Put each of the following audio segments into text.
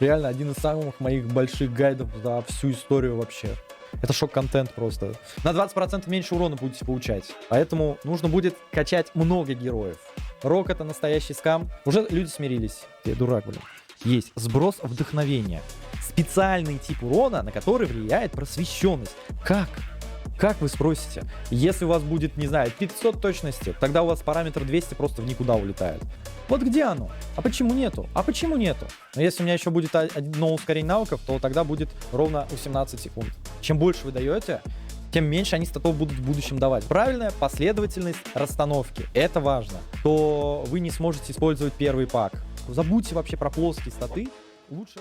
Реально один из самых моих больших гайдов за всю историю вообще. Это шок-контент просто. На 20% меньше урона будете получать. Поэтому нужно будет качать много героев. Рок — это настоящий скам. Уже люди смирились. Ты дурак, блин. Есть сброс вдохновения. Специальный тип урона, на который влияет просвещенность. Как? Как вы спросите? Если у вас будет, не знаю, 500 точности, тогда у вас параметр 200 просто в никуда улетает. Вот где оно? А почему нету? А почему нету? Но если у меня еще будет одно ускорение навыков, то тогда будет ровно 18 секунд. Чем больше вы даете, тем меньше они статов будут в будущем давать. Правильная последовательность расстановки. Это важно. То вы не сможете использовать первый пак. Забудьте вообще про плоские статы. Лучше...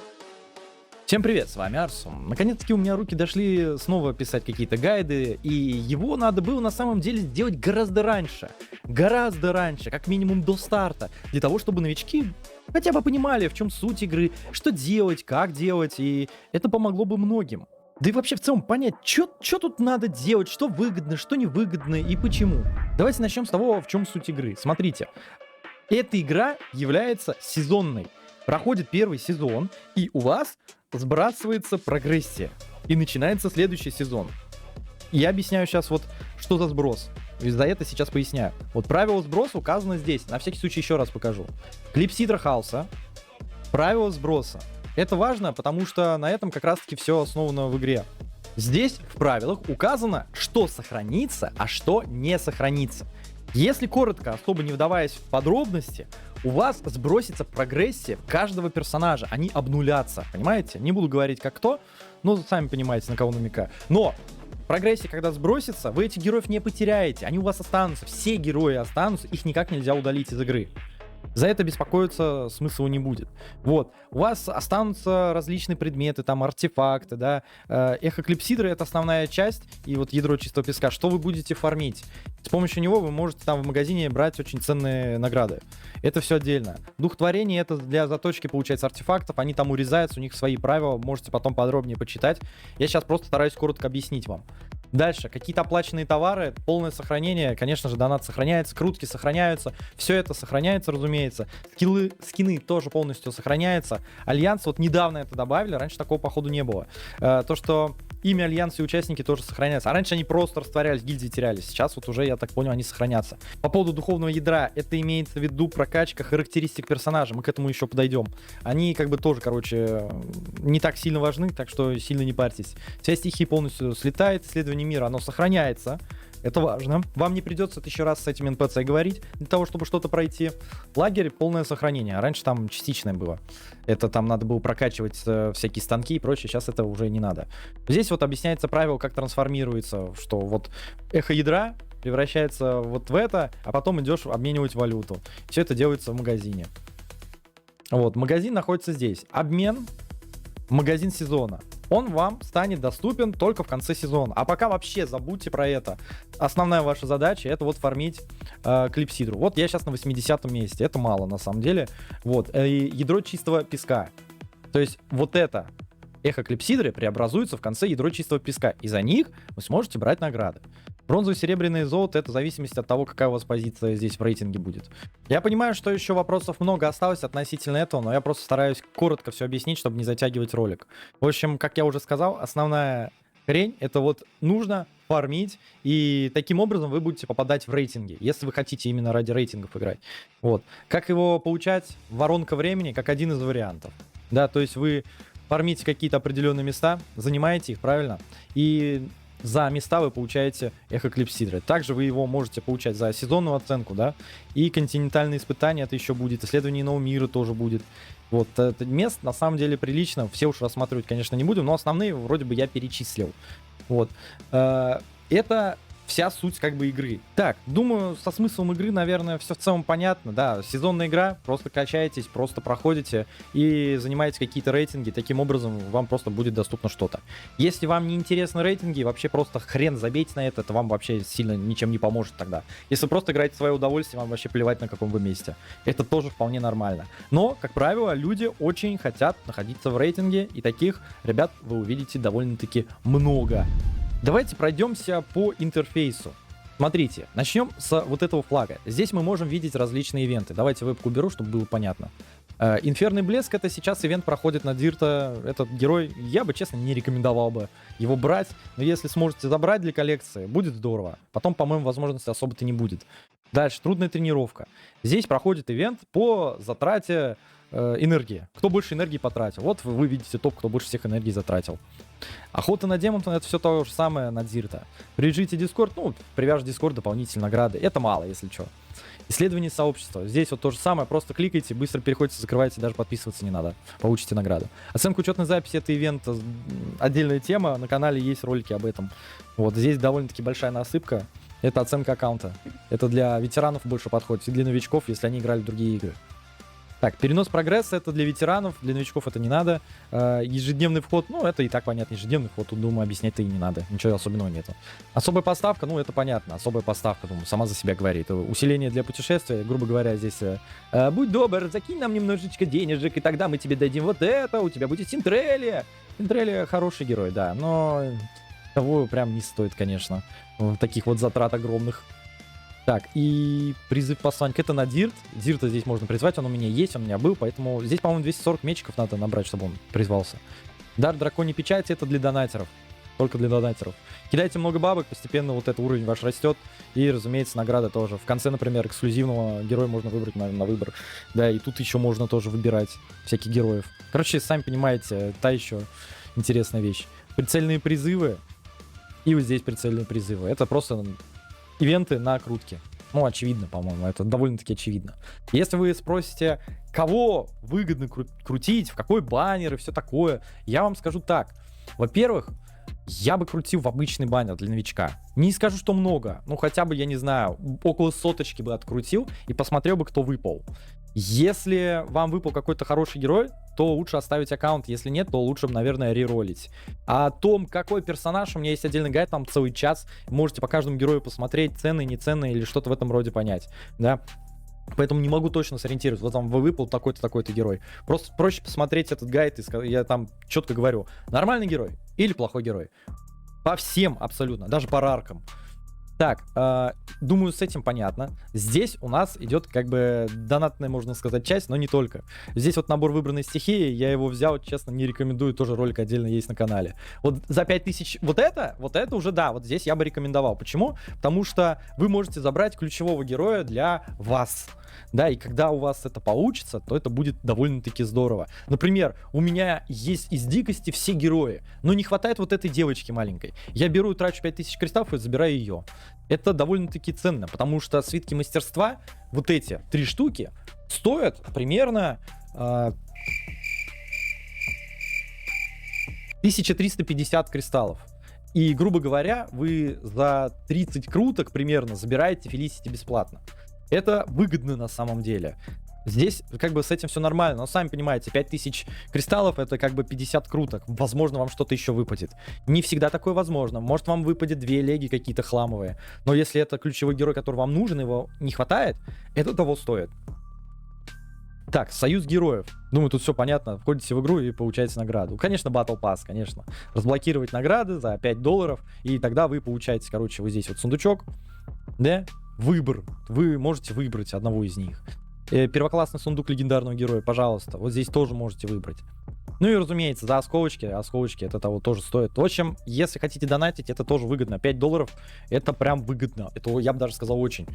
Всем привет, с вами Арсум. Наконец-таки у меня руки дошли снова писать какие-то гайды, и его надо было на самом деле сделать гораздо раньше. Гораздо раньше, как минимум до старта, для того, чтобы новички хотя бы понимали, в чем суть игры, что делать, как делать, и это помогло бы многим. Да и вообще в целом понять, что тут надо делать, что выгодно, что невыгодно и почему. Давайте начнем с того, в чем суть игры. Смотрите, эта игра является сезонной. Проходит первый сезон, и у вас сбрасывается прогрессия. И начинается следующий сезон. Я объясняю сейчас вот, что за сброс. И за это сейчас поясняю. Вот правило сброса указано здесь. На всякий случай еще раз покажу. Клипсидра Хауса. Правило сброса. Это важно, потому что на этом как раз-таки все основано в игре. Здесь в правилах указано, что сохранится, а что не сохранится. Если коротко, особо не вдаваясь в подробности, у вас сбросится прогрессия каждого персонажа. Они обнулятся, понимаете? Не буду говорить как кто, но сами понимаете, на кого намекаю. Но прогрессия, когда сбросится, вы этих героев не потеряете. Они у вас останутся, все герои останутся, их никак нельзя удалить из игры. За это беспокоиться смысла не будет. Вот. У вас останутся различные предметы, там, артефакты, да. Эхо Клипсидры — это основная часть, и вот ядро чистого песка. Что вы будете фармить? С помощью него вы можете там в магазине брать очень ценные награды. Это все отдельно. Дух творения — это для заточки, получается, артефактов. Они там урезаются, у них свои правила. Можете потом подробнее почитать. Я сейчас просто стараюсь коротко объяснить вам. Дальше, какие-то оплаченные товары, полное сохранение, конечно же, донат сохраняется, крутки сохраняются, все это сохраняется, разумеется. Скины тоже полностью сохраняются. Альянс, вот недавно это добавили, раньше такого, походу, не было. То, что имя Альянса и участники тоже сохраняются. А раньше они просто растворялись, гильдии терялись. Сейчас вот уже, я так понял, они сохранятся. По поводу духовного ядра, это имеется в виду прокачка характеристик персонажа, мы к этому еще подойдем. Они как бы тоже, короче, не так сильно важны, так что сильно не парьтесь. Связь стихии полностью слетает, исследование мира, оно сохраняется. Это важно. Вам не придется 1000 раз с этим NPC говорить для того, чтобы что-то пройти. Лагерь — полное сохранение. А раньше там частичное было. Это там надо было прокачивать всякие станки и прочее. Сейчас это уже не надо. Здесь вот объясняется правило, как трансформируется, что вот эхо ядра превращается вот в это, а потом идешь обменивать валюту. Все это делается в магазине. Вот, магазин находится здесь. Обмен, магазин сезона. Он вам станет доступен только в конце сезона. А пока вообще забудьте про это. Основная ваша задача — это вот фармить клипсидру. Вот я сейчас на 80-м месте. Это мало на самом деле. Вот. Ядро чистого песка. То есть вот это эхо клипсидры преобразуется в конце ядро чистого песка. И за них вы сможете брать награды. Бронзовый, серебряный, золото — это в зависимости от того, какая у вас позиция здесь в рейтинге будет. Я понимаю, что еще вопросов много осталось относительно этого, но я просто стараюсь коротко все объяснить, чтобы не затягивать ролик. В общем, как я уже сказал, основная хрень — это вот нужно фармить, и таким образом вы будете попадать в рейтинги, если вы хотите именно ради рейтингов играть. Вот. Как его получать? Воронка времени, как один из вариантов. Да, то есть вы фармите какие-то определенные места, занимаете их, правильно? И за места вы получаете эхо клипсидры. Также вы его можете получать за сезонную оценку, да, и континентальные испытания это еще будет, исследование нового мира тоже будет. Вот, это мест на самом деле прилично, все уж рассматривать, конечно, не будем, но основные вроде бы я перечислил. Вот, это вся суть как бы игры. Так, думаю, со смыслом игры, наверное, все в целом понятно. Да, сезонная игра, просто качаетесь, просто проходите и занимаете какие-то рейтинги. Таким образом, вам просто будет доступно что-то. Если вам не интересны рейтинги, вообще просто хрен забейте на это вам вообще сильно ничем не поможет тогда. Если вы просто играете в свое удовольствие, вам вообще плевать на каком вы месте. Это тоже вполне нормально. Но, как правило, люди очень хотят находиться в рейтинге, и таких ребят вы увидите довольно-таки много. Давайте пройдемся по интерфейсу. Смотрите, начнем с вот этого флага. Здесь мы можем видеть различные ивенты. Давайте вебку уберу, чтобы было понятно. Инферный блеск — это сейчас ивент проходит на Дирта. Этот герой, я бы, честно, не рекомендовал бы его брать. Но если сможете забрать для коллекции, будет здорово. Потом, по-моему, возможности особо-то не будет. Дальше, трудная тренировка. Здесь проходит ивент по затрате энергии. Кто больше энергии потратил. Вот вы видите топ, кто больше всех энергии затратил. Охота на демонов — это все то же самое на Дирта. Привяжите Дискорд, ну, привяжь Дискорд, дополнительные награды. Это мало, если что. Исследование сообщества. Здесь вот то же самое, просто кликайте, быстро переходите, закрываете, даже подписываться не надо. Получите награду. Оценка учетной записи — это ивент, отдельная тема, на канале есть ролики об этом. Вот здесь довольно-таки большая насыпка. Это оценка аккаунта. Это для ветеранов больше подходит, и для новичков, если они играли в другие игры. Так, перенос прогресса — это для ветеранов, для новичков это не надо. Ежедневный вход, ну, это и так понятно, ежедневный вход, тут, думаю, объяснять-то и не надо, ничего особенного нету. Особая поставка, ну, это понятно, особая поставка, думаю, сама за себя говорит. Усиление для путешествия, грубо говоря, здесь, будь добр, закинь нам немножечко денежек, и тогда мы тебе дадим вот это, у тебя будет Синтрелия. Синтрелия хороший герой, да, но того прям не стоит, конечно, таких вот затрат огромных. Так, и призыв посланника — это на Дирт. Дирта здесь можно призвать, он у меня есть, он у меня был, поэтому здесь, по-моему, 240 мечиков надо набрать, чтобы он призвался. Дар драконьей печати — это для донатеров. Только для донатеров. Кидайте много бабок, постепенно вот этот уровень ваш растет. И, разумеется, награда тоже. В конце, например, эксклюзивного героя можно выбрать на выбор. Да, и тут еще можно тоже выбирать всяких героев. Короче, сами понимаете, та еще интересная вещь. Прицельные призывы. И вот здесь прицельные призывы. Это просто ивенты на крутке. Ну, очевидно, по-моему, это довольно-таки очевидно. Если вы спросите, кого выгодно крутить, в какой баннер и все такое, я вам скажу так. Во-первых, я бы крутил в обычный баннер для новичка. Не скажу, что много, ну хотя бы, я не знаю, около соточки бы открутил и посмотрел бы, кто выпал. Если вам выпал какой-то хороший герой, то лучше оставить аккаунт. Если нет, то лучше, наверное, реролить. А о том, какой персонаж, у меня есть отдельный гайд, там целый час. Можете по каждому герою посмотреть, ценный, не ценный или что-то в этом роде понять. Да? Поэтому не могу точно сориентировать. Вот там выпал такой-то, такой-то герой. Просто проще посмотреть этот гайд, и я там четко говорю, нормальный герой или плохой герой. По всем абсолютно, даже по раркам. Так, думаю, с этим понятно. Здесь у нас идет как бы донатная, можно сказать, часть, но не только. Здесь вот набор выбранной стихии, я его взял, честно, не рекомендую, тоже ролик отдельно есть на канале. Вот за 5000, вот это уже, да, вот здесь я бы рекомендовал. Почему? Потому что вы можете забрать ключевого героя для вас. Да, и когда у вас это получится, то это будет довольно-таки здорово. Например, у меня есть из дикости все герои, но не хватает вот этой девочки маленькой. Я беру и трачу 5000 кристаллов и забираю ее. Это довольно-таки ценно, потому что свитки мастерства, вот эти 3 штуки, стоят примерно 1350 кристаллов. И, грубо говоря, вы за 30 круток примерно забираете Фелисити бесплатно. Это выгодно на самом деле. Здесь как бы с этим все нормально, но сами понимаете, 5000 кристаллов — это как бы 50 круток. Возможно, вам что-то еще выпадет. Не всегда такое возможно. Может, вам выпадет 2 леги какие-то хламовые. Но если это ключевой герой, который вам нужен, его не хватает, это того стоит. Так, союз героев. Думаю, тут все понятно. Входите в игру и получаете награду. Конечно, Battle Pass, конечно. Разблокировать награды за $5, и тогда вы получаете, короче, вот здесь вот сундучок, да? Выбор. Вы можете выбрать одного из них. Первоклассный сундук легендарного героя, пожалуйста. Вот здесь тоже можете выбрать. Ну и, разумеется, за осколочки. Осколочки это того тоже стоит. В общем, если хотите донатить, это тоже выгодно. $5 это прям выгодно. Это, я бы даже сказал, очень.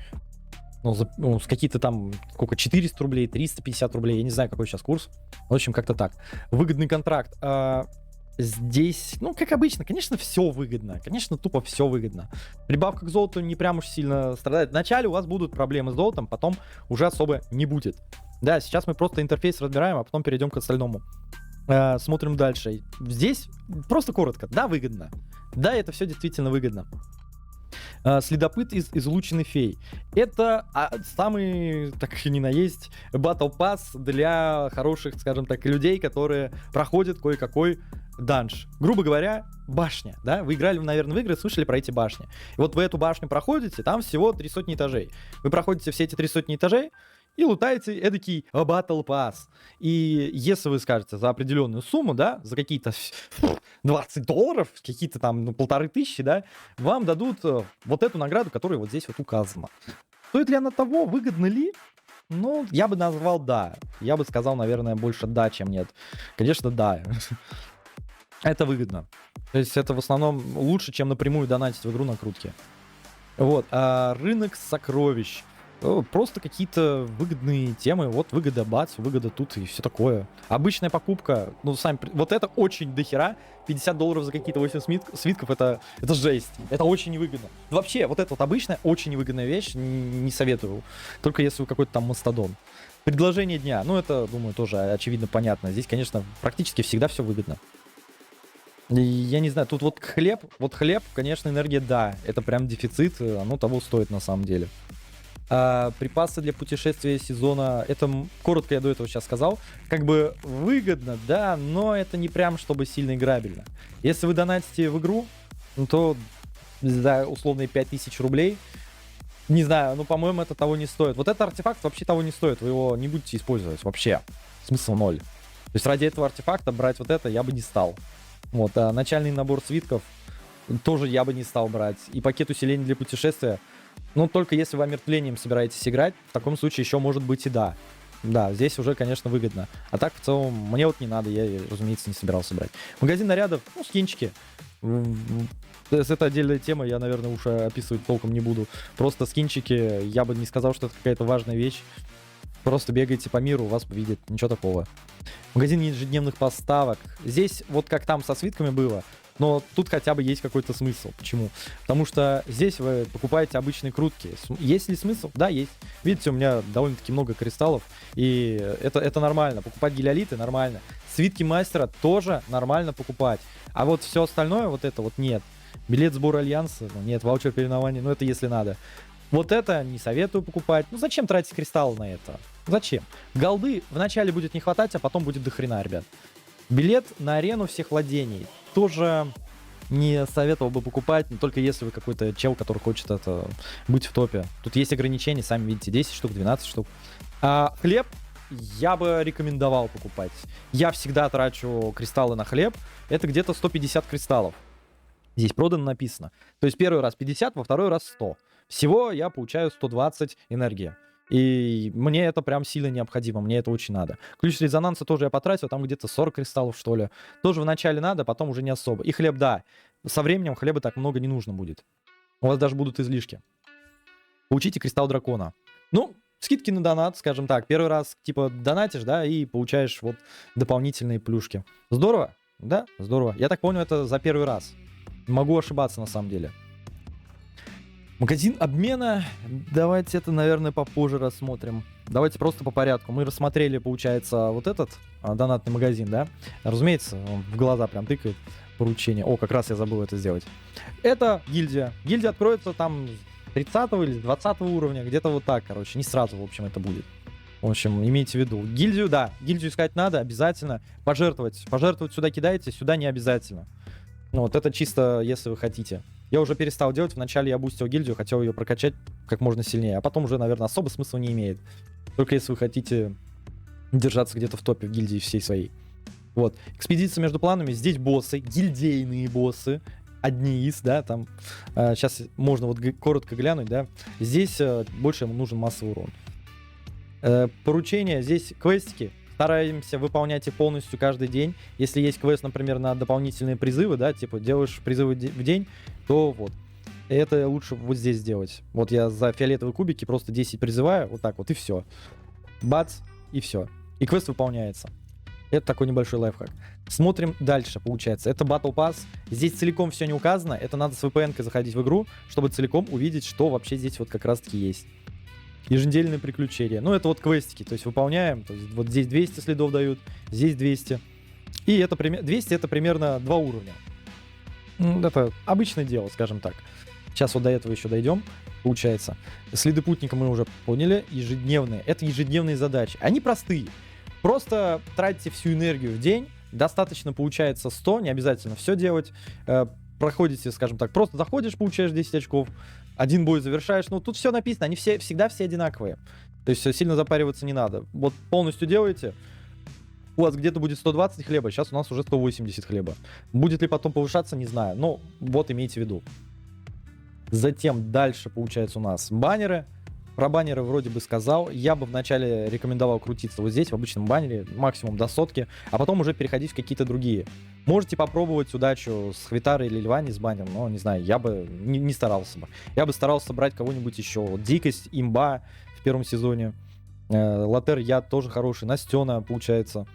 Ну, с какие-то там, сколько, 400 рублей, 350 рублей. Я не знаю, какой сейчас курс. В общем, как-то так. Выгодный контракт. Здесь, ну, как обычно, конечно, все выгодно. Конечно, тупо все выгодно. Прибавка к золоту не прям уж сильно страдает. Вначале у вас будут проблемы с золотом, потом уже особо не будет. Да, сейчас мы просто интерфейс разбираем, а потом перейдем к остальному. Смотрим дальше. Здесь просто коротко. Да, выгодно. Да, это все действительно выгодно. Следопыт из излученной фей. Это самый, так и не наесть, Battle Pass для хороших, скажем так, людей, которые проходят кое-какой данж. Грубо говоря, башня, да? Вы играли, наверное, в игры, слышали про эти башни. И вот вы эту башню проходите, там всего 300 этажей. Вы проходите все эти 300 этажей и лутаете эдакий Battle Pass. И если вы скажете за определенную сумму, да, за какие-то $20, какие-то там, 1500, да, вам дадут вот эту награду, которая вот здесь вот указана. Стоит ли она того, выгодно ли? Ну, я бы назвал да. Я бы сказал, наверное, больше да, чем нет. Конечно, да. Это выгодно. То есть это в основном лучше, чем напрямую донатить в игру накрутки. Вот, а рынок сокровищ. Просто какие-то выгодные темы. Вот выгода бац, выгода тут и все такое. Обычная покупка, ну, сами, вот это очень дохера. $50 за какие-то 8 свитков, это жесть. Это очень невыгодно. Вообще, вот это вот обычная, очень невыгодная вещь, не советую. Только если вы какой-то там мастодон. Предложение дня, ну, это, думаю, тоже очевидно понятно. Здесь, конечно, практически всегда все выгодно. И я не знаю, тут вот хлеб, конечно, энергия, да, это прям дефицит, оно того стоит на самом деле. А припасы для путешествия сезона, это коротко я до этого сейчас сказал, как бы выгодно, да, но это не прям чтобы сильно играбельно. Если вы донатите в игру, ну, то за условные 5000 рублей, не знаю, ну, по-моему, это того не стоит. Вот этот артефакт вообще того не стоит, вы его не будете использовать вообще, смысл ноль. То есть ради этого артефакта брать вот это я бы не стал. Вот, а начальный набор свитков тоже я бы не стал брать. И пакет усилений для путешествия, ну, только если вы омертвлением собираетесь играть, в таком случае еще может быть и да. Да, здесь уже, конечно, выгодно. А так, в целом, мне вот не надо, я, разумеется, не собирался брать. Магазин нарядов, ну, скинчики. Это отдельная тема, я, наверное, уж описывать толком не буду. Просто скинчики, я бы не сказал, что это какая-то важная вещь. Просто бегаете по миру, вас видят, ничего такого. Магазин ежедневных поставок. Здесь вот как там со свитками было, но тут хотя бы есть какой-то смысл. Почему? Потому что здесь вы покупаете обычные крутки. Есть ли смысл? Да, есть. Видите, у меня довольно-таки много кристаллов, и это нормально. Покупать гелиолиты нормально. Свитки мастера тоже нормально покупать. А вот все остальное, вот это вот нет. Билет сбора альянса, ну, нет, ваучер переименования, ну это если надо. Вот это не советую покупать. Ну зачем тратить кристаллы на это? Зачем? Голды вначале будет не хватать, а потом будет дохрена, ребят. Билет на арену всех владений тоже не советовал бы покупать, но только если вы какой-то чел, который хочет это быть в топе. Тут есть ограничения, сами видите, 10 штук, 12 штук. А хлеб я бы рекомендовал покупать. Я всегда трачу кристаллы на хлеб. Это где-то 150 кристаллов. Здесь продано написано. То есть первый раз 50, во второй раз 100. Всего я получаю 120 энергии. И мне это прям сильно необходимо, мне это очень надо. Ключ резонанса тоже я потратил, там где-то 40 кристаллов, что ли. Тоже вначале надо, потом уже не особо. И хлеб, да. Со временем хлеба так много не нужно будет. У вас даже будут излишки. Получите кристалл дракона. Ну, скидки на донат, скажем так. Первый раз, типа, донатишь, да, и получаешь вот дополнительные плюшки. Здорово? Да, здорово. Я так понял, это за первый раз. Могу ошибаться на самом деле. Магазин обмена. Давайте это, наверное, попозже рассмотрим. Давайте просто по порядку. Мы рассмотрели, получается, вот этот донатный магазин, да? Разумеется, он в глаза прям тыкает поручение. О, как раз я забыл это сделать. Это гильдия. Гильдия откроется там с 30 или с 20 уровня. Где-то вот так, короче. Не сразу, в общем, это будет. В общем, имейте в виду. Гильдию, да. Гильдию искать надо обязательно. Пожертвовать. Пожертвовать сюда кидаете, сюда не обязательно. Ну, вот это чисто, если вы хотите. Я уже перестал делать. Вначале я бустил гильдию, хотел ее прокачать как можно сильнее. А потом уже, наверное, особо смысла не имеет. Только если вы хотите держаться где-то в топе в гильдии всей своей. Вот. Экспедиция между планами. Здесь боссы, гильдейные боссы. Одни из, да, там. Сейчас можно вот коротко глянуть, да. Здесь больше ему нужен массовый урон. Поручения. Здесь квестики. Стараемся выполнять их полностью каждый день. Если есть квест, например, на дополнительные призывы, да, типа делаешь призывы в день, то вот. Это лучше вот здесь сделать. Вот я за фиолетовые кубики просто 10 призываю, вот так вот, и все. Бац, и все. И квест выполняется. Это такой небольшой лайфхак. Смотрим дальше, получается. Это Battle Pass. Здесь целиком все не указано. Это надо с VPN-кой заходить в игру, чтобы целиком увидеть, что вообще здесь вот как раз-таки есть. Еженедельные приключения. Ну, это вот квестики, то есть выполняем. То есть вот здесь 200 следов дают, здесь 200. И это 200 это примерно 2 уровня. Это обычное дело, скажем так. Сейчас вот до этого еще дойдем, получается. Следы путника мы уже поняли. Ежедневные. Это ежедневные задачи. Они простые. Просто тратите всю энергию в день. Достаточно, получается, 100. Не обязательно все делать. Проходите, скажем так, просто заходишь, получаешь 10 очков. Один бой завершаешь. Ну, тут все написано. Они всегда все одинаковые. То есть сильно запариваться не надо. Вот полностью делаете. У вас где-то будет 120 хлеба. Сейчас у нас уже 180 хлеба. Будет ли потом повышаться, не знаю. Но вот имейте в виду. Затем дальше, получается, у нас баннеры. Про баннеры вроде бы сказал. Я бы вначале рекомендовал крутиться вот здесь, в обычном баннере, максимум до сотки, а потом уже переходить в какие-то другие. Можете попробовать удачу с Хвитарой или Львани с баннером, но, не знаю, я бы не старался бы. Я бы старался брать кого-нибудь еще. Вот Дикость, Имба в первом сезоне. Лотер Яд тоже хороший. Настена, получается,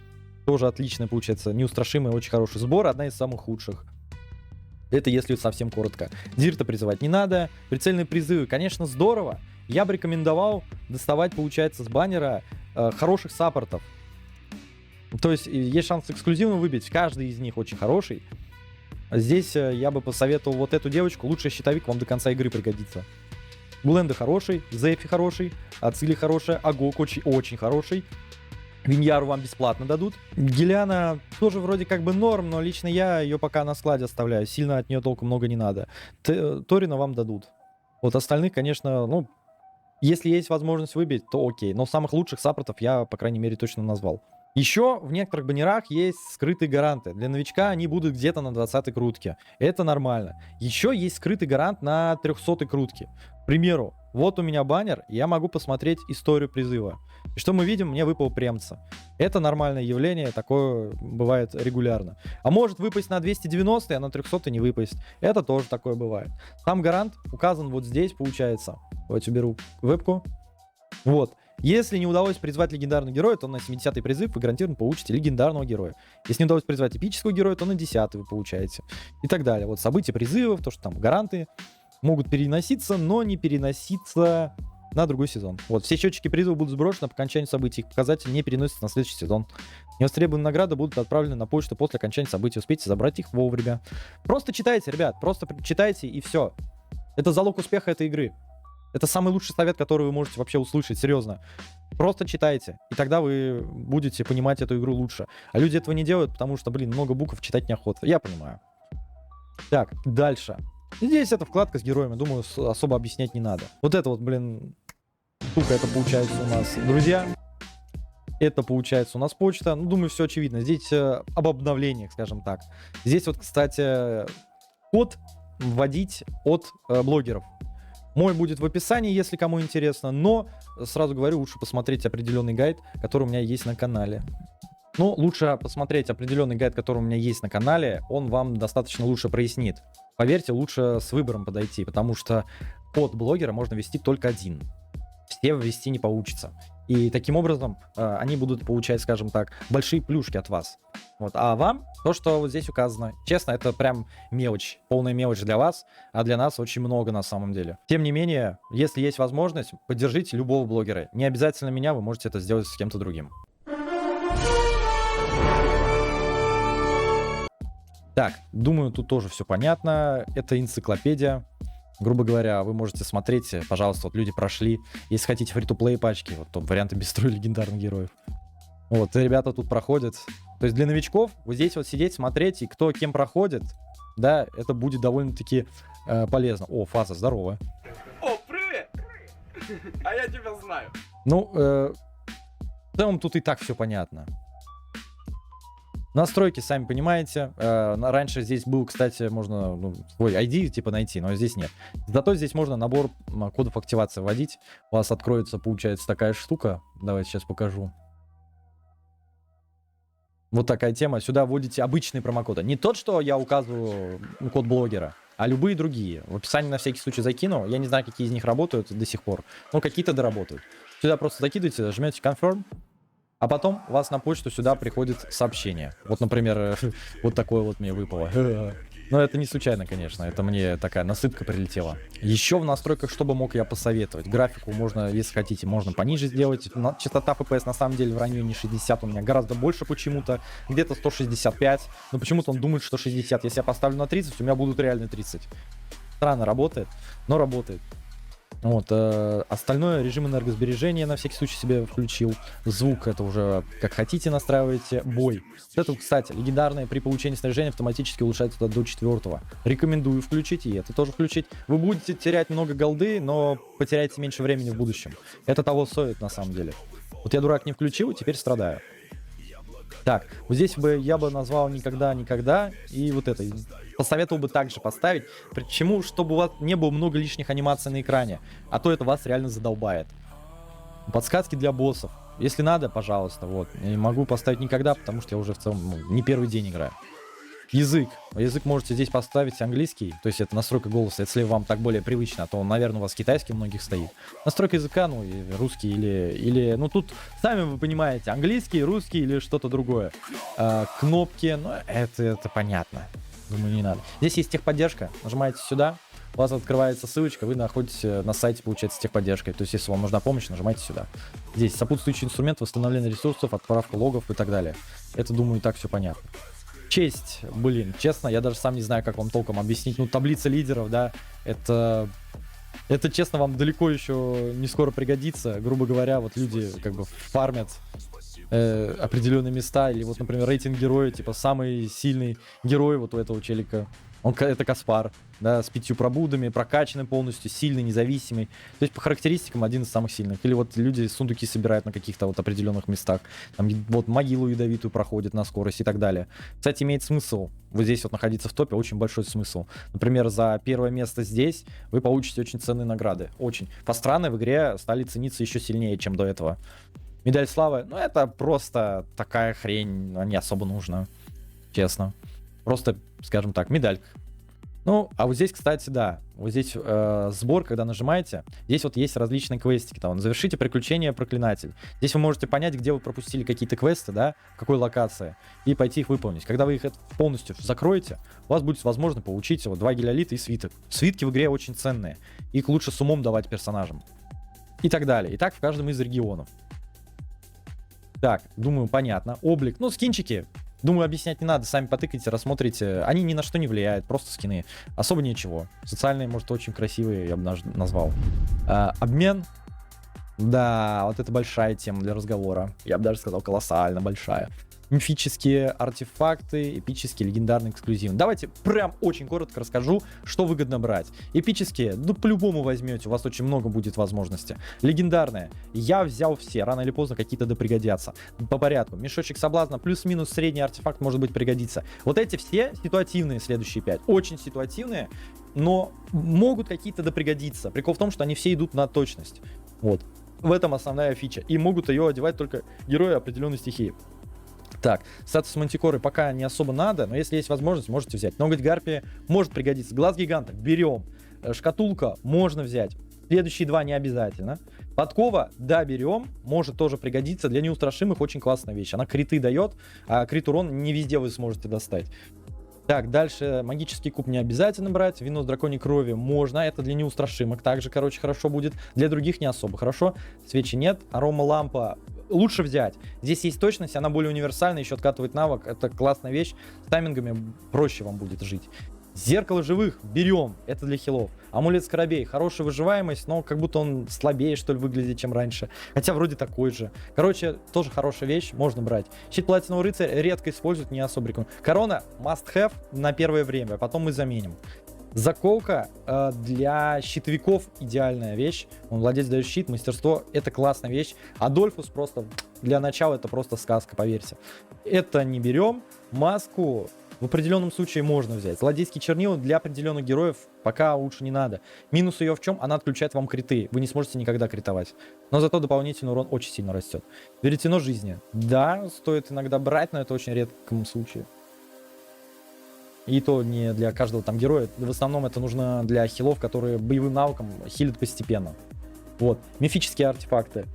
тоже отличная, получается. Неустрашимый, очень хороший. Сбор одна из самых худших. Это если совсем коротко. Дирта призывать не надо. Прицельные призывы, конечно, здорово. Я бы рекомендовал доставать, получается, с баннера хороших саппортов. То есть есть шанс эксклюзивно выбить. Каждый из них очень хороший. Здесь я бы посоветовал вот эту девочку. Лучший щитовик вам до конца игры пригодится. Гуленда хороший, Зефи хороший, Ацили хорошая, Агок очень хороший. Виньяру вам бесплатно дадут. Гелиана тоже вроде как бы норм, но лично я ее пока на складе оставляю. Сильно от нее толку много не надо. Торина вам дадут. Вот остальных, конечно, ну, если есть возможность выбить, то окей. Но самых лучших саппортов я, по крайней мере, точно назвал. Еще в некоторых баннерах есть скрытые гаранты. Для новичка они будут где-то на 20-й крутке. Это нормально. Еще есть скрытый гарант на 300-й крутке. К примеру, вот у меня баннер, я могу посмотреть историю призыва. И что мы видим? Мне выпал Премца. Это нормальное явление, такое бывает регулярно. А может выпасть на 290, а на 300 не выпасть. Это тоже такое бывает. Там гарант указан вот здесь, получается. Давайте уберу вебку. Вот. Если не удалось призвать легендарного героя, то на 70-й призыв вы гарантированно получите легендарного героя. Если не удалось призвать эпического героя, то на 10-й вы получаете. И так далее. Вот события призывов, то, что там гаранты могут переноситься, но не переноситься на другой сезон. Вот, все счетчики призыва будут сброшены по окончанию событий. Их показатели не переносятся на следующий сезон. Невостребованные награды будут отправлены на почту после окончания событий. Успейте забрать их вовремя. Просто читайте, ребят. Просто читайте и все. Это залог успеха этой игры. Это самый лучший совет, который вы можете вообще услышать, серьезно. Просто читайте, и тогда вы будете понимать эту игру лучше. А люди этого не делают, потому что, блин, много букв читать неохота. Я понимаю. Так, дальше. Здесь эта вкладка с героями, думаю, особо объяснять не надо. Вот это вот, блин, штука, это получается у нас друзья. Это получается у нас почта. Ну, думаю, все очевидно. Здесь об обновлениях, скажем так. Здесь вот, кстати, код вводить от блогеров. Мой будет в описании, если кому интересно, но сразу говорю, лучше посмотреть определенный гайд, который у меня есть на канале. Ну, лучше посмотреть определенный гайд, который у меня есть на канале, он вам достаточно лучше прояснит. Поверьте, лучше с выбором подойти, потому что код блогера можно ввести только один. Все ввести не получится. И таким образом они будут получать, скажем так, большие плюшки от вас. Вот. А вам то, что вот здесь указано, честно, это прям мелочь, полная мелочь для вас, а для нас очень много на самом деле. Тем не менее, если есть возможность, поддержите любого блогера. Не обязательно меня, вы можете это сделать с кем-то другим. Так, думаю, тут тоже все понятно. Это энциклопедия. Грубо говоря, вы можете смотреть, пожалуйста, вот люди прошли. Если хотите фри-то-плей пачки, вот топ варианты без строя легендарных героев. Вот, ребята тут проходят. То есть для новичков вот здесь вот сидеть, смотреть, и кто кем проходит, да, это будет довольно-таки полезно. О, Фаза, здорово. О, привет! А я тебя знаю. Ну, в целом тут и так все понятно. Настройки, сами понимаете. Раньше здесь был, кстати, можно свой ID типа найти, но здесь нет. Зато здесь можно набор кодов активации вводить. У вас откроется, получается, такая штука. Давайте сейчас покажу. Вот такая тема. Сюда вводите обычные промокоды. Не тот, что я указываю код блогера, а любые другие. В описании на всякий случай закину. Я не знаю, какие из них работают до сих пор. Но какие-то доработают. Сюда просто закидываете, жмете Confirm. А потом у вас на почту сюда приходит сообщение. Вот, например, вот такое вот мне выпало. Но это не случайно, конечно. Это мне такая насыпка прилетела. Еще в настройках, что бы мог я посоветовать? Графику можно, если хотите, можно пониже сделать. Частота FPS на самом деле в районе 60 у меня гораздо больше почему-то. Где-то 165. Но почему-то он думает, что 60. Если я поставлю на 30, у меня будут реально 30. Странно работает, но работает. Вот, остальное, режим энергосбережения на всякий случай себе включил. Звук, это уже как хотите настраиваете. Бой. Вот это, кстати, легендарное при получении снаряжения автоматически улучшается до 4-го. Рекомендую включить и это тоже включить. Вы будете терять много голды, но потеряете меньше времени в будущем. Это того стоит на самом деле. Вот я, дурак, не включил, теперь страдаю. Так, вот здесь бы я бы назвал никогда. И вот это. Посоветовал бы также поставить. Почему? Чтобы у вас не было много лишних анимаций на экране. А то это вас реально задолбает. Подсказки для боссов. Если надо, пожалуйста, вот. Я не могу поставить никогда, потому что я уже в целом не первый день играю. Язык. Язык можете здесь поставить английский, то есть это настройка голоса, если вам так более привычно, то, наверное, у вас китайский у многих стоит. Настройка языка, ну, русский ну, тут, сами вы понимаете, английский, русский или что-то другое. Кнопки, ну, это понятно. Думаю, не надо. Здесь есть техподдержка, нажимаете сюда, у вас открывается ссылочка, вы находитесь на сайте, получается, с техподдержкой. То есть, если вам нужна помощь, нажимайте сюда. Здесь сопутствующий инструмент, восстановление ресурсов, отправка логов и так далее. Это, думаю, и так все понятно. Честь, блин, честно, я даже сам не знаю, как вам толком объяснить. Ну, таблица лидеров, да, это, честно, вам далеко еще не скоро пригодится. Грубо говоря, вот люди как бы фармят определенные места. Или вот, например, рейтинг героя, типа, самый сильный герой вот у этого челика. Это Каспар, да, с 5 пробудами, прокачанный полностью, сильный, независимый. То есть по характеристикам один из самых сильных. Или вот люди сундуки собирают на каких-то вот определенных местах. Там вот могилу ядовитую проходят на скорость и так далее. Кстати, имеет смысл вот здесь вот находиться в топе, очень большой смысл. Например, за первое место здесь вы получите очень ценные награды. Очень. Постраны в игре стали цениться еще сильнее, чем до этого. Медаль славы, ну это просто такая хрень, она не особо нужна, честно. Просто, скажем так, медалька. Ну, а вот здесь, кстати, да, вот здесь сбор, когда нажимаете, здесь вот есть различные квестики. Там, завершите приключение проклинатель. Здесь вы можете понять, где вы пропустили какие-то квесты, да, в какой локации, и пойти их выполнить. Когда вы их полностью закроете, у вас будет возможно получить вот 2 гелиолита и свиток. Свитки в игре очень ценные. Их лучше с умом давать персонажам. И так далее. И так в каждом из регионов. Так, думаю, понятно. Облик, ну, скинчики. Думаю, объяснять не надо, сами потыкайте, рассмотрите. Они ни на что не влияют, просто скины. Особо ничего. Социальные, может, очень красивые, я бы назвал. Обмен. Да, вот это большая тема для разговора. Я бы даже сказал, колоссально большая. Мифические артефакты, эпические, легендарные, эксклюзивные. Давайте прям очень коротко расскажу, что выгодно брать. Эпические, ну по-любому возьмете, у вас очень много будет возможностей. Легендарные, я взял все, рано или поздно какие-то да пригодятся. По порядку, мешочек соблазна, плюс-минус средний артефакт может быть пригодится. Вот эти все ситуативные следующие 5, очень ситуативные, но могут какие-то да пригодиться. Прикол в том, что они все идут на точность. Вот, в этом основная фича. И могут ее одевать только герои определенной стихии. Так, статус мантикоры пока не особо надо, но если есть возможность, можете взять. Ноготь гарпии может пригодиться. Глаз гиганта берем. Шкатулка можно взять. Следующие 2 не обязательно. Подкова, да, берем. Может тоже пригодиться. Для неустрашимых очень классная вещь. Она криты дает, а крит урон не везде вы сможете достать. Так, дальше магический куб не обязательно брать. Вино с драконьей крови можно. Это для неустрашимых. Также, короче, хорошо будет. Для других не особо хорошо. Свечи нет. Арома лампа лучше взять. Здесь есть точность, она более универсальная, еще откатывает навык. Это классная вещь. С таймингами проще вам будет жить. Зеркало живых берем. Это для хилов. Амулет скоробей. Хорошая выживаемость, но как будто он слабее, что ли, выглядит, чем раньше. Хотя вроде такой же. Короче, тоже хорошая вещь, можно брать. Щит платинового рыцаря редко используют, не особо рекомендую. Корона must have на первое время, потом мы заменим. Заколка для щитовиков идеальная вещь. Он владелец дает щит, мастерство. Это классная вещь. Адольфус просто для начала это просто сказка, поверьте. Это не берем. Маску в определенном случае можно взять. Злодейские чернила для определенных героев пока лучше не надо. Минус ее в чем? Она отключает вам криты. Вы не сможете никогда критовать. Но зато дополнительный урон очень сильно растет. Веретено жизни. Да, стоит иногда брать, но это очень редком случае. И то не для каждого там героя. В основном это нужно для хилов, которые боевым навыком хилят постепенно. Вот. Мифические артефакты.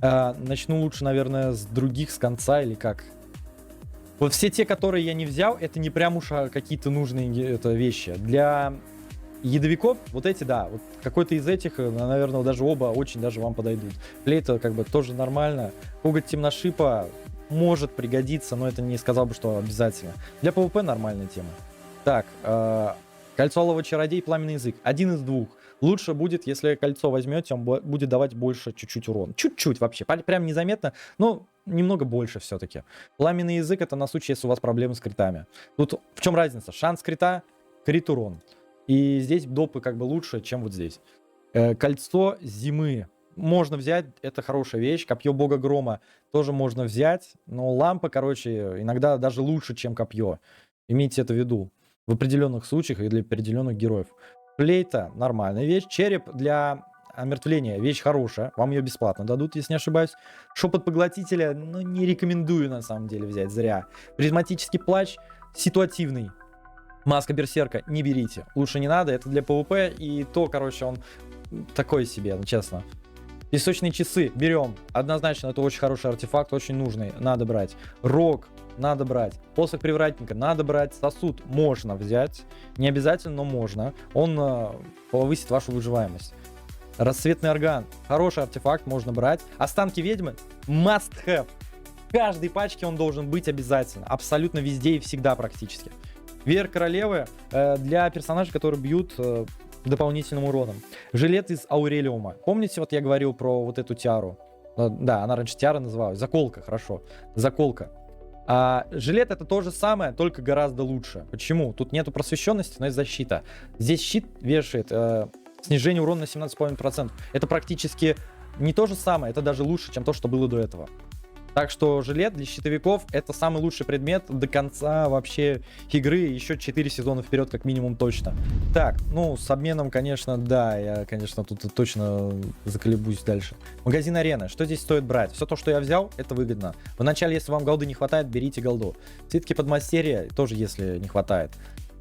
Начну лучше, наверное, с других, с конца или как. Вот все те, которые я не взял, это не прям уж какие-то нужные вещи. Для ядовиков, вот эти, да. Вот какой-то из этих, наверное, даже оба очень даже вам подойдут. Флейта как бы тоже нормально. Коготь темношипа может пригодиться, но это не сказал бы, что обязательно. Для PvP нормальная тема. Так, кольцо алого чародей, пламенный язык. Один из двух. Лучше будет, если кольцо возьмете, он будет давать больше чуть-чуть урон. Чуть-чуть вообще, прям незаметно, но немного больше все-таки. Пламенный язык это на случай, если у вас проблемы с критами. Тут в чем разница? Шанс крита, крит урон. И здесь допы как бы лучше, чем вот здесь. Кольцо зимы. можно взять, это хорошая вещь. Копье бога грома тоже можно взять, но лампа, короче, иногда даже лучше, чем копье. Имейте это в виду в определенных случаях и для определенных героев. Флейта нормальная вещь. Череп для омертвления вещь хорошая. Вам ее бесплатно дадут, если не ошибаюсь. Шепот поглотителя, ну, не рекомендую на самом деле взять, зря. Призматический плащ ситуативный. Маска берсерка не берите. Лучше не надо, это для ПВП. И то, короче, он такой себе, ну, честно. Песочные часы берем. Однозначно, это очень хороший артефакт, очень нужный. Надо брать. Рог надо брать. Посох привратника надо брать. Сосуд можно взять. Не обязательно, но можно. Он повысит вашу выживаемость. Рассветный орган. Хороший артефакт, можно брать. Останки ведьмы must have. В каждой пачке он должен быть обязательно. Абсолютно везде и всегда практически. Веер королевы для персонажей, которые бьют дополнительным уроном. Жилет из аурелиума. Помните, вот я говорил про вот эту тиару? Да, она раньше тиара называлась. Заколка, хорошо. Заколка. Жилет это то же самое, только гораздо лучше. Почему? Тут нету просвещенности, но есть защита. Здесь щит вешает снижение урона на 17,5%. Это практически не то же самое, это даже лучше, чем то, что было до этого. Так что жилет для щитовиков это самый лучший предмет до конца вообще игры, еще 4 сезона вперед как минимум точно. Так, ну с обменом, конечно, да, я, конечно, тут точно заколебусь дальше. Магазин арены, что здесь стоит брать? Все то, что я взял, это выгодно. Вначале, если вам голды не хватает, берите голду. Цитки подмастерья тоже, если не хватает.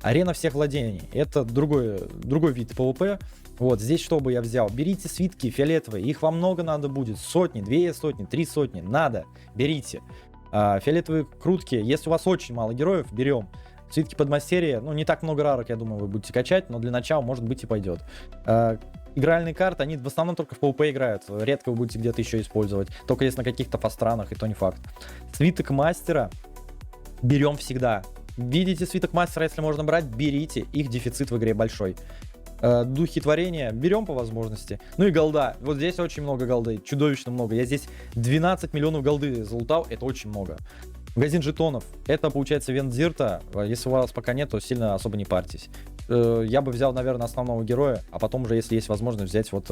Арена всех владений, это другой вид ПВП. Вот, здесь что бы я взял? Берите свитки фиолетовые, их вам много надо будет. Сотни, 2 сотни, 3 сотни, надо, берите. Фиолетовые крутки, если у вас очень мало героев, берем. Свитки подмастерья, ну не так много рарок, я думаю, вы будете качать, но для начала, может быть, и пойдет. Игральные карты, они в основном только в PvP играют, редко вы будете где-то еще использовать. Только если на каких-то фастранах, и то не факт. Свиток мастера берем всегда. Видите свиток мастера, если можно брать, берите, их дефицит в игре большой. Духи творения берем по возможности. Ну и голда. Вот здесь очень много голды, чудовищно много. Я здесь 12 миллионов голды залутал, это очень много. Магазин жетонов. Это получается Вендзирта. Если у вас пока нет, то сильно особо не парьтесь. Я бы взял, наверное, основного героя, а потом уже, если есть возможность, взять вот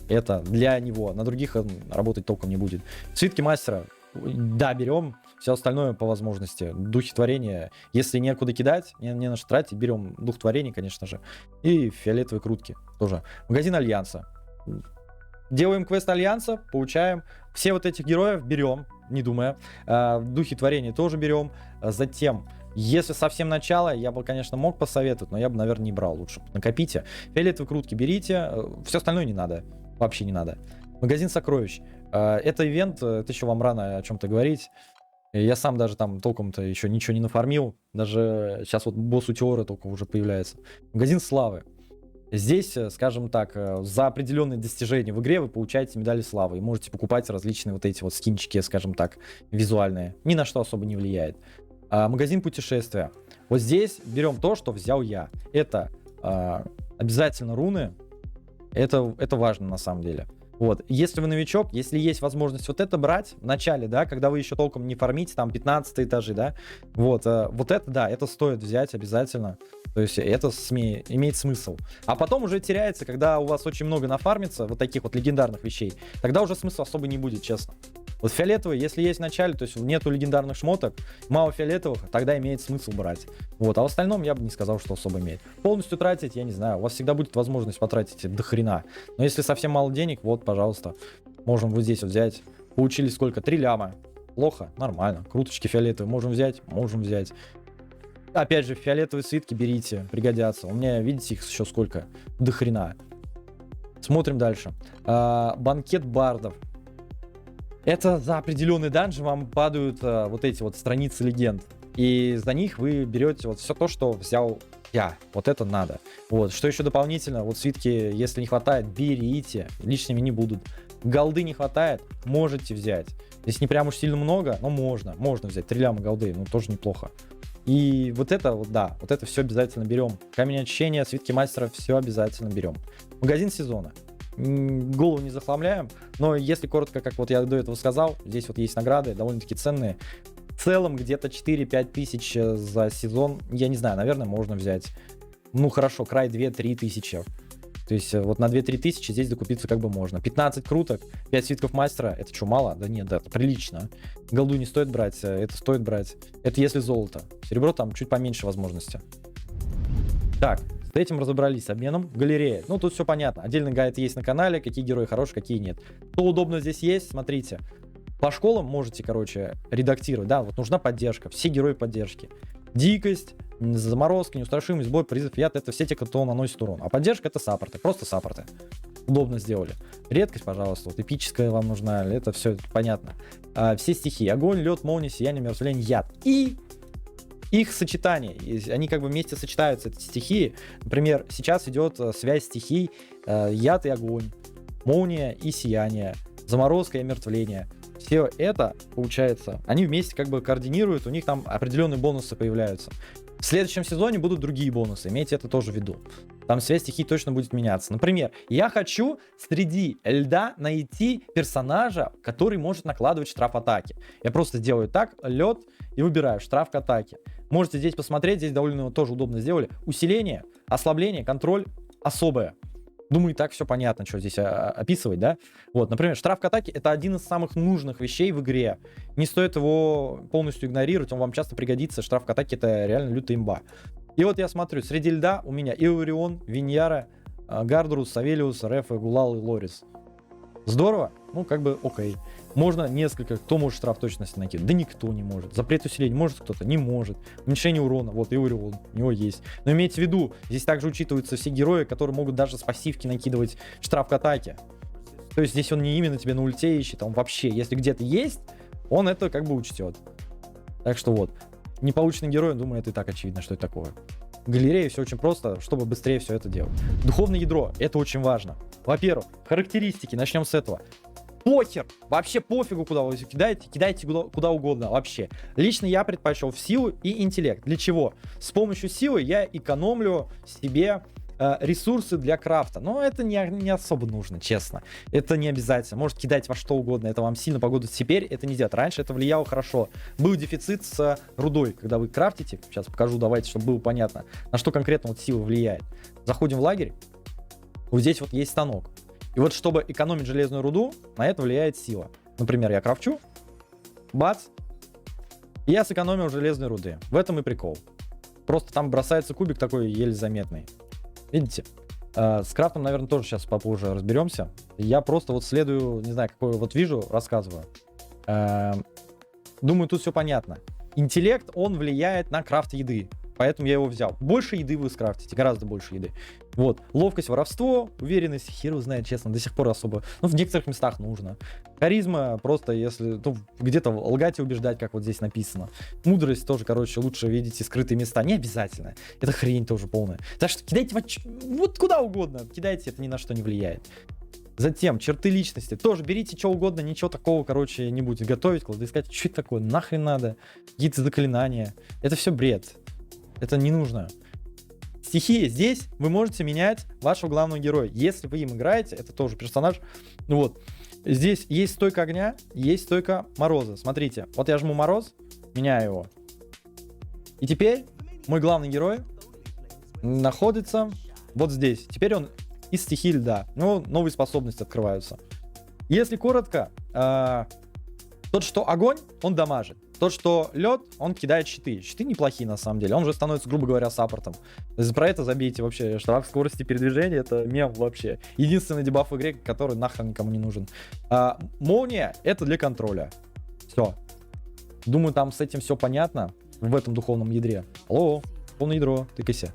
это для него. На других он работать толком не будет. Свитки мастера. Да, берем. Все остальное по возможности. Духи творения. Если некуда кидать, не на что тратить, берем дух творения, конечно же. И фиолетовые крутки тоже. Магазин Альянса. Делаем квест Альянса, получаем. Все вот этих героев берем, не думая. Духи творения тоже берем. Затем, если совсем начало, я бы, конечно, мог посоветовать, но я бы, наверное, не брал лучше. Накопите. Фиолетовые крутки берите. Все остальное не надо. Вообще не надо. Магазин сокровищ. Это ивент, это еще вам рано о чем-то говорить. Я сам даже там толком-то еще ничего не нафармил. Даже сейчас вот босс у Теора только уже появляется. Магазин славы. Здесь, скажем так, за определенные достижения в игре вы получаете медали славы. И можете покупать различные вот эти вот скинчики, скажем так, визуальные. Ни на что особо не влияет. Магазин путешествия. Вот здесь берем то, что взял я. Это обязательно руны. Это важно на самом деле. Вот, если вы новичок, если есть возможность вот это брать в начале, да, когда вы еще толком не фармите, там 15 этажи, да, вот это, да, это стоит взять обязательно, то есть это имеет смысл. А потом уже теряется, когда у вас очень много нафармится вот таких вот легендарных вещей, тогда уже смысла особо не будет, честно. Вот фиолетовый, если есть в начале, то есть нету легендарных шмоток, мало фиолетовых, тогда имеет смысл брать. Вот, а в остальном я бы не сказал, что особо имеет. Полностью тратить, я не знаю, у вас всегда будет возможность потратить до хрена. Но если совсем мало денег, вот, пожалуйста, можем вот здесь вот взять. Получили сколько? 3 ляма. Плохо? Нормально. Круточки фиолетовые можем взять? Можем взять. Опять же, фиолетовые свитки берите, пригодятся. У меня, видите, их еще сколько? До хрена. Смотрим дальше. Банкет бардов. Это за определенный данж вам падают вот эти вот страницы легенд. И за них вы берете вот все то, что взял я. Вот это надо. Вот. Что еще дополнительно? Вот свитки, если не хватает, берите. Лишними не будут. Голды не хватает, можете взять. Если не прям уж сильно много, но можно. Можно взять. 3 ляма голды, ну тоже неплохо. И вот это вот, да, вот это все обязательно берем. Камень очищения, свитки мастера, все обязательно берем. Магазин сезона. Голову не захламляем, но если коротко, как вот я до этого сказал, здесь вот есть награды, довольно-таки ценные. В целом где-то 4-5 тысяч за сезон, я не знаю, наверное, можно взять. Ну хорошо, край 2-3 тысячи. То есть вот на 2-3 тысячи здесь докупиться как бы можно. 15 круток, 5 свитков мастера, это что, мало? Да нет, да, это прилично. Голду не стоит брать, это стоит брать. Это если золото. Серебро там чуть поменьше возможности. Так, с этим разобрались, с обменом. Галерея. Ну, тут все понятно. Отдельный гайд есть на канале, какие герои хорошие, какие нет. Что удобно здесь есть, смотрите. По школам можете, короче, редактировать. Да, вот нужна поддержка. Все герои поддержки. Дикость, заморозка, неустрашимость, бой, призыв, яд — это все те, кто наносит урон. А поддержка — это саппорты, просто саппорты. Удобно сделали. Редкость, пожалуйста, вот эпическая вам нужна, это все понятно. Все стихии: огонь, лед, молния, сияние, мерцание, яд. И их сочетание, они как бы вместе сочетаются, эти стихии. Например, сейчас идет связь стихий: яд и огонь, молния и сияние, заморозка и омертвление. Все это, получается, они вместе как бы координируют, у них там определенные бонусы появляются. В следующем сезоне будут другие бонусы, имейте это тоже в виду. Там связь стихий точно будет меняться. Например, я хочу среди льда найти персонажа, который может накладывать штраф атаки. Я просто делаю так, лед, и выбираю штраф к атаке. Можете здесь посмотреть, здесь довольно тоже удобно сделали. Усиление, ослабление, контроль, особое. Думаю, и так все понятно, что здесь описывать, да? Вот, например, штраф к атаке — это один из самых нужных вещей в игре. Не стоит его полностью игнорировать, он вам часто пригодится. Штраф к атаке — это реально лютая имба. И вот я смотрю, среди льда у меня Иорион, Виньяра, Гардрус, Савелиус, Реф, Гулал и Лорис. Здорово? Ну, как бы окей. Можно несколько. Кто может штраф точности накинуть? Да никто не может. Запрет усиления может кто-то? Не может. Уменьшение урона. Вот Иорион, у него есть. Но имейте в виду, здесь также учитываются все герои, которые могут даже с пассивки накидывать штраф к атаке. То есть здесь он не именно тебе на ульте ищет, он вообще, если где-то есть, он это как бы учтет. Так что вот. Непоученный герой, думаю, это и так очевидно, что это такое. В галерее все очень просто, чтобы быстрее все это делать. Духовное ядро, это очень важно. Во-первых, характеристики, начнем с этого. Похер, вообще пофигу, куда вы кидаете, кидайте куда угодно, вообще. Лично я предпочел в силу и интеллект. Для чего? С помощью силы я экономлю себе ресурсы для крафта. Но это не особо нужно, честно. Это не обязательно. Может кидать во что угодно, это вам сильно погодит. Теперь это не делать. Раньше это влияло хорошо. Был дефицит с рудой, когда вы крафтите. Сейчас покажу, давайте, чтобы было понятно, на что конкретно вот сила влияет. Заходим в лагерь. Вот здесь вот есть станок. И вот чтобы экономить железную руду, на это влияет сила. Например, я крафчу, бац, и я сэкономил железной руды. В этом и прикол. Просто там бросается кубик такой еле заметный. Видите? С крафтом, наверное, тоже сейчас попозже разберемся. Я просто вот следую, не знаю, какой вот вижу, рассказываю. Думаю, тут все понятно. Интеллект, он влияет на крафт еды. Поэтому я его взял. Больше еды вы скрафтите, гораздо больше еды. Вот. Ловкость, воровство, уверенность, хер его знает, честно, до сих пор особо. Ну, в некоторых местах нужно. Харизма, просто если, ну, где-то лгать и убеждать, как вот здесь написано. Мудрость тоже, короче, лучше видите скрытые места. Не обязательно. Это хрень тоже полная. Так что кидайте вот куда угодно. Кидайте, это ни на что не влияет. Затем, черты личности. Тоже берите что угодно, ничего такого, короче, не будете готовить, кладоискать. Что это такое? Нахрен надо? Какие-то заклинания. Это все бред. Это не нужно. Стихии. Здесь вы можете менять вашего главного героя. Если вы им играете, это тоже персонаж. Ну вот. Здесь есть стойка огня, есть стойка мороза. Смотрите. Вот я жму мороз, меняю его. И теперь мой главный герой находится вот здесь. Теперь он из стихии льда. Ну, новые способности открываются. Если коротко, тот, что огонь, он дамажит. Тот, что лед, он кидает щиты. Щиты неплохие, на самом деле. Он же становится, грубо говоря, саппортом. Про это забейте вообще. Штраф скорости передвижения — это мем вообще. Единственный дебаф в игре, который нахрен никому не нужен. Молния — это для контроля. Все. Думаю, там с этим все понятно. В этом духовном ядре. Алло, духовное ядро, тыкайся.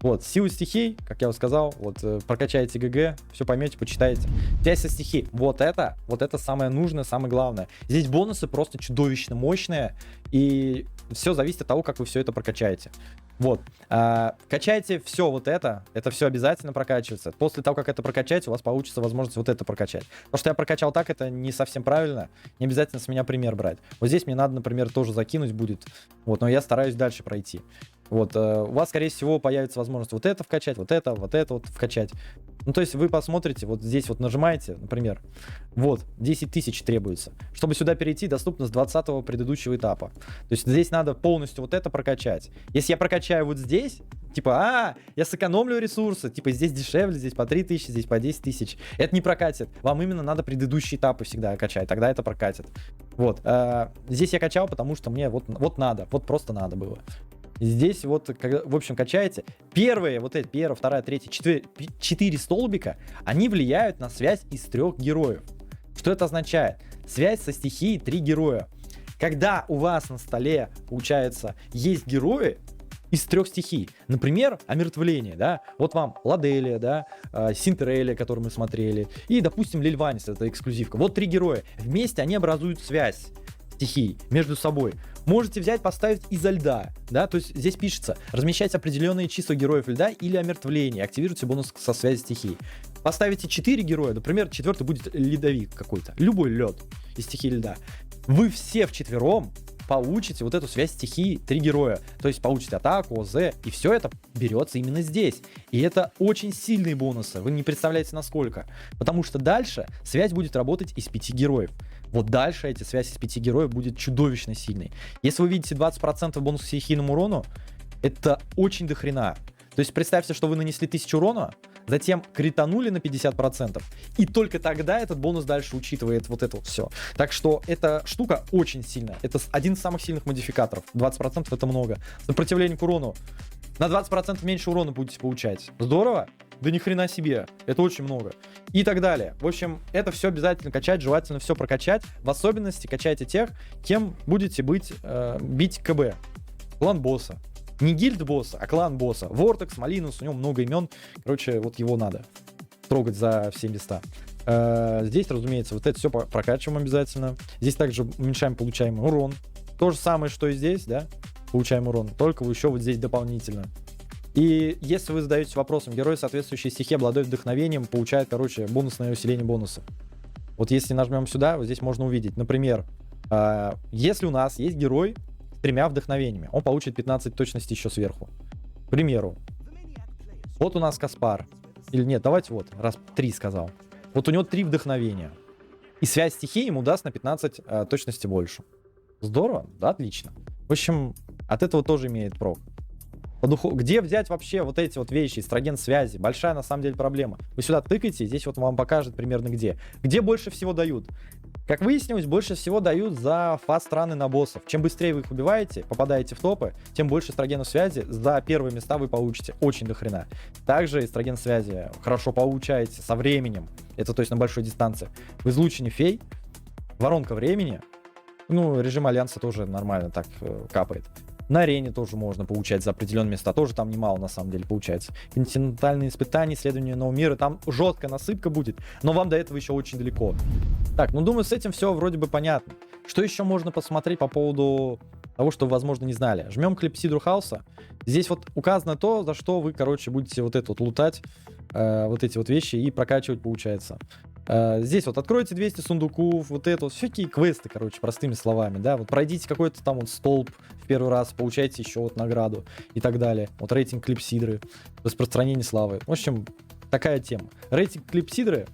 Вот, силы стихий, как я уже сказал, вот, прокачайте ГГ, все поймете, почитаете. Связь со стихий, вот это самое нужное, самое главное. Здесь бонусы просто чудовищно мощные, и все зависит от того, как вы все это прокачаете. Вот, качайте все вот это все обязательно прокачивается. После того, как это прокачаете, у вас получится возможность вот это прокачать. То, что я прокачал так, это не совсем правильно, не обязательно с меня пример брать. Вот здесь мне надо, например, тоже закинуть будет, вот, но я стараюсь дальше пройти. Вот, у вас, скорее всего, появится возможность вот это вкачать, вот это вот вкачать. Ну, то есть вы посмотрите, вот здесь вот нажимаете, например, вот, 10 тысяч требуется. Чтобы сюда перейти, доступно с 20-го предыдущего этапа. То есть здесь надо полностью вот это прокачать. Если я прокачаю вот здесь, Типа, я сэкономлю ресурсы, типа, здесь дешевле, здесь по 3000, здесь по 10 тысяч. Это не прокатит. Вам именно надо предыдущие этапы всегда качать, тогда это прокатит. Вот. Здесь я качал, потому что мне вот надо, вот просто надо было. Здесь вот, в общем, качаете. Первые, вот эти, первая, вторая, третья, 4 столбика, они влияют на связь из 3 героев. Что это означает? Связь со стихией 3 героя. Когда у вас на столе, получается, есть герои из 3 стихий, например, омертвление, да, вот вам Ладелия, да, Синтерелия, которую мы смотрели, и, допустим, Лильванис, это эксклюзивка. Вот 3 героя. Вместе они образуют связь стихий между собой. Можете взять, поставить изо льда, да, то есть здесь пишется, размещать определенные числа героев льда или омертвления, активируйте бонус со связи стихий. Поставите 4 героя, например, 4-й будет ледовик какой-то, любой лед из стихии льда. Вы все вчетвером получите вот эту связь стихии 3 героя, то есть получите атаку, ОЗ, и все это берется именно здесь. И это очень сильные бонусы, вы не представляете насколько, потому что дальше связь будет работать из 5 героев. Вот дальше эти связи из 5 героев будет чудовищно сильной. Если вы видите 20% бонуса к стихийному урону, это очень дохрена. То есть представьте, что вы нанесли 1000 урона, затем кританули на 50%, и только тогда этот бонус дальше учитывает вот это вот все. Так что эта штука очень сильная. Это один из самых сильных модификаторов. 20% это много. Сопротивление к урону. На 20% меньше урона будете получать. Здорово? Да ни хрена себе. Это очень много. И так далее. В общем, это все обязательно качать, желательно все прокачать. В особенности качайте тех, кем будете бить КБ. Клан босса. Не гильд босса, а клан босса. Вортекс, Малинус, у него много имен. Короче, вот его надо трогать за все места. Здесь, разумеется, вот это все прокачиваем обязательно. Здесь также уменьшаем получаемый урон. То же самое, что и здесь, да? Получаем урон. Только еще вот здесь дополнительно. И если вы задаетесь вопросом, герой, соответствующий стихии, обладает вдохновением, получает, короче, бонусное усиление бонуса. Вот если нажмем сюда, вот здесь можно увидеть. Например, если у нас есть герой с 3 вдохновениями, он получит 15 точности еще сверху. К примеру, вот у нас Каспар. Или нет, давайте вот, раз 3 сказал. Вот у него 3 вдохновения. И связь стихии ему даст на 15 точности больше. Здорово? Да, отлично. В общем, от этого тоже имеет прок. Где взять вообще вот эти вот вещи, эстроген связи? Большая на самом деле проблема. Вы сюда тыкаете, здесь вот вам покажет примерно где. Где больше всего дают? Как выяснилось, больше всего дают за фаст-раны на боссов. Чем быстрее вы их убиваете, попадаете в топы, тем больше эстрогена связи за первые места вы получите. Очень дохрена. Также эстроген связи хорошо получаете со временем. Это то есть на большой дистанции. В излучине фей, воронка времени. Ну, режим альянса тоже нормально так капает. На арене тоже можно получать за определенные места. Тоже там немало, на самом деле, получается. Континентальные испытания, исследования нового мира. Там жесткая насыпка будет. Но вам до этого еще очень далеко. Так, ну думаю, с этим все вроде бы понятно. Что еще можно посмотреть по поводу того, что вы, возможно, не знали? Жмем клипсидру хаоса. Здесь вот указано то, за что вы, короче, будете вот это вот лутать. Вот эти вот вещи и прокачивать, получается. Здесь вот откройте 200 сундуков, вот это вот, всякие квесты, короче, простыми словами, да, вот пройдите какой-то там вот столб в первый раз, получайте еще вот награду и так далее. Вот рейтинг клипсидры, распространение славы. В общем, такая тема. Рейтинг клипсидры,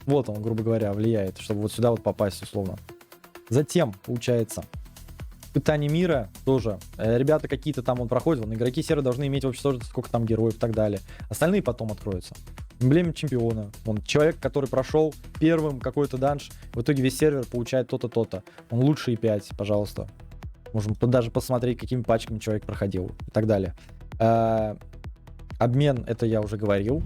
вот он, грубо говоря, влияет, чтобы вот сюда вот попасть условно. Затем, получается, испытание мира тоже. Ребята какие-то там он проходит, игроки сервера должны иметь в общей сложности сколько там героев и так далее. Остальные потом откроются. Эмблема чемпиона. Он человек, который прошел первым какой-то данж, в итоге весь сервер получает то-то, то-то. Он лучший 5, пожалуйста. Можем даже посмотреть, какими пачками человек проходил и так далее. Обмен, это я уже говорил.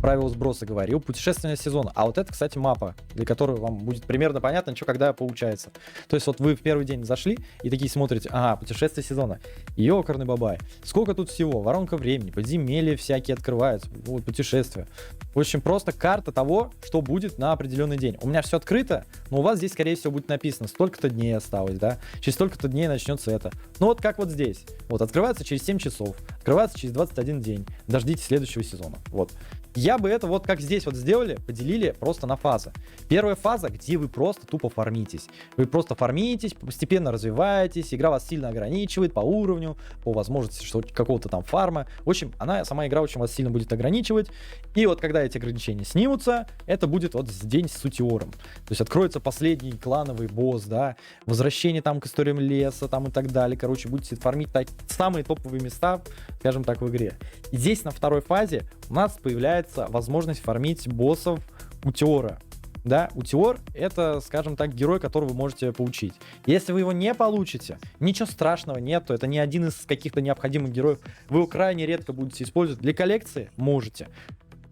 Правила сброса говорил. Путешествие сезона. А вот это, кстати, мапа, для которой вам будет примерно понятно, что когда получается. То есть вот вы в первый день зашли и такие смотрите, ага, путешествие сезона. Ёкарный бабай. Сколько тут всего? Воронка времени, подземелья всякие открываются. Вот путешествия. В общем, просто карта того, что будет на определенный день. У меня все открыто, но у вас здесь, скорее всего, будет написано, столько-то дней осталось, да? Через столько-то дней начнется это. Ну вот как вот здесь. Вот открывается через 7 часов. Открывается через 21 день. Дождитесь следующего сезона. Вот. Я бы это вот как здесь вот сделали, поделили просто на фазы. Первая фаза, где вы просто тупо фармитесь. Вы просто фармитесь, постепенно развиваетесь, игра вас сильно ограничивает по уровню, по возможности какого-то там фарма. В общем, сама игра очень вас сильно будет ограничивать. И вот когда эти ограничения снимутся, это будет вот день с сутиором. То есть откроется последний клановый босс, да, возвращение там к историям леса там и так далее. Короче, будете фармить самые топовые места, скажем так, в игре. И здесь на второй фазе у нас появляется возможность фармить боссов Утиора. Да, Утиор — это, скажем так, герой, которого вы можете получить. Если вы его не получите, ничего страшного нету, это не один из каких-то необходимых героев. Вы его крайне редко будете использовать. Для коллекции можете.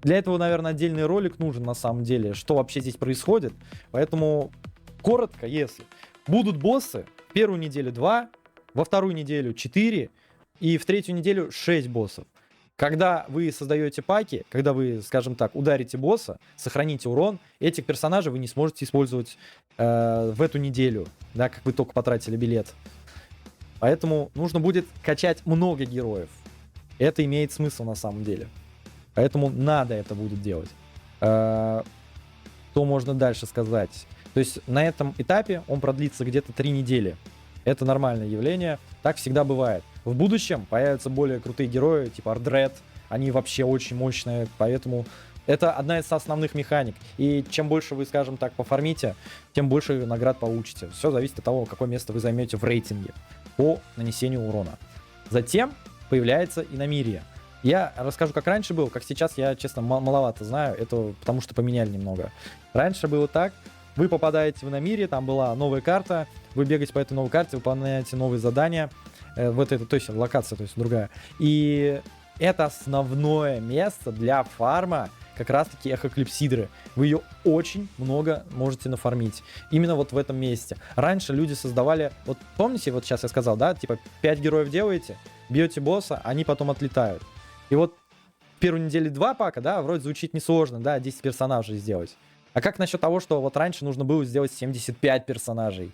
Для этого, наверное, отдельный ролик нужен на самом деле, что вообще здесь происходит. Поэтому, коротко, если будут боссы, в первую неделю 2, во вторую неделю 4 и в третью неделю 6 боссов. Когда вы создаете паки, когда вы, скажем так, ударите босса, сохраните урон, этих персонажей вы не сможете использовать в эту неделю, да, как вы только потратили билет. Поэтому нужно будет качать много героев. Это имеет смысл на самом деле. Поэтому надо это будет делать. Что можно дальше сказать? То есть на этом этапе он продлится где-то 3 недели. Это нормальное явление. Так всегда бывает. В будущем появятся более крутые герои, типа Ардред. Они вообще очень мощные, поэтому это одна из основных механик. И чем больше вы, скажем так, пофармите, тем больше наград получите. Все зависит от того, какое место вы займете в рейтинге по нанесению урона. Затем появляется иномирие. Я расскажу, как раньше было, как сейчас я, честно, маловато знаю. Это потому что поменяли немного. Раньше было так. Вы попадаете в иномирие, там была новая карта. Вы бегаете по этой новой карте, выполняете новые задания. Вот это, то есть локация, то есть другая. И это основное место для фарма как раз-таки эхоклипсидры. Вы ее очень много можете нафармить. Именно вот в этом месте. Раньше люди создавали, вот помните, вот сейчас я сказал, да, типа 5 героев делаете, бьете босса, они потом отлетают. И вот в первой неделе 2 пака, да, вроде звучит несложно, да, 10 персонажей сделать. А как насчет того, что вот раньше нужно было сделать 75 персонажей?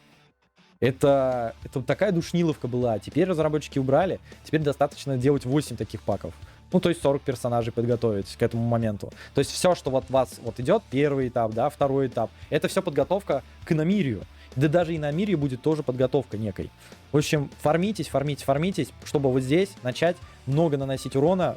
Это такая душниловка была. Теперь разработчики убрали. Теперь достаточно делать 8 таких паков. Ну, то есть 40 персонажей подготовить к этому моменту. То есть все, что вот у вас вот идет, первый этап, да, второй этап, это все подготовка к иномирию. Да даже иномирию будет тоже подготовка некой. В общем, фармитесь, чтобы вот здесь начать много наносить урона.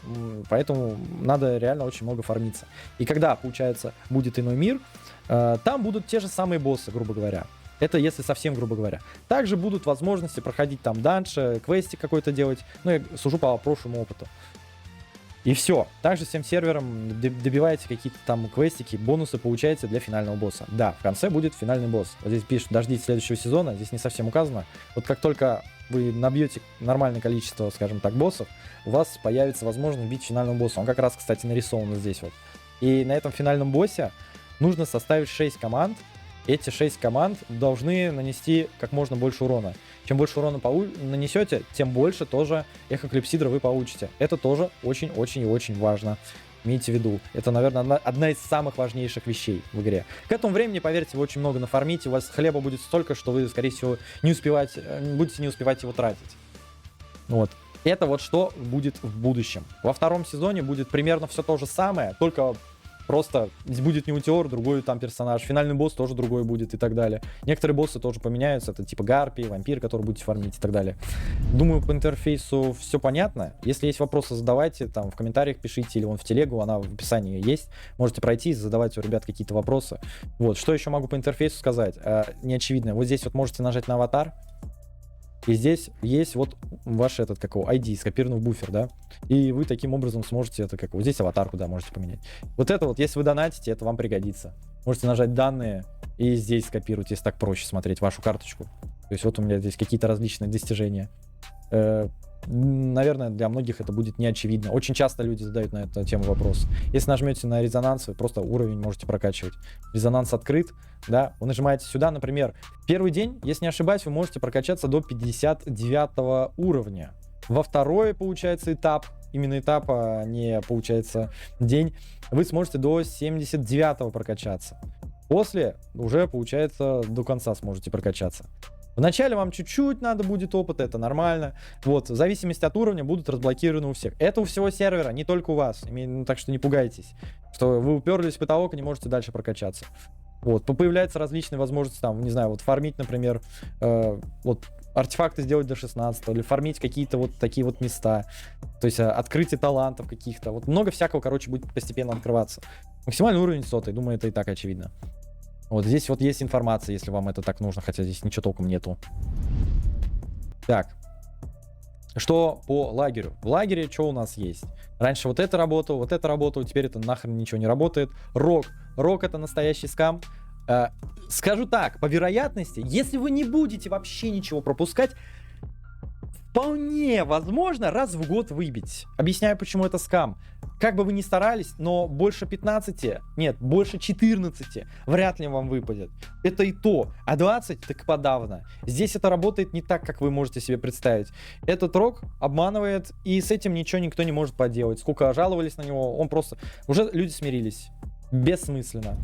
Поэтому надо реально очень много фармиться. И когда, получается, будет иной мир, там будут те же самые боссы, грубо говоря. Это если совсем грубо говоря. Также будут возможности проходить там данж, квестик какой-то делать. Ну, я сужу по прошлому опыту. И все. Также всем серверам добиваете какие-то там квестики, бонусы получаете для финального босса. Да, в конце будет финальный босс. Вот здесь пишут, дождитесь следующего сезона. Здесь не совсем указано. Вот как только вы набьете нормальное количество, скажем так, боссов, у вас появится возможность бить финального босса. Он как раз, кстати, нарисован здесь вот. И на этом финальном боссе нужно составить 6 команд. Эти 6 команд должны нанести как можно больше урона. Чем больше урона нанесете, тем больше тоже эхоклипсидра вы получите. Это тоже очень-очень и очень важно. Имейте в виду. Это, наверное, одна из самых важнейших вещей в игре. К этому времени, поверьте, вы очень много нафармите. У вас хлеба будет столько, что вы, скорее всего, будете не успевать его тратить. Вот. Это вот что будет в будущем. Во втором сезоне будет примерно все то же самое, только просто здесь будет не Утиор, другой там персонаж. Финальный босс тоже другой будет и так далее. Некоторые боссы тоже поменяются. Это типа Гарпий, вампир, который будете фармить и так далее. Думаю, по интерфейсу все понятно. Если есть вопросы, задавайте там в комментариях, пишите, или вон в телегу, она в описании есть. Можете пройти и задавать у ребят какие-то вопросы. Вот, что еще могу по интерфейсу сказать? Неочевидно. Вот здесь вот можете нажать на аватар. И здесь есть вот ваш ID, скопированный в буфер, да, и вы таким образом сможете вот здесь аватарку, да, можете поменять. Вот это вот, если вы донатите, это вам пригодится. Можете нажать данные и здесь скопировать, если так проще смотреть вашу карточку. То есть вот у меня здесь какие-то различные достижения. Наверное, для многих это будет не очевидно. Очень часто люди задают на эту тему вопрос. Если нажмете на резонанс, вы просто уровень можете прокачивать. Резонанс открыт, да, вы нажимаете сюда, например, первый день, если не ошибаюсь, вы можете прокачаться до 59 уровня. Во второй, получается, этап, именно этап, а не, получается, день, вы сможете до 79 прокачаться. После уже, получается, до конца сможете прокачаться. Вначале вам чуть-чуть надо будет опыта, это нормально. Вот, в зависимости от уровня будут разблокированы у всех. Это у всего сервера, не только у вас. Ну, так что не пугайтесь, что вы уперлись в потолок и не можете дальше прокачаться. Вот, появляются различные возможности, там, не знаю, вот фармить, например, вот артефакты сделать до 16, или фармить какие-то вот такие вот места. То есть открытие талантов каких-то. Вот много всякого, короче, будет постепенно открываться. Максимальный уровень 100, думаю, это и так очевидно. Вот здесь вот есть информация, если вам это так нужно, хотя здесь ничего толком нету. Так. Что по лагерю? В лагере что у нас есть? Раньше вот это работало, теперь это нахрен ничего не работает. Рок. Рок это настоящий скам. Скажу так, по вероятности, если вы не будете вообще ничего пропускать, вполне возможно раз в год выбить. Объясняю, почему это скам. Как бы вы ни старались, но больше 15, нет, больше 14 вряд ли вам выпадет. Это и то, а 20 так подавно. Здесь это работает не так, как вы можете себе представить. Этот рок обманывает, и с этим ничего никто не может поделать. Сколько жаловались на него, он просто... Уже люди смирились. Бессмысленно.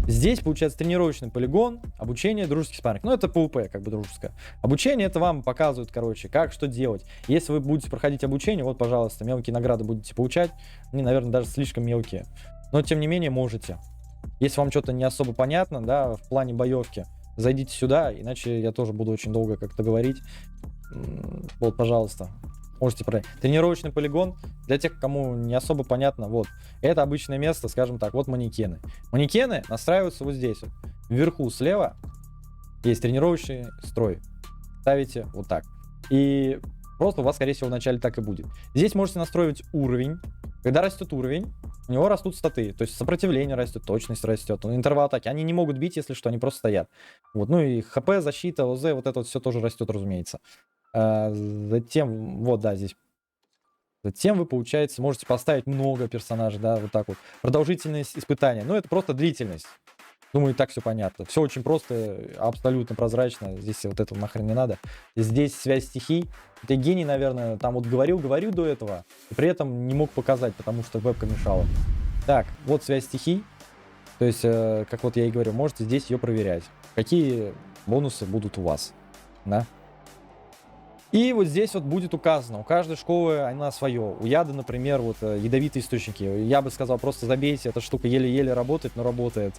Здесь получается тренировочный полигон, обучение, дружеский спарринг. Ну, это ПВП, как бы дружеское. Обучение это вам показывают, короче, как, что делать. Если вы будете проходить обучение, вот, пожалуйста, мелкие награды будете получать. Они, наверное, даже слишком мелкие. Но, тем не менее, можете. Если вам что-то не особо понятно, да, в плане боевки, зайдите сюда, иначе я тоже буду очень долго как-то говорить. Вот, пожалуйста. Можете проверить. Тренировочный полигон, для тех, кому не особо понятно, вот. Это обычное место, скажем так, вот манекены. Манекены настраиваются вот здесь вот. Вверху слева есть тренировочный строй. Ставите вот так. И просто у вас, скорее всего, вначале так и будет. Здесь можете настроить уровень. Когда растет уровень, у него растут статы. То есть сопротивление растет, точность растет, интервал атаки. Они не могут бить, если что, они просто стоят. Вот. Ну и ХП, защита, ОЗ, вот это вот все тоже растет, разумеется. Затем, вот, да, здесь. Затем вы, получается, можете поставить много персонажей, да, вот так вот. Продолжительность испытания. Ну, это просто длительность. Думаю, и так все понятно. Все очень просто, абсолютно прозрачно. Здесь вот это нахрен не надо. Здесь связь стихий. Это гений, наверное, там вот говорил до этого, и при этом не мог показать, потому что вебка мешала. Так, вот связь стихий. То есть, как вот я и говорю, можете здесь ее проверять. Какие бонусы будут у вас, да? И вот здесь вот будет указано, у каждой школы она свое. У яда, например, вот ядовитые источники. Я бы сказал, просто забейте, эта штука еле-еле работает, но работает.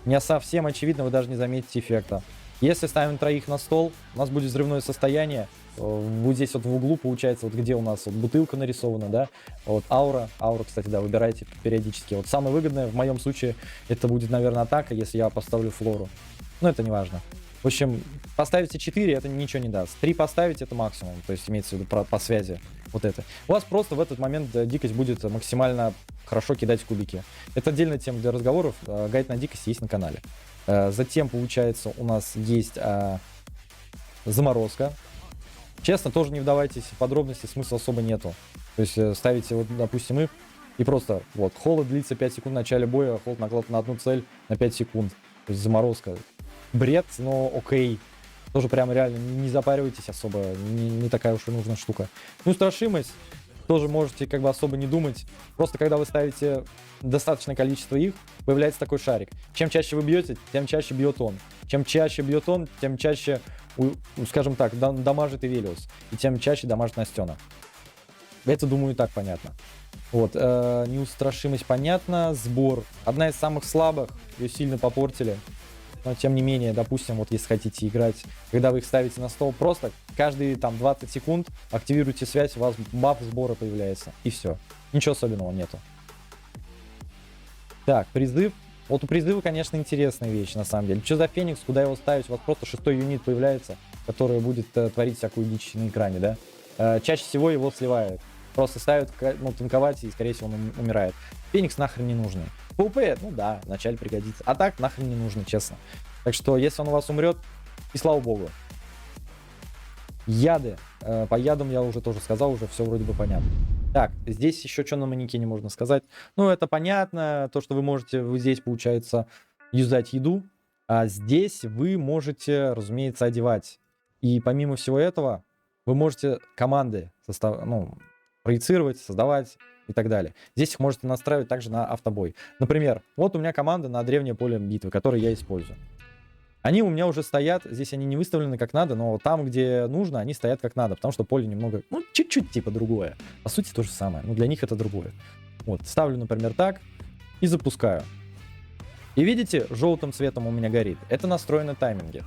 Не совсем очевидно, вы даже не заметите эффекта. Если ставим троих на стол, у нас будет взрывное состояние. Вот здесь вот в углу получается, вот где у нас вот бутылка нарисована, да. Вот аура, кстати, да, выбирайте периодически. Вот самое выгодное в моем случае это будет, наверное, атака, если я поставлю флору. Но это не важно. В общем, поставите 4, это ничего не даст. 3 поставить, это максимум. То есть имеется в виду по связи. Вот это. У вас просто в этот момент дикость будет максимально хорошо кидать кубики. Это отдельная тема для разговоров. Гайд на дикость есть на канале. Затем, получается, у нас есть заморозка. Честно, тоже не вдавайтесь в подробности, смысла особо нету. То есть ставите, вот, допустим, их, и просто, вот, холод длится 5 секунд в начале боя, холод наклад на одну цель на 5 секунд. То есть заморозка. Бред, но окей. Тоже прям реально не запаривайтесь особо, не такая уж и нужная штука. Ну, устрашимость, тоже можете как бы особо не думать. Просто когда вы ставите достаточное количество их, появляется такой шарик. Чем чаще вы бьете, тем чаще бьет он. Чем чаще бьет он, тем чаще, скажем так, дамажит Ивелиус. И тем чаще дамажит Настена. Это, думаю, и так понятно. Вот, неустрашимость понятно. Сбор. Одна из самых слабых, ее сильно попортили. Но, тем не менее, допустим, вот если хотите играть, когда вы их ставите на стол, просто каждые там 20 секунд активируйте связь, у вас баф сбора появляется. И все. Ничего особенного нету. Так, призыв. Вот у призыва, конечно, интересная вещь, на самом деле. Что за Феникс, куда его ставить? У вас просто 6-й юнит появляется, который будет творить всякую дичь на экране, да? Чаще всего его сливают. Просто ставят, ну, танковать, и, скорее всего, он умирает. Феникс нахрен не нужный. ПВП, ну да, вначале пригодится. А так нахрен не нужно, честно. Так что, если он у вас умрет, и слава богу. Яды. По ядам я уже тоже сказал, уже все вроде бы понятно. Так, здесь еще что на манекене можно сказать. Ну, это понятно, то, что вы здесь, получается, юзать еду. А здесь вы можете, разумеется, одевать. И помимо всего этого, вы можете команды проецировать, создавать и так далее. Здесь их можете настраивать также на автобой. Например, вот у меня команда на древнее поле битвы, которую я использую. Они у меня уже стоят, здесь они не выставлены как надо, но там, где нужно, они стоят как надо, потому что поле немного, ну, чуть-чуть типа другое. По сути, то же самое, но для них это другое. Вот, ставлю, например, так и запускаю. И видите, желтым цветом у меня горит. Это настроены тайминги.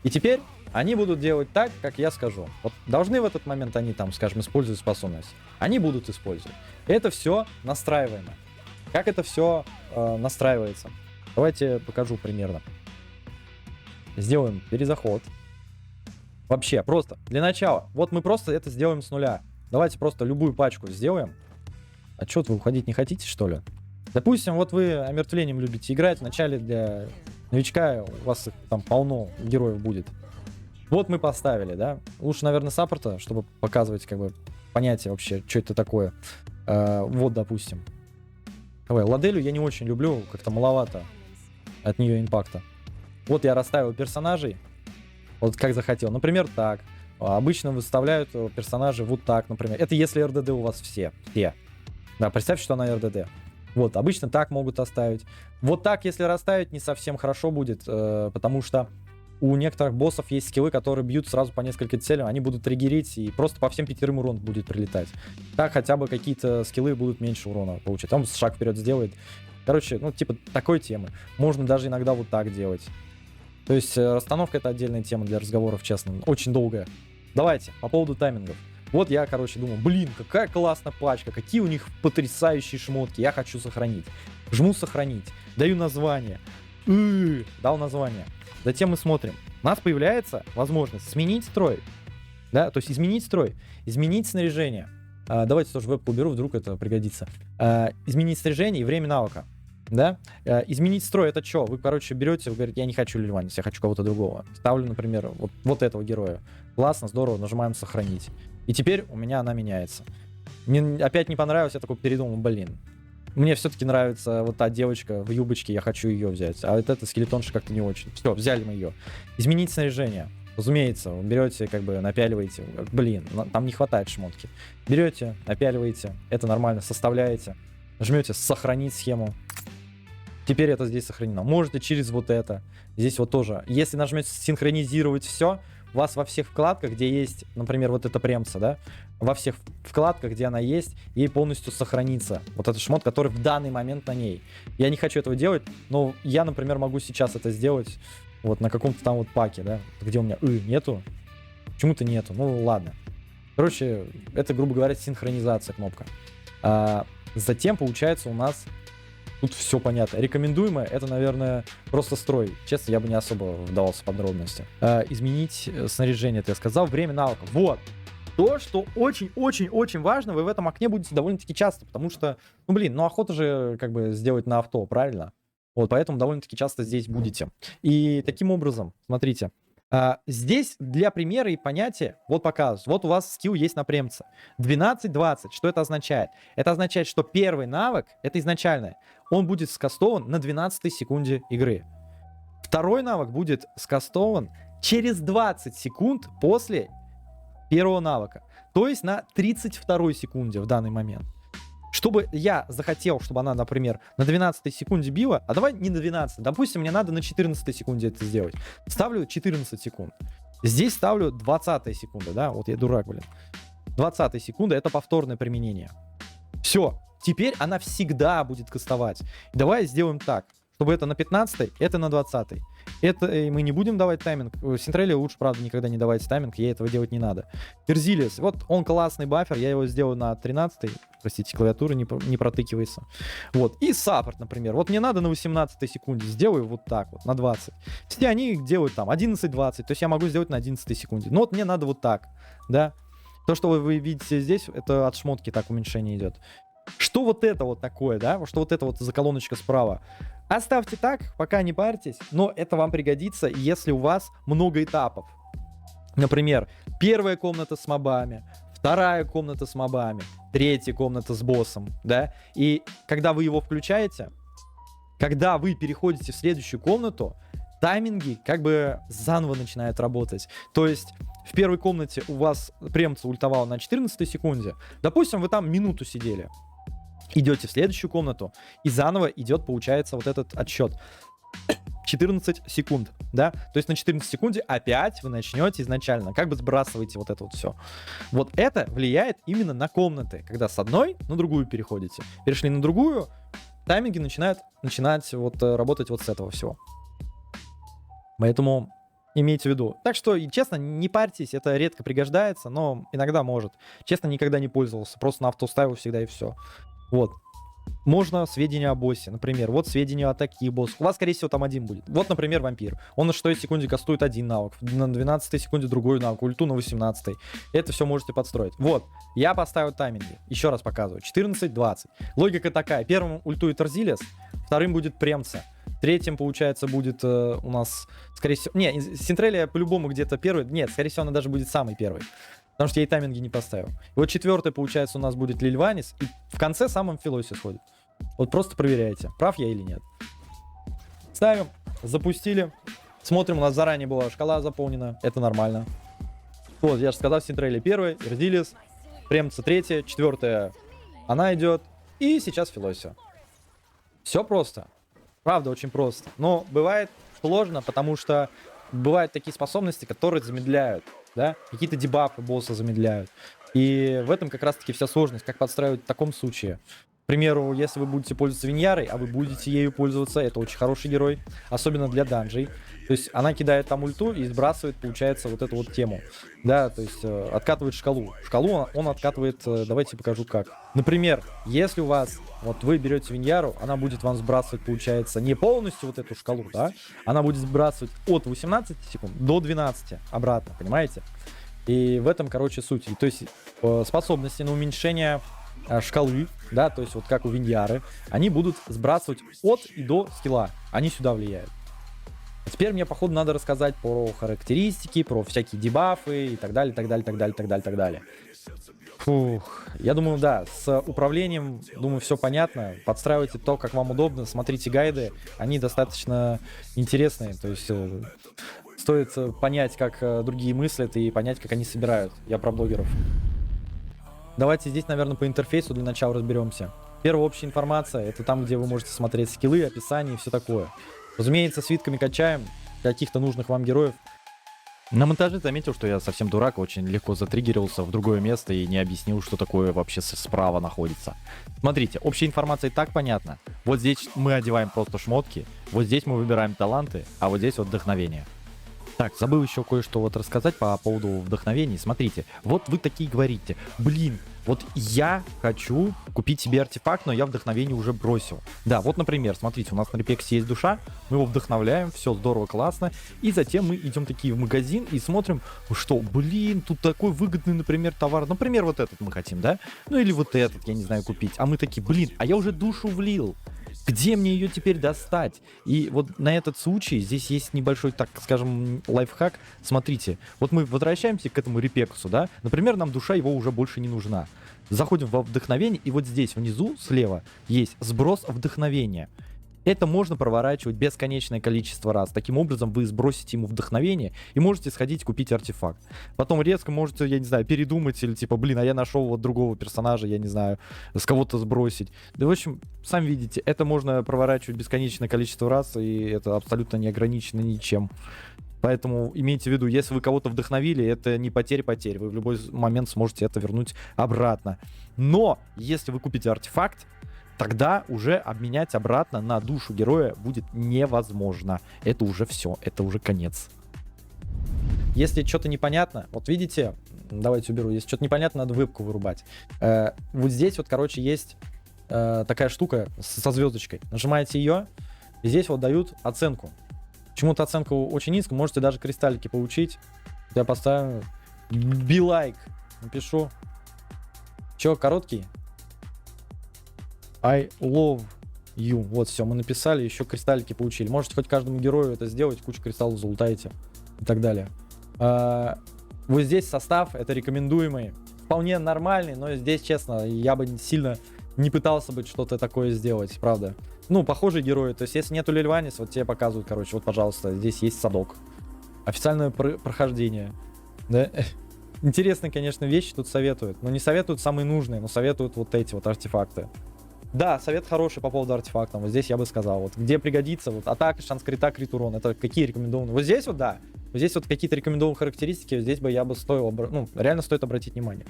И теперь они будут делать так, как я скажу. Вот должны в этот момент они там, скажем, использовать способность. Они будут использовать. Это все настраиваемо. Как это все настраивается? Давайте покажу примерно. Сделаем перезаход. Вообще, просто для начала. Вот мы просто это сделаем с нуля. Давайте просто любую пачку сделаем. А что вы уходить не хотите, что ли? Допустим, вот вы омертвлением любите играть. Вначале для новичка у вас их там полно героев будет. Вот мы поставили, да? Лучше, наверное, саппорта, чтобы показывать, как бы, понятие вообще, что это такое. Вот, допустим. Давай, Ладелю я не очень люблю, как-то маловато от нее импакта. Вот я расставил персонажей, вот как захотел. Например, так. Обычно выставляют персонажей вот так, например. Это если РДД у вас все. Да, представьте, что она РДД. Вот, обычно так могут оставить. Вот так, если расставить, не совсем хорошо будет, потому что у некоторых боссов есть скиллы, которые бьют сразу по несколько целям, они будут триггерить, и просто по всем 5 урон будет прилетать. Так хотя бы какие-то скиллы будут меньше урона получать. Он шаг вперед сделает. Короче, ну, типа такой темы. Можно даже иногда вот так делать. То есть расстановка — это отдельная тема для разговоров, честно. Очень долгая. Давайте, по поводу таймингов. Вот я, короче, думаю, блин, какая классная пачка, какие у них потрясающие шмотки, я хочу сохранить. Жму сохранить, даю название. Дал название. Затем мы смотрим. У нас появляется возможность сменить строй. Да, то есть изменить строй, изменить снаряжение. Давайте тоже вебку уберу, вдруг это пригодится. Изменить снаряжение и время навыка. Да? Изменить строй — это что? Вы, короче, берете, вы говорите, я не хочу Лильванис, я хочу кого-то другого. Ставлю, например, вот этого героя. Классно, здорово, нажимаем сохранить. И теперь у меня она меняется. Мне опять не понравилось, я такой передумал, блин. Мне все-таки нравится вот та девочка в юбочке, я хочу ее взять. А вот эта скелетонша как-то не очень. Все, взяли мы ее. Изменить снаряжение. Разумеется, берете, как бы напяливаете. Блин, там не хватает шмотки. Берете, напяливаете, это нормально, составляете. Жмете сохранить схему. Теперь это здесь сохранено. Можете через вот это. Здесь вот тоже. Если нажмете синхронизировать все, у вас во всех вкладках, где есть, например, вот эта премса, да, во всех вкладках, где она есть, ей полностью сохранится. Вот этот шмот, который в данный момент на ней. Я не хочу этого делать, но я, например, могу сейчас это сделать вот на каком-то там вот паке, да, где у меня нету. Почему-то нету. Ну, ладно. Короче, это, грубо говоря, синхронизация кнопка. Затем, получается, у нас тут все понятно. Рекомендуемое — это, наверное, просто строй. Честно, я бы не особо вдавался в подробности. Изменить снаряжение, ты сказал. Время навыка. Вот. То, что очень-очень-очень важно, вы в этом окне будете довольно-таки часто, потому что, ну, блин, ну, охота же как бы сделать на авто, правильно? Вот, поэтому довольно-таки часто здесь будете. И таким образом, смотрите, здесь для примера и понятия, вот показываю, вот у вас скилл есть на премце. 12-20, что это означает? Это означает, что первый навык, это изначально, он будет скастован на 12 секунде игры. Второй навык будет скастован через 20 секунд после первого навыка. То есть на 32 секунде в данный момент. Чтобы я захотел, чтобы она, например, на 12 секунде била, а давай не на 12, допустим, мне надо на 14 секунде это сделать. Ставлю 14 секунд. Здесь ставлю 20 секунда, да, вот я дурак, блин. 20 секунда — это повторное применение. Все, теперь она всегда будет кастовать. Давай сделаем так, чтобы это на 15, это на 20. Это мы не будем давать тайминг. Синтрелли лучше, правда, никогда не давать тайминг, ей этого делать не надо. Перзилиус, вот он классный бафер, я его сделаю на 13. Простите, клавиатура не протыкивается. Вот, и саппорт, например. Вот мне надо на 18 секунде, сделаю вот так вот, на 20. Все они делают там 11-20, то есть я могу сделать на 11 секунде. Но вот мне надо вот так, да. То, что вы видите здесь, это от шмотки так уменьшение идет. Что вот это вот такое, да? Что вот это вот за колоночка справа? Оставьте так, пока не парьтесь, но это вам пригодится, если у вас много этапов. Например, первая комната с мобами, вторая комната с мобами, третья комната с боссом, да? И когда вы его включаете, когда вы переходите в следующую комнату, тайминги как бы заново начинают работать. То есть в первой комнате у вас премца ультовал на 14 секунде. Допустим, вы там минуту сидели. Идете в следующую комнату, и заново идет, получается, вот этот отсчет. 14 секунд, да, то есть на 14 секунде опять вы начнете изначально, как бы сбрасываете вот это вот все. Вот это влияет именно на комнаты, когда с одной на другую переходите. Перешли на другую, тайминги начинать вот работать вот с этого всего. Поэтому имейте в виду. Так что, честно, не парьтесь, это редко пригождается, но иногда может. Честно, никогда не пользовался, просто на авто ставил всегда и все. Вот. Можно сведения о боссе, например, вот сведения о таких боссах. У вас, скорее всего, там один будет. Вот, например, вампир. Он на 6 секунде кастует один навык, на 12 секунде другой навык, ульту на 18. Это все можете подстроить. Вот, я поставил тайминги. Еще раз показываю. 14-20. Логика такая. Первым ультует Арзилиас, вторым будет Премца. Третьим, получается, будет у нас, скорее всего... Не, Синтрелия по-любому где-то первый. Нет, скорее всего, она даже будет самый первый. Потому что я и тайминги не поставил. И вот четвертый, получается, у нас будет Лильванис. И в конце самым Филоси сходит. Вот просто проверяйте, прав я или нет. Ставим, запустили. Смотрим, у нас заранее была шкала заполнена. Это нормально. Вот, я же сказал, Синтрелия первая, Ирдилис, Премца третья, четвертая она идет. И сейчас Филоси. Все просто. Правда, очень просто. Но бывает сложно, потому что бывают такие способности, которые замедляют. Да? Какие-то дебафы босса замедляют. И в этом как раз-таки вся сложность, как подстраивать в таком случае. К примеру, если вы будете пользоваться Виньярой, а вы будете ею пользоваться, это очень хороший герой, особенно для данжей. То есть она кидает там ульту и сбрасывает, получается, вот эту вот тему. Да, то есть откатывает шкалу. Шкалу он откатывает, давайте покажу как. Например, если у вас, вот вы берете Виньяру, она будет вам сбрасывать, получается, не полностью вот эту шкалу, да, она будет сбрасывать от 18 секунд до 12 обратно, понимаете? И в этом, короче, суть. То есть способности на уменьшение шкалы, да, то есть вот как у Виньяры, они будут сбрасывать от и до скилла. Они сюда влияют. А теперь мне, походу, надо рассказать про характеристики, про всякие дебафы и так далее, так далее, так далее, так далее, так далее. Фух. Я думаю, да, с управлением, думаю, все понятно. Подстраивайте то, как вам удобно. Смотрите гайды, они достаточно интересные. То есть стоит понять, как другие мыслят и понять, как они собирают. Я про блогеров. Давайте здесь, наверное, по интерфейсу для начала разберемся. Первая общая информация, это там, где вы можете смотреть скиллы, описание и все такое. Разумеется, свитками качаем каких-то нужных вам героев. На монтаже заметил, что я совсем дурак, очень легко затриггерился в другое место и не объяснил, что такое вообще справа находится. Смотрите, общая информация и так понятна. Вот здесь мы одеваем просто шмотки, вот здесь мы выбираем таланты, а вот здесь вот вдохновение. Так, забыл еще кое-что вот рассказать по поводу вдохновений. Смотрите, вот вы такие говорите, блин, вот я хочу купить себе артефакт, но я вдохновение уже бросил. Да, вот, например, смотрите, у нас на Репексе есть душа, мы его вдохновляем, все здорово, классно, и затем мы идем такие в магазин и смотрим, что, блин, тут такой выгодный, например, товар, например, вот этот мы хотим, да, ну или вот этот, я не знаю, купить, а мы такие, блин, а я уже душу влил. Где мне ее теперь достать? И вот на этот случай здесь есть небольшой, так скажем, лайфхак. Смотрите, вот мы возвращаемся к этому репексу, да? Например, нам душа его уже больше не нужна. Заходим во вдохновение, и вот здесь внизу слева есть сброс вдохновения. Это можно проворачивать бесконечное количество раз. Таким образом, вы сбросите ему вдохновение и можете сходить купить артефакт. Потом резко можете, я не знаю, передумать или типа, блин, а я нашел вот другого персонажа, я не знаю, с кого-то сбросить. Да, в общем, сами видите, это можно проворачивать бесконечное количество раз, и это абсолютно не ограничено ничем. Поэтому имейте в виду, если вы кого-то вдохновили, это не потерь. Вы в любой момент сможете это вернуть обратно. Но, если вы купите артефакт, тогда уже обменять обратно на душу героя будет невозможно. Это уже все, это уже конец. Если что-то непонятно, вот видите, давайте уберу, если что-то непонятно, надо вебку вырубать. Вот здесь вот, короче, есть такая штука со звездочкой. Нажимаете ее, и здесь вот дают оценку. Почему-то оценка очень низкая, можете даже кристаллики получить. Я поставлю be like, напишу. Че, короткий? I love you. Вот, все, мы написали, еще кристаллики получили. Можете хоть каждому герою это сделать, кучу кристаллов залутаете и так далее. Вот здесь состав, это рекомендуемый. Вполне нормальный, но здесь, честно, я бы сильно не пытался бы что-то такое сделать, правда. Ну, похожие герои, то есть если нету Лильванис, вот тебе показывают, короче, вот, пожалуйста, здесь есть Садок. Официальное прохождение. Да? Интересные, конечно, вещи тут советуют. Но не советуют самые нужные, но советуют вот эти вот артефакты. Да, совет хороший по поводу артефактов. Вот здесь я бы сказал, вот где пригодится, вот атака, шанс крита, крит урон. Это какие рекомендованные? Вот здесь вот, да. Вот здесь вот какие-то рекомендованные характеристики, здесь бы я бы стоил, ну, реально стоит обратить внимание.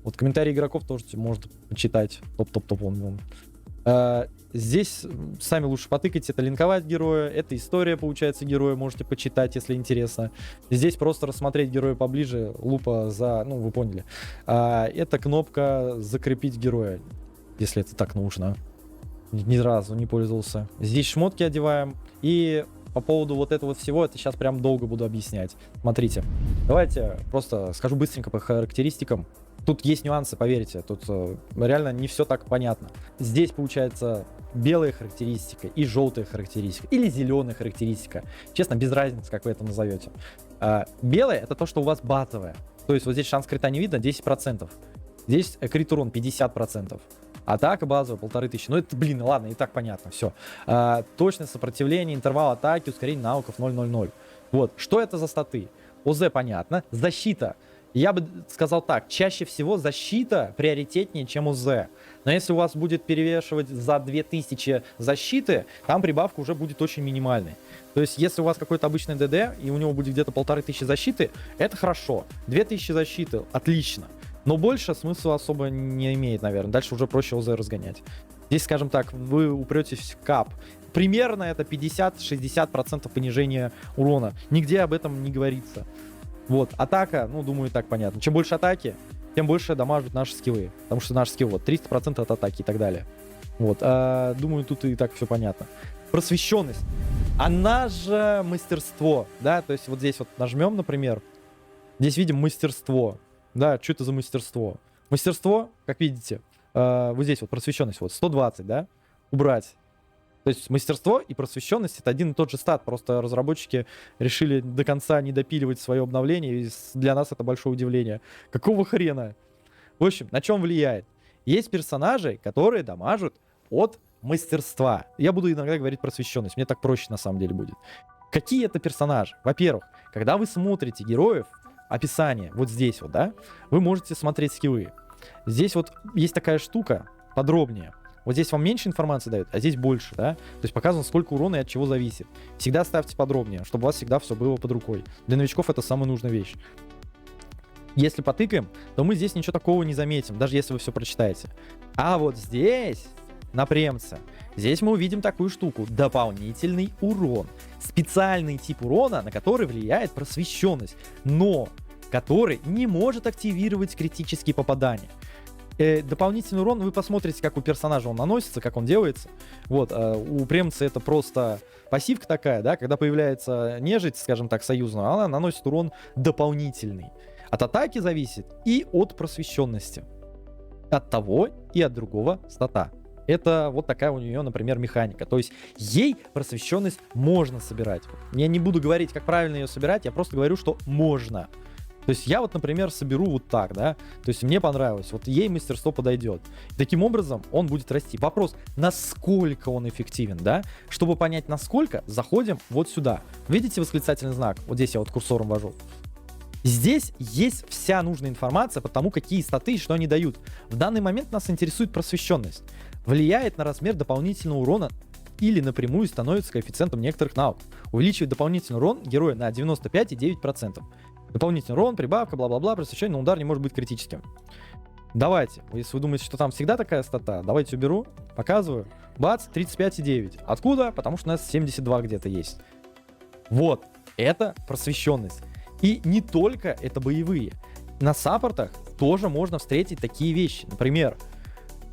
Вот комментарии игроков тоже можно почитать. Топ-топ-топ. Здесь сами лучше потыкать, это линковать героя, это история, получается, героя, можете почитать, если интересно. Здесь просто рассмотреть героя поближе, лупа за, ну, вы поняли. Это кнопка закрепить героя, если это так нужно. Ни разу не пользовался. Здесь шмотки одеваем. И по поводу вот этого всего, это сейчас прям долго буду объяснять. Смотрите, давайте просто скажу быстренько по характеристикам. Тут есть нюансы, поверьте, тут реально не все так понятно. Здесь получается белая характеристика и желтая характеристика, или зеленая характеристика. Честно, без разницы, как вы это назовете. Белая — это то, что у вас базовое. То есть вот здесь шанс крита не видно, 10%. Здесь крит урон 50%. Атака базовая 1500. Ну это, блин, ладно, и так понятно, все. Точность сопротивления, интервал атаки, ускорение навыков 0,00. Вот, что это за статы? ОЗ понятно. Защита. Я бы сказал так, чаще всего защита приоритетнее, чем ОЗ. Но если у вас будет перевешивать за 2000 защиты, там прибавка уже будет очень минимальной. То есть, если у вас какой-то обычный ДД, и у него будет где-то 1500 защиты, это хорошо. 2000 защиты, отлично. Но больше смысла особо не имеет, наверное. Дальше уже проще ОЗ разгонять. Здесь, скажем так, вы упретесь в кап. Примерно это 50-60% понижения урона. Нигде об этом не говорится. Вот, атака, ну, думаю, так понятно. Чем больше атаки, тем больше дамажат наши скиллы. Потому что наш скилл, вот, 300% от атаки и так далее. Вот, думаю, тут и так все понятно. Просвещенность. Она же мастерство, да, то есть вот здесь вот нажмем, например. Здесь видим мастерство. Да, что это за мастерство? Мастерство, как видите, вот здесь вот просвещенность, вот, 120, да, убрать. То есть мастерство и просвещенность — это один и тот же стат, просто разработчики решили до конца не допиливать свое обновление, и для нас это большое удивление. Какого хрена? В общем, на чем влияет? Есть персонажи, которые дамажат от мастерства. Я буду иногда говорить просвещенность, мне так проще на самом деле будет. Какие это персонажи? Во-первых, когда вы смотрите героев, описание, вот здесь вот, да, вы можете смотреть скиллы. Здесь вот есть такая штука, подробнее. Вот здесь вам меньше информации дают, а здесь больше, да? То есть показано, сколько урона и от чего зависит. Всегда ставьте подробнее, чтобы у вас всегда все было под рукой. Для новичков это самая нужная вещь. Если потыкаем, то мы здесь ничего такого не заметим, даже если вы все прочитаете. А вот здесь, на премце, здесь мы увидим такую штуку. Дополнительный урон. Специальный тип урона, на который влияет просвещенность, но который не может активировать критические попадания. Дополнительный урон, вы посмотрите, как у персонажа он наносится, как он делается. Вот, у премца это просто пассивка такая, да, когда появляется нежить, скажем так, союзная, она наносит урон дополнительный. От атаки зависит и от просвещенности. От того и от другого стата. Это вот такая у нее, например, механика. То есть ей просвещенность можно собирать. Я не буду говорить, как правильно ее собирать, я просто говорю, что можно. То есть я вот, например, соберу вот так, да, то есть мне понравилось, вот ей мастерство подойдет. Таким образом он будет расти. Вопрос, насколько он эффективен, да? Чтобы понять, насколько, заходим вот сюда. Видите восклицательный знак? Вот здесь я вот курсором вожу. Здесь есть вся нужная информация по тому, какие статы и что они дают. В данный момент нас интересует просвещенность. Влияет на размер дополнительного урона или напрямую становится коэффициентом некоторых навыков. Увеличивает дополнительный урон героя на 95,9%. Дополнительный урон, прибавка, бла-бла-бла, просвещение на удар не может быть критическим. Давайте, если вы думаете, что там всегда такая стата, давайте уберу, показываю. Бац, 35,9. Откуда? Потому что у нас 72 где-то есть. Вот, это просвещенность. И не только это боевые. На саппортах тоже можно встретить такие вещи. Например,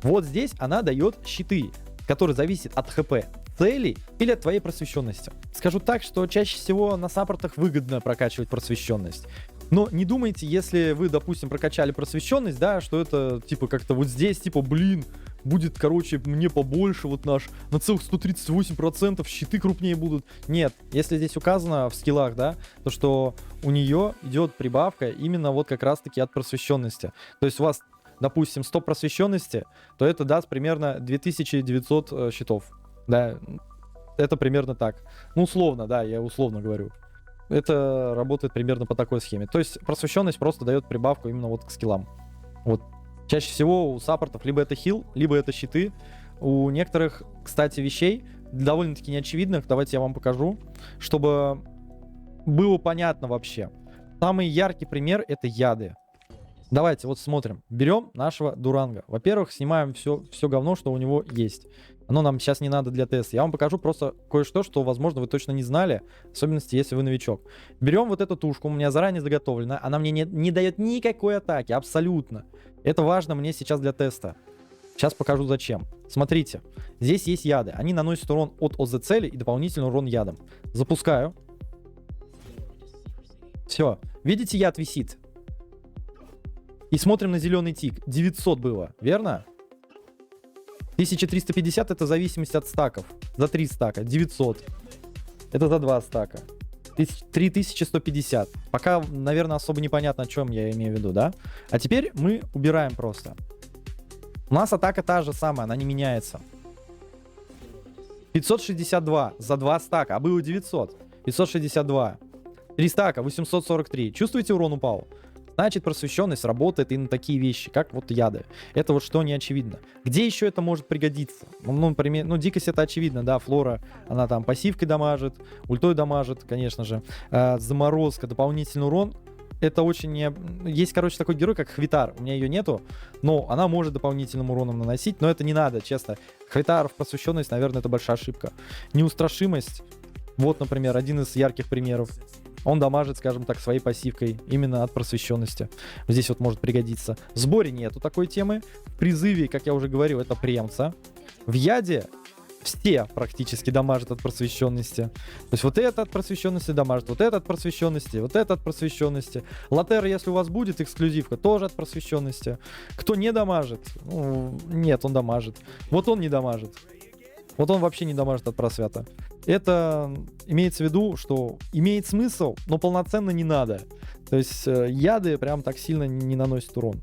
вот здесь она дает щиты, которые зависят от ХП целей или от твоей просвещенности. Скажу так, что чаще всего на саппортах выгодно прокачивать просвещенность. Но не думайте, если вы, допустим, прокачали просвещенность, да, что это типа как-то вот здесь, типа, блин, будет, короче, мне побольше, вот наш, на целых 138% щиты крупнее будут. Нет, если здесь указано в скиллах, да, то что у нее идет прибавка именно вот как раз-таки от просвещенности. То есть у вас, допустим, 100 просвещенности, то это даст примерно 2900 щитов. Да, это примерно так. Ну, условно, да, я условно говорю. Это работает примерно по такой схеме. То есть просвещенность просто дает прибавку именно вот к скиллам. Вот. Чаще всего у саппортов либо это хил, либо это щиты. у некоторых, кстати, вещей, довольно-таки неочевидных, давайте я вам покажу, чтобы было понятно вообще. Самый яркий пример — это яды. Давайте вот смотрим. Берем нашего Дуранга. Во-первых, снимаем все говно, что у него есть. Оно нам сейчас не надо для теста. Я вам покажу просто кое-что, что, возможно, вы точно не знали, в особенности, если вы новичок. Берем вот эту тушку, у меня заранее заготовлена. Она мне не дает никакой атаки, абсолютно. Это важно мне сейчас для теста. Сейчас покажу зачем. Смотрите, здесь есть яды. Они наносят урон от ОЗ цели и дополнительный урон ядом. Запускаю. Все. Видите, яд висит. И смотрим на зеленый тик. 900 было, верно? 1350 это зависимость от стаков. За 3 стака. 900. Это за 2 стака. 3150. Пока, наверное, особо непонятно, о чем я имею в виду, да? А теперь мы убираем просто. У нас атака та же самая, она не меняется. 562 за 2 стака, а было 900. 562. 3 стака, 843. Чувствуете, урон упал? Значит, просвещенность работает и на такие вещи, как вот яды. Это вот что не очевидно. Где еще это может пригодиться? Ну, например, дикость это очевидно, да, флора, она там пассивкой дамажит, ультой дамажит, конечно же. Заморозка, дополнительный урон. Это очень не... Есть, короче, такой герой, как Хвитар. У меня ее нету, но она может дополнительным уроном наносить, но это не надо, честно. Хвитар в просвещенность, наверное, это большая ошибка. Неустрашимость. Вот, например, один из ярких примеров. Он дамажит, скажем так, своей пассивкой именно от просвещенности. Здесь вот может пригодиться. В сборе нету такой темы. В призыве, как я уже говорил, это премца. В яде все практически дамажат от просвещенности. То есть вот это от просвещенности дамажит, вот это от просвещенности, вот это от просвещенности. Латер, если у вас будет эксклюзивка, тоже от просвещенности. Кто не дамажит? Ну, нет, он дамажит. Вот он не дамажит. Вот он вообще не дамажит от просвета. Это имеется в виду, что имеет смысл, но полноценно не надо. То есть яды прям так сильно не наносят урон.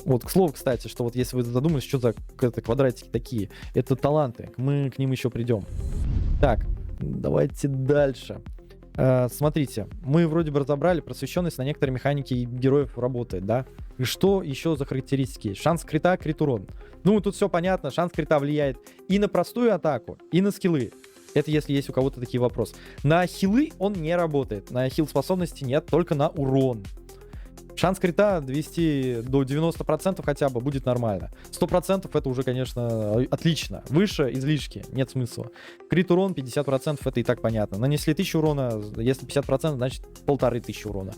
Вот, к слову, кстати, что вот если вы задумались, что за квадратики такие, это таланты. Мы к ним еще придем. Так, давайте дальше. Смотрите, мы вроде бы разобрали, просвещенность на некоторые механики героев работает, да? И что еще за характеристики? Шанс крита, крит урон. Ну, тут все понятно, шанс крита влияет и на простую атаку, и на скиллы. Это если есть у кого-то такие вопросы. На хилы он не работает, на хил способности нет, только на урон. Шанс крита 200 до 90% хотя бы будет нормально. 100% это уже, конечно, отлично. Выше излишки, нет смысла. Крит урон 50% это и так понятно. Нанесли 1000 урона, если 50%, значит 1500 урона.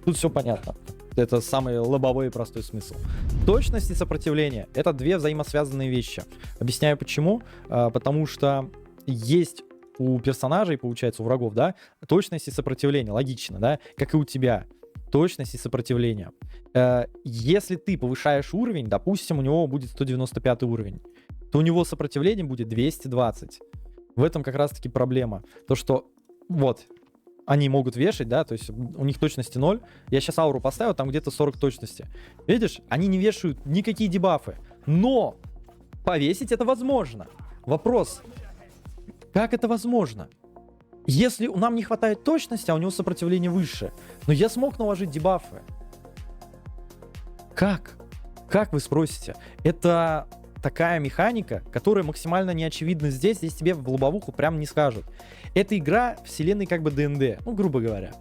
Тут все понятно. Это самый лобовой и простой смысл. Точность и сопротивление — это две взаимосвязанные вещи. Объясняю почему. Потому что есть у персонажей, получается, у врагов, да, точность и сопротивление. Логично, да, как и у тебя. Точность и сопротивление. Если ты повышаешь уровень, допустим, у него будет 195 уровень, то у него сопротивление будет 220. В этом как раз-таки проблема. То, что вот, они могут вешать, да, то есть у них точности 0. Я сейчас ауру поставил, там где-то 40 точности. Видишь, они не вешают никакие дебафы. Но повесить это возможно. Вопрос, как это возможно? Если нам не хватает точности, а у него сопротивление выше, но я смог наложить дебафы. Как? Как, вы спросите? Это такая механика, которая максимально неочевидна здесь. Здесь тебе в лобовуху прям не скажут. Это игра вселенной как бы ДНД, ну, грубо говоря.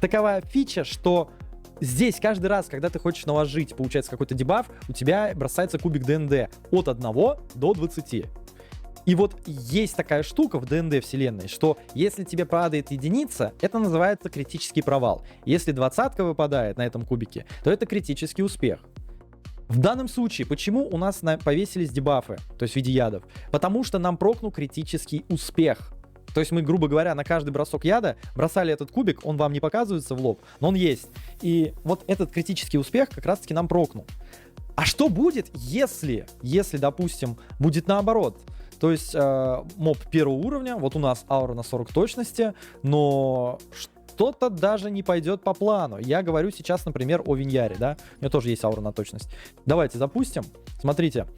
Таковая фича, что здесь каждый раз, когда ты хочешь наложить, получается, какой-то дебаф, у тебя бросается кубик ДНД от 1 до 20. И вот есть такая штука в ДНД вселенной, что если тебе падает единица, это называется критический провал. Если 20-ка выпадает на этом кубике, то это критический успех. В данном случае, почему у нас повесились дебафы, то есть в виде ядов? Потому что нам прокнул критический успех. То есть мы, грубо говоря, на каждый бросок яда бросали этот кубик, он вам не показывается в лоб, но он есть. И вот этот критический успех как раз-таки нам прокнул. А что будет, если, допустим, будет наоборот? То есть моб первого уровня, вот у нас аура на 40 точности, но что-то даже не пойдет по плану. Я говорю сейчас, например, о Виньяре, да? У него тоже есть аура на точность. Давайте запустим. Смотрите,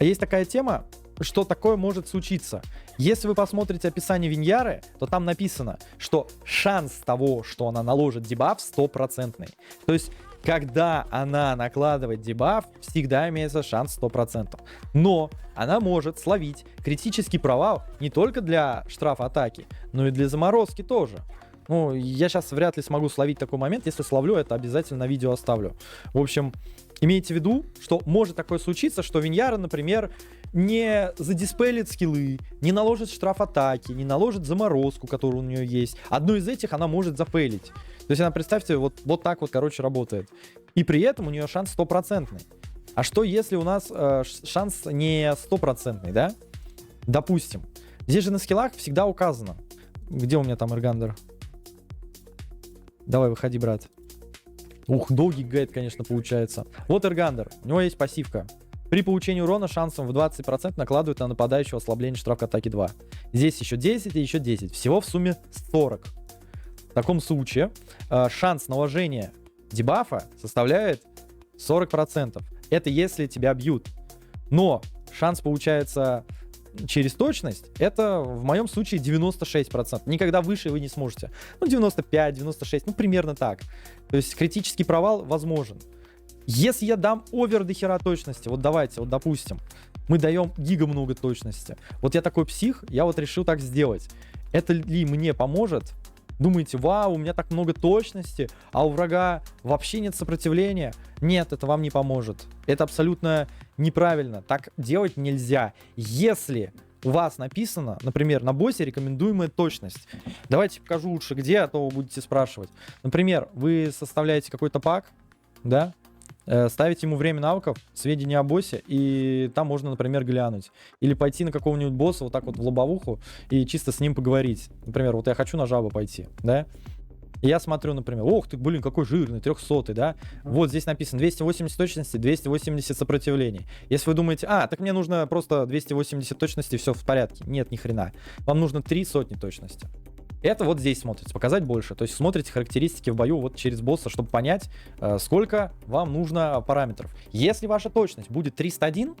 есть такая тема, что такое может случиться. Если вы посмотрите описание Виньяры, то там написано, что шанс того, что она наложит дебаф, 100%. То есть когда она накладывает дебаф, всегда имеется шанс 100%. Но она может словить критический провал не только для штрафа атаки, но и для заморозки тоже. Ну, я сейчас вряд ли смогу словить такой момент. Если словлю, это обязательно на видео оставлю. В общем, имейте в виду, что может такое случиться, что Виньяра, например, не задиспелит скиллы, не наложит штраф атаки, не наложит заморозку, которая у нее есть. Одну из этих она может зафейлить. То есть она, представьте, вот так вот, короче, работает. И при этом у нее шанс 100%. А что если у нас шанс не 100%, да? Допустим. Здесь же на скиллах всегда указано. Где у меня там Эргандер? Давай, выходи, брат. Ух, долгий гайд, конечно, получается. Вот Эргандер. У него есть пассивка. При получении урона шансом в 20% накладывает на нападающего ослабление штраф атаки 2. Здесь еще 10 и еще 10. Всего в сумме 40. В таком случае шанс наложения дебафа составляет 40%. Это если тебя бьют. Но шанс получается через точность, это в моем случае 96%. Никогда выше вы не сможете. Ну, 95, 96, ну, примерно так. То есть критический провал возможен. Если я дам овер до хера точности, вот давайте, вот допустим, мы даем гига много точности. Вот я такой псих, я вот решил так сделать. Это ли мне поможет? Думаете, вау, у меня так много точности, а у врага вообще нет сопротивления? Нет, это вам не поможет. Это абсолютно неправильно. Так делать нельзя. Если у вас написано, например, на боссе рекомендуемая точность. Давайте покажу лучше где, а то вы будете спрашивать. Например, вы составляете какой-то пак, да? Ставите ему время навыков, сведения о боссе, и там можно, например, глянуть. Или пойти на какого-нибудь босса вот так вот в лобовуху и чисто с ним поговорить. Например, вот я хочу на жабу пойти, да? И я смотрю, например, ох ты, блин, какой жирный, 300-й, да? Вот здесь написано 280 точности, 280 сопротивлений. Если вы думаете, так мне нужно просто 280 точности, все в порядке. Нет, ни хрена. Вам нужно 3 сотни точности. Это вот здесь смотрите, показать больше. То есть смотрите характеристики в бою вот через босса, чтобы понять, сколько вам нужно параметров. Если ваша точность будет 301,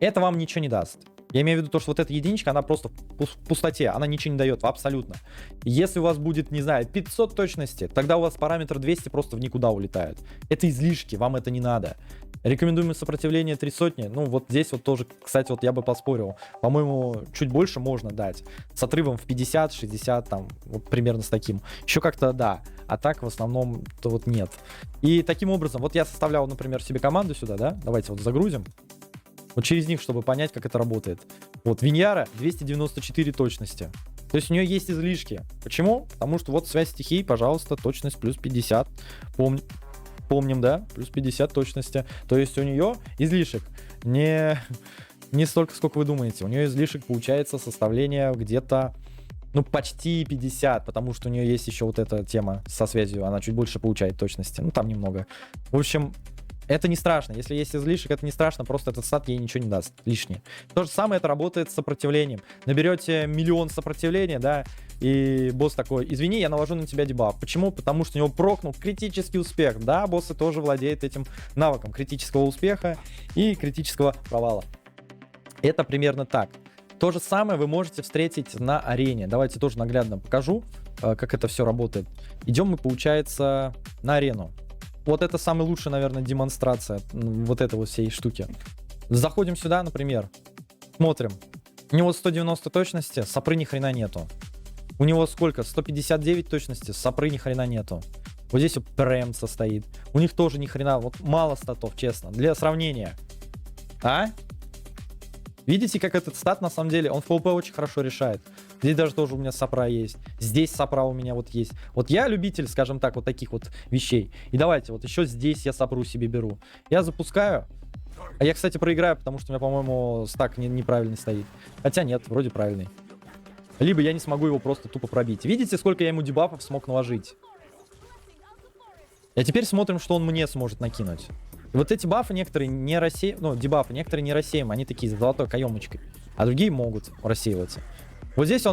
это вам ничего не даст. Я имею в виду то, что вот эта единичка, она просто в пустоте, она ничего не дает, абсолютно. Если у вас будет, не знаю, 500 точности, тогда у вас параметр 200 просто в никуда улетает. Это излишки, вам это не надо. Рекомендуемое сопротивление 300, ну вот здесь вот тоже, кстати, вот я бы поспорил. По-моему, чуть больше можно дать. С отрывом в 50, 60, там, вот примерно с таким. Еще как-то да, а так в основном то вот нет. И таким образом, вот я составлял, например, себе команду сюда, да, давайте вот загрузим. Вот через них, чтобы понять, как это работает. Вот Виньяра 294 точности. То есть у нее есть излишки. Почему? Потому что вот связь стихий, пожалуйста, точность плюс 50. Помним, да? Плюс 50 точности. То есть у нее излишек не столько, сколько вы думаете. У нее излишек получается составление где-то, ну, почти 50, потому что у нее есть еще вот эта тема со связью. Она чуть больше получает точности. Ну, там немного. В общем, это не страшно. Если есть излишек, это не страшно. Просто этот стат ей ничего не даст лишнее. То же самое это работает с сопротивлением. Наберете 1 000 000 сопротивления, да, и босс такой: извини, я наложу на тебя дебаф. Почему? Потому что у него прокнул критический успех. Да, боссы тоже владеют этим навыком критического успеха и критического провала. Это примерно так. То же самое вы можете встретить на арене. Давайте тоже наглядно покажу, как это все работает. Идем мы, получается, на арену. Вот это самая лучшая, наверное, демонстрация вот этой вот всей штуки. Заходим сюда, например, смотрим. У него 190 точности, сапры ни хрена нету. У него сколько? 159 точности, сапры ни хрена нету. Вот здесь вот прем состоит. У них тоже ни хрена, вот мало статов, честно. Для сравнения. Видите, как этот стат, на самом деле, он в PvP очень хорошо решает. Здесь даже тоже у меня сапра есть. Здесь сапра у меня вот есть. Вот я любитель, скажем так, вот таких вот вещей. И давайте, вот еще здесь я сапру себе беру. Я запускаю. А я, кстати, проиграю, потому что у меня, по-моему, стак неправильный стоит. Хотя нет, вроде правильный. Либо я не смогу его просто тупо пробить. Видите, сколько я ему дебафов смог наложить? А теперь смотрим, что он мне сможет накинуть. И вот эти бафы некоторые не рассеиваемы, ну, дебафы некоторые не рассеиваемы, они такие с золотой каемочкой. А другие могут рассеиваться. Вот здесь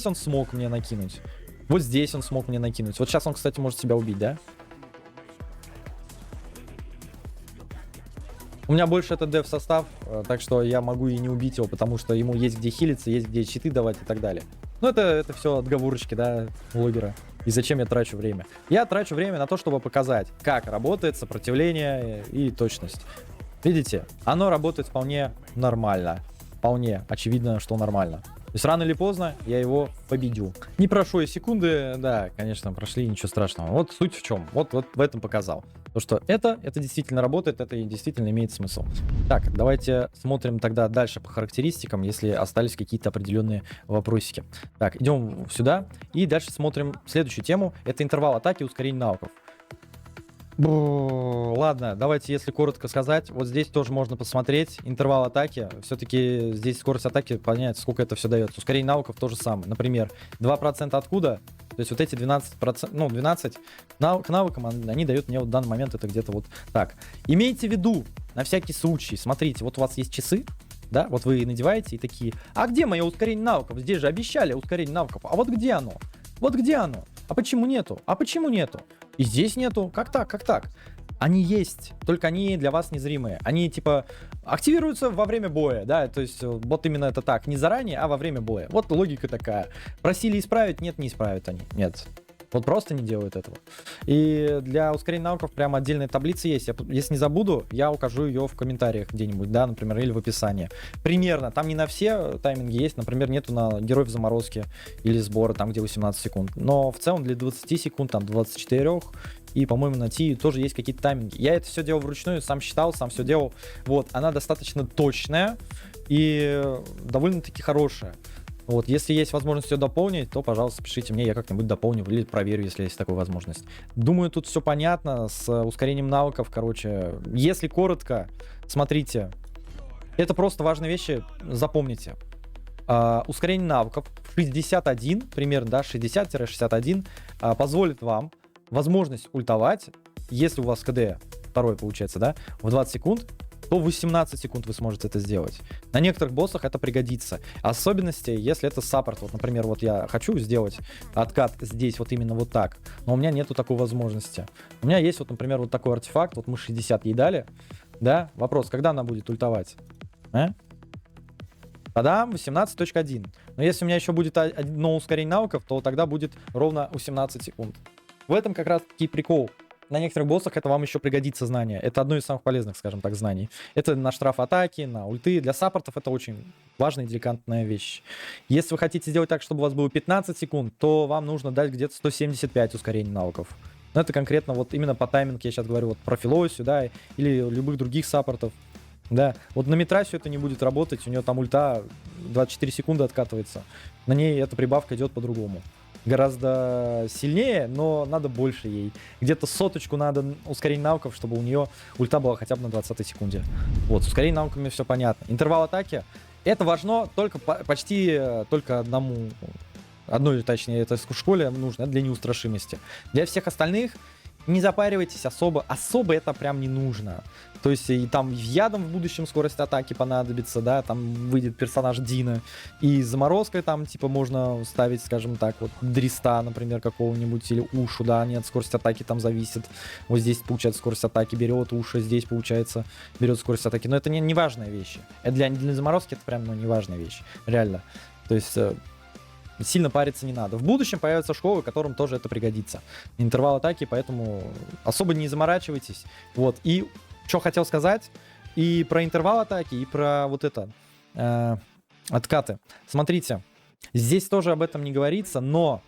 он смог мне накинуть. Вот здесь он смог мне накинуть. Вот сейчас он, кстати, может себя убить, да? У меня больше это дев состав, так что я могу и не убить его, потому что ему есть где хилиться, есть где щиты давать и так далее. Ну, это все отговорочки, да, блогера. И зачем я трачу время? Я трачу время на то, чтобы показать, как работает сопротивление и точность. Видите, оно работает вполне нормально. Вполне очевидно, что нормально. То есть рано или поздно я его победю. Не прошло и секунды, да, конечно, прошли, ничего страшного. Вот суть в чем, вот в этом показал. То, что это действительно работает, это и действительно имеет смысл. Так, давайте смотрим тогда дальше по характеристикам, если остались какие-то определенные вопросики. Так, идем сюда и дальше смотрим следующую тему. Это интервал атаки и ускорение навыков. Ладно, давайте, если коротко сказать, вот здесь тоже можно посмотреть интервал атаки. Все-таки здесь скорость атаки, понять, сколько это все дает. Ускорение навыков то же самое. Например, 2% откуда? То есть вот эти 12%, ну, 12 к навыкам, они дают мне вот в данный момент это где-то вот так. Имейте в виду, на всякий случай, смотрите, вот у вас есть часы, да, вот вы надеваете и такие, а где мое ускорение навыков? Здесь же обещали ускорение навыков, а вот где оно? Вот где оно? А почему нету? А почему нету? И здесь нету. Как так? Как так? Они есть, только они для вас незримые. Они типа активируются во время боя, да, то есть вот именно это так, не заранее, а во время боя. Вот логика такая. Просили исправить, нет, не исправят они, нет. Вот просто не делают этого. И для ускорения навыков прямо отдельная таблица есть. Если не забуду, я укажу ее в комментариях где-нибудь, да, например, или в описании. Примерно. Там не на все тайминги есть. Например, нету на героев заморозки или сбора, там, где 18 секунд. Но в целом для 20 секунд, там, 24 и, по-моему, на Ти тоже есть какие-то тайминги. Я это все делал вручную, сам считал, сам все делал. Вот, она достаточно точная и довольно-таки хорошая. Вот, если есть возможность ее дополнить, то, пожалуйста, пишите мне, я как-нибудь дополню или проверю, если есть такая возможность. Думаю, тут все понятно с ускорением навыков, короче. Если коротко, смотрите, это просто важные вещи, запомните. Ускорение навыков 61, примерно, да, 60-61, позволит вам возможность ультовать, если у вас КД второй получается, да, в 20 секунд, то в 18 секунд вы сможете это сделать. На некоторых боссах это пригодится. Особенности, если это саппорт. Вот, например, вот я хочу сделать откат здесь вот именно вот так, но у меня нету такой возможности. У меня есть вот, например, вот такой артефакт. Вот мы 60 ей дали. Да? Вопрос, когда она будет ультовать? Тогда 18.1. Но если у меня еще будет одно ускорение навыков, то тогда будет ровно 18 секунд. В этом как раз таки прикол. На некоторых боссах это вам еще пригодится знание. Это одно из самых полезных, скажем так, знаний. Это на штраф атаки, на ульты. Для саппортов это очень важная и деликатная вещь. Если вы хотите сделать так, чтобы у вас было 15 секунд, то вам нужно дать где-то 175 ускорений навыков. Но это конкретно вот именно по таймингу, я сейчас говорю, вот про Филосию, да, или любых других саппортов. Да, вот на Митрасию это не будет работать, у нее там ульта 24 секунды откатывается. На ней эта прибавка идет по-другому. Гораздо сильнее, но надо больше ей. Где-то соточку надо ускорение навыков, чтобы у нее ульта была хотя бы на 20 секунде. Вот, с ускорением навыками все понятно. Интервал атаки, это важно только почти только одной, точнее, это в школе нужно, это для неустрашимости. Для всех остальных не запаривайтесь особо это прям не нужно. То есть и там ядом в будущем скорость атаки понадобится, да, там выйдет персонаж Дина. И заморозкой там типа можно ставить, скажем так, вот Дриста, например, какого-нибудь, или Ушу, да, нет, скорость атаки там зависит. Вот здесь получается скорость атаки берет, Уша здесь получается берет скорость атаки. Но это не важная вещь. Это для заморозки это прям, не важная вещь, реально. То есть сильно париться не надо. В будущем появятся школы, которым тоже это пригодится. Интервал атаки, поэтому особо не заморачивайтесь. Вот. И что хотел сказать и про интервал атаки, и про вот это откаты. Смотрите, здесь тоже об этом не говорится, но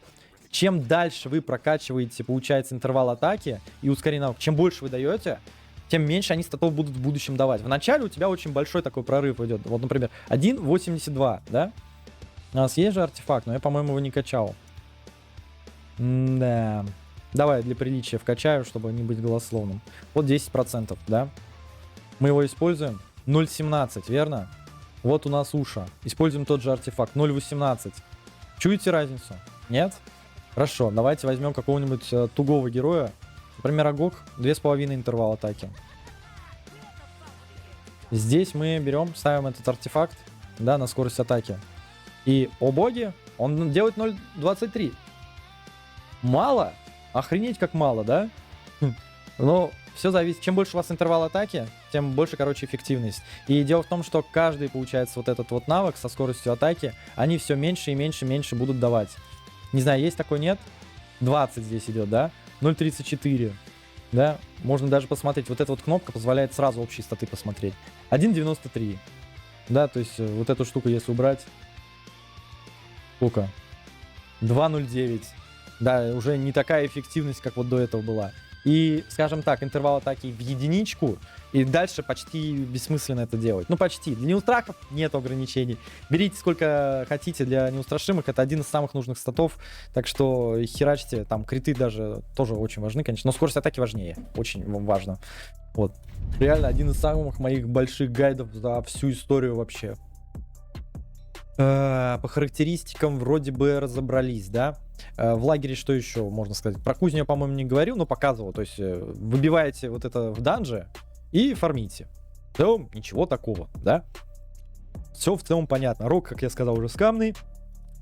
чем дальше вы прокачиваете, получается, интервал атаки и ускорение навыков, чем больше вы даете, тем меньше они статов будут в будущем давать. Вначале у тебя очень большой такой прорыв идет. Вот, например, 1.82, да? У нас есть же артефакт, но я, по-моему, его не качал. Да. Давай для приличия вкачаю, чтобы не быть голословным. Вот 10%, да? Мы его используем. 0.17, верно? Вот у нас Уша. Используем тот же артефакт. 0.18. Чуете разницу? Нет? Хорошо, давайте возьмем какого-нибудь тугого героя. Например, Агок. 2,5 интервал атаки. Здесь мы берем, ставим этот артефакт, да, на скорость атаки. И, о боги, он делает 0.23. Мало? Охренеть как мало, да? Но все зависит. Чем больше у вас интервал атаки, тем больше, короче, эффективность. И дело в том, что каждый, получается, вот этот вот навык со скоростью атаки, они все меньше и меньше и меньше будут давать. Не знаю, есть такой, нет? 20 здесь идет, да? 0.34, да? Можно даже посмотреть. Вот эта вот кнопка позволяет сразу общие статы посмотреть. 1.93, да? То есть вот эту штуку, если убрать... Сколько? 2.09. Да, уже не такая эффективность, как вот до этого была. И, скажем так, интервал атаки в единичку, и дальше почти бессмысленно это делать. Ну, почти. Для неустрахов нет ограничений. Берите сколько хотите, для неустрашимых это один из самых нужных статов, так что херачьте, там, криты даже тоже очень важны, конечно, но скорость атаки важнее, очень важно. Вот. Реально один из самых моих больших гайдов за всю историю вообще. По характеристикам вроде бы разобрались, да? В лагере что еще можно сказать? Про кузню я, по-моему, не говорил, но показывал. То есть выбиваете вот это в данже и фармите. В целом ничего такого, да? Все в целом понятно. Рок, как я сказал, уже скамный.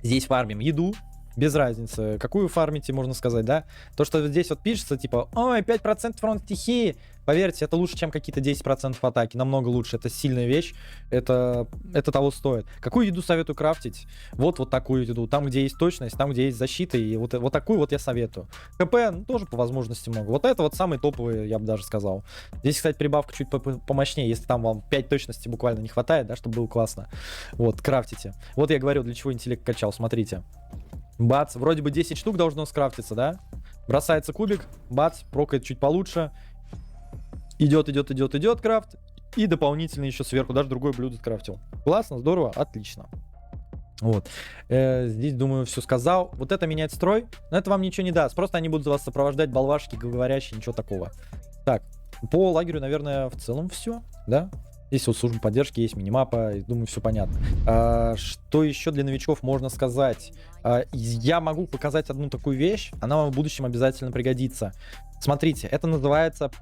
Здесь фармим еду. Без разницы, какую фармите, можно сказать, да? То, что здесь вот пишется, типа, ой, 5% фронт стихии. Поверьте, это лучше, чем какие-то 10% атаки. Намного лучше. Это сильная вещь. Это того стоит. Какую еду советую крафтить? Вот такую еду. Там, где есть точность, там, где есть защита. И вот такую вот я советую. КП тоже по возможности много. Вот это вот самые топовые, я бы даже сказал. Здесь, кстати, прибавка чуть помощнее. Если там вам 5 точности буквально не хватает, да, чтобы было классно. Вот, крафтите. Вот я говорю, для чего интеллект качал. Смотрите. Бац, вроде бы 10 штук должно скрафтиться, да? Бросается кубик, бац, прокает чуть получше. Идет крафт. И дополнительно еще сверху даже другое блюдо скрафтил. Классно, здорово, отлично. Вот. Здесь, думаю, все сказал. Вот это менять строй, но это вам ничего не даст. Просто они будут вас сопровождать, болвашки, говорящие, ничего такого. Так, по лагерю, наверное, в целом все, да? Здесь вот служба поддержки, есть минимапа, думаю, все понятно. Что еще для новичков можно сказать? Я могу показать одну такую вещь, она вам в будущем обязательно пригодится. Смотрите, это называется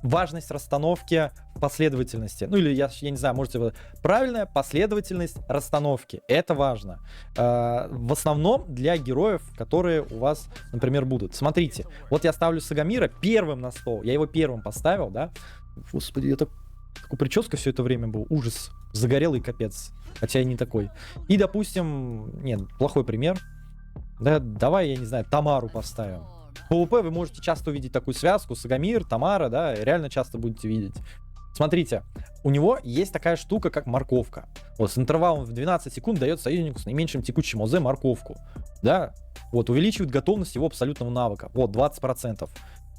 важность расстановки последовательности. Ну или я не знаю, можете... Правильная последовательность расстановки. Это важно. В основном для героев, которые у вас, например, будут. Смотрите, вот я ставлю Сагамира первым на стол. Я его первым поставил, да? Господи, это... Такой прическа все это время был. Ужас. Загорелый капец. Хотя и не такой. И, допустим... Нет, плохой пример. Да, давай, я не знаю, Тамару поставим. В ПВП вы можете часто увидеть такую связку. Сагамир, Тамара, да, реально часто будете видеть. Смотрите, у него есть такая штука, как морковка. Вот с интервалом в 12 секунд дает союзнику с наименьшим текущим ОЗ морковку. Да, вот, увеличивает готовность его абсолютного навыка. Вот, 20%.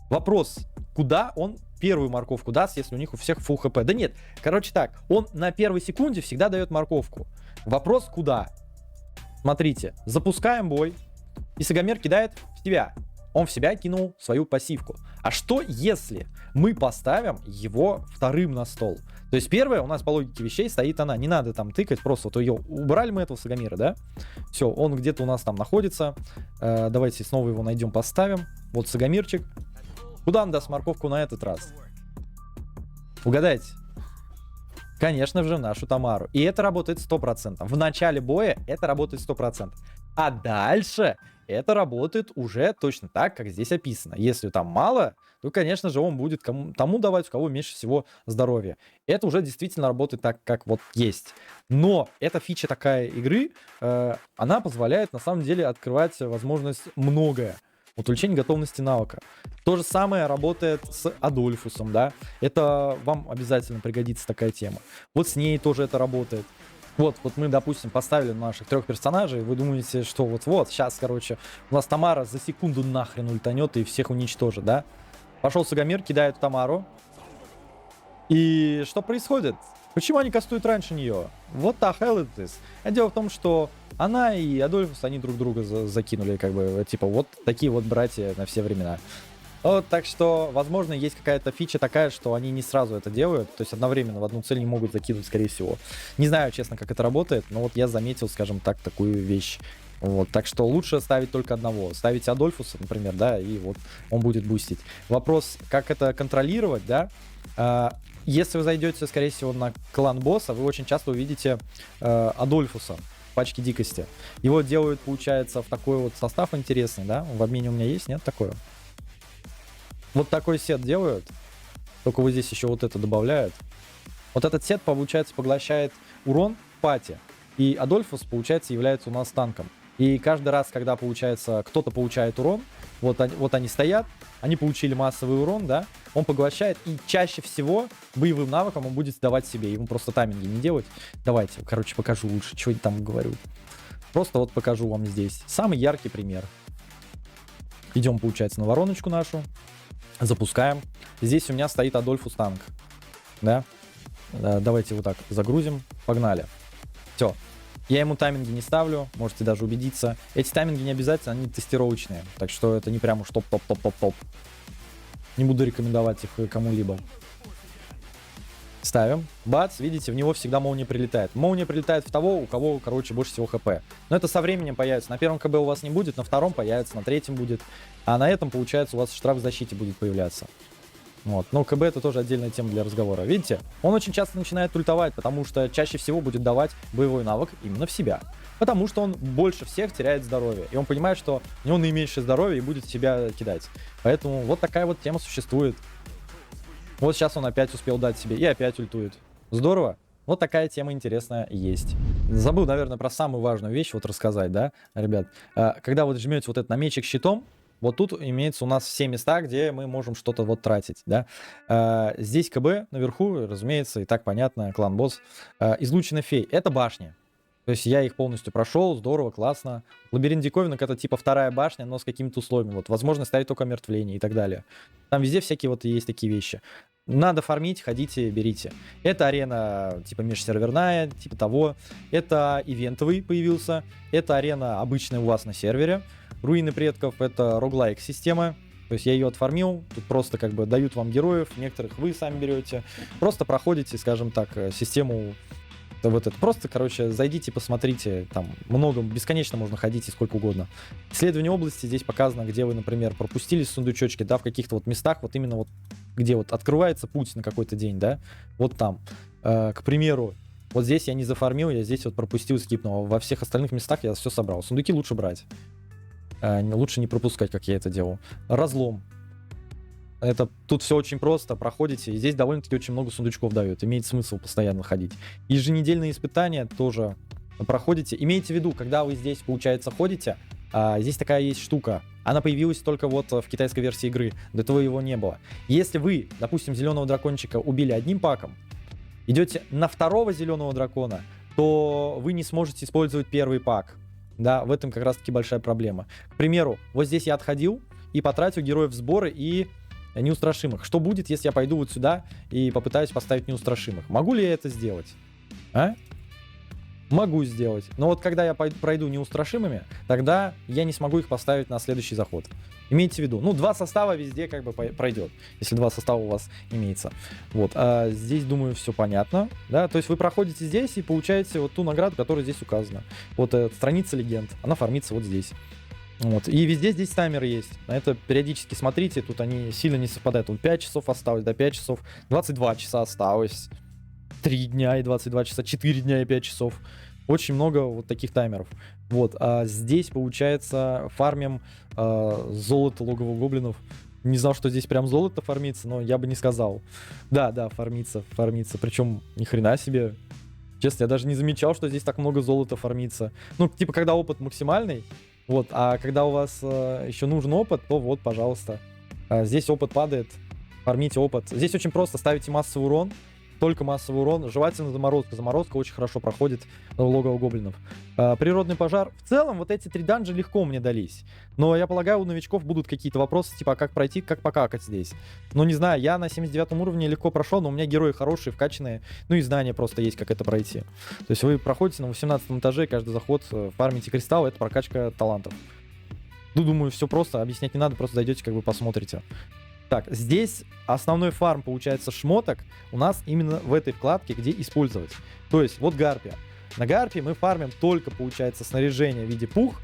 Вопрос, куда он первую морковку даст, если у них у всех фулл хп? Да нет, короче так, он на первой секунде всегда дает морковку. Вопрос, куда? Смотрите, запускаем бой, и Сагамир кидает в себя. Он в себя кинул свою пассивку. А что если мы поставим его вторым на стол? То есть первое у нас по логике вещей стоит она. Не надо там тыкать, просто вот ее убрали мы этого Сагамира, да? Все, он где-то у нас там находится. Давайте снова его найдем, поставим. Вот Сагамирчик. Куда он даст морковку на этот раз? Угадайте. Конечно же, нашу Тамару. И это работает 100%. В начале боя это работает 100%. А дальше это работает уже точно так, как здесь описано. Если там мало, то, конечно же, он будет тому давать, у кого меньше всего здоровья. Это уже действительно работает так, как вот есть. Но эта фича такая игры, она позволяет на самом деле открывать возможность многое. Вот увеличение готовности навыка. То же самое работает с Адольфусом, да. Это вам обязательно пригодится такая тема. Вот с ней тоже это работает. Вот мы, допустим, поставили наших 3 персонажей, вы думаете, что вот-вот, сейчас, короче, у нас Тамара за секунду нахрен ультанет и всех уничтожит, да? Пошел Сагамир, кидает Тамару. И что происходит? Почему они кастуют раньше нее? Вот the hell it is. А дело в том, что она и Адольфус, они друг друга закинули, как бы, типа, вот такие вот братья на все времена. Вот, так что, возможно, есть какая-то фича такая, что они не сразу это делают, то есть одновременно в одну цель не могут закидывать, скорее всего. Не знаю, честно, как это работает, но вот я заметил, скажем так, такую вещь. Вот, так что лучше ставить только одного. Ставить Адольфуса, например, да, и вот он будет бустить. Вопрос, как это контролировать, да? Если вы зайдете, скорее всего, на клан босса, вы очень часто увидите Адольфуса в пачке дикости. Его делают, получается, в такой вот состав интересный, да? В обмене у меня есть, нет, такое? Вот такой сет делают. Только вот здесь еще вот это добавляют. Вот этот сет, получается, поглощает урон в пати. И Адольфус, получается, является у нас танком. И каждый раз, когда, получается, кто-то получает урон, вот они стоят, они получили массовый урон, да, он поглощает, и чаще всего боевым навыком он будет сдавать себе, ему просто тайминги не делать. Давайте, короче, покажу лучше, что я там говорю. Просто вот покажу вам здесь. Самый яркий пример. Идем, получается, на вороночку нашу, запускаем. Здесь у меня стоит Адольфус танк, да. Давайте вот так загрузим, погнали. Все. Я ему тайминги не ставлю, можете даже убедиться. Эти тайминги не обязательно, они тестировочные. Так что это не прям уж топ-топ-топ-топ-топ. Не буду рекомендовать их кому-либо. Ставим. Бац, видите, в него всегда молния прилетает. Молния прилетает в того, у кого, короче, больше всего хп. Но это со временем появится. На первом КБ у вас не будет, на втором появится, на третьем будет. А на этом, получается, у вас штраф в защите будет появляться. Вот. Но КБ это тоже отдельная тема для разговора. Видите, он очень часто начинает ультовать, потому что чаще всего будет давать боевой навык именно в себя. Потому что он больше всех теряет здоровье. И он понимает, что у него наименьшее здоровье и будет себя кидать. Поэтому вот такая вот тема существует. Вот сейчас он опять успел дать себе и опять ультует. Здорово. Вот такая тема интересная есть. Забыл, наверное, про самую важную вещь вот рассказать, да, ребят. Когда вот жмете вот этот намечек щитом, вот тут имеется у нас все места, где мы можем что-то вот тратить, да. Здесь КБ наверху, разумеется, и так понятно, клан-босс. Излучина фей, это башни. То есть я их полностью прошел, здорово, классно. Лабиринт диковинок — это типа вторая башня, но с какими-то условиями. Вот, возможно, ставить только омертвление и так далее. Там везде всякие вот есть такие вещи. Надо фармить, ходите, берите. Это арена типа межсерверная, типа того. Это ивентовый появился. Это арена обычная у вас на сервере. Руины предков — это роглайк система. То есть я ее отфармил. Тут просто как бы дают вам героев. Некоторых вы сами берете. Просто проходите, скажем так, систему. Вот это. Просто, короче, зайдите, посмотрите. Там много, бесконечно можно ходить и сколько угодно. Исследование области здесь показано, где вы, например, пропустили сундучочки, да, в каких-то вот местах, вот именно вот где вот открывается путь на какой-то день, да, вот там. К примеру, вот здесь я не зафармил, я здесь вот пропустил, скипнул. Во всех остальных местах я все собрал. Сундуки лучше брать. Лучше не пропускать, как я это делал. Разлом. Это тут все очень просто, проходите, и здесь довольно-таки очень много сундучков дают, имеет смысл постоянно ходить. Еженедельные испытания тоже проходите. Имейте в виду, когда вы здесь, получается, ходите, здесь такая есть штука. Она появилась только вот в китайской версии игры, до этого его не было. Если вы, допустим, зеленого дракончика убили одним паком, идете на второго зеленого дракона, то вы не сможете использовать первый пак. Да, в этом как раз-таки большая проблема. К примеру, вот здесь я отходил и потратил героев сборы и неустрашимых. Что будет, если я пойду вот сюда и попытаюсь поставить неустрашимых? Могу ли я это сделать? А? Могу сделать. Но вот когда я пройду неустрашимыми, тогда я не смогу их поставить на следующий заход. Имейте в виду. Ну, 2 состава везде как бы пройдет, если 2 состава у вас имеется. Вот. А здесь, думаю, все понятно. Да? То есть вы проходите здесь и получаете вот ту награду, которая здесь указана. Вот страница легенд. Она фармится вот здесь. Вот. И везде здесь таймеры есть. На это периодически смотрите. Тут они сильно не совпадают. Вот 5 часов осталось, до 5 часов. 22 часа осталось. 3 дня и 22 часа. 4 дня и 5 часов. Очень много вот таких таймеров. Вот. А здесь, получается, фармим золото логовых гоблинов. Не знал, что здесь прям золото фармится, но я бы не сказал. Да, фармится. Причем ни хрена себе. Честно, я даже не замечал, что здесь так много золота фармится. Ну, типа, когда опыт максимальный. Вот, а когда у вас еще нужен опыт, то вот, пожалуйста. Здесь опыт падает, фармите опыт. Здесь очень просто, ставите массовый урон, только массовый урон. Желательно заморозка. Заморозка очень хорошо проходит в логово гоблинов. Природный пожар. В целом, вот эти 3 данжа легко мне дались. Но я полагаю, у новичков будут какие-то вопросы, типа, как пройти, как покакать здесь. Ну, не знаю, я на 79 уровне легко прошел, но у меня герои хорошие, вкачанные. Ну и знания просто есть, как это пройти. То есть вы проходите на 18 этаже, каждый заход фармите кристаллы, это прокачка талантов. Ну, думаю, все просто, объяснять не надо, просто зайдете, как бы посмотрите. Так, здесь основной фарм, получается, шмоток у нас именно в этой вкладке, где использовать. То есть, вот Гарпия. На Гарпии мы фармим только, получается, снаряжение в виде пух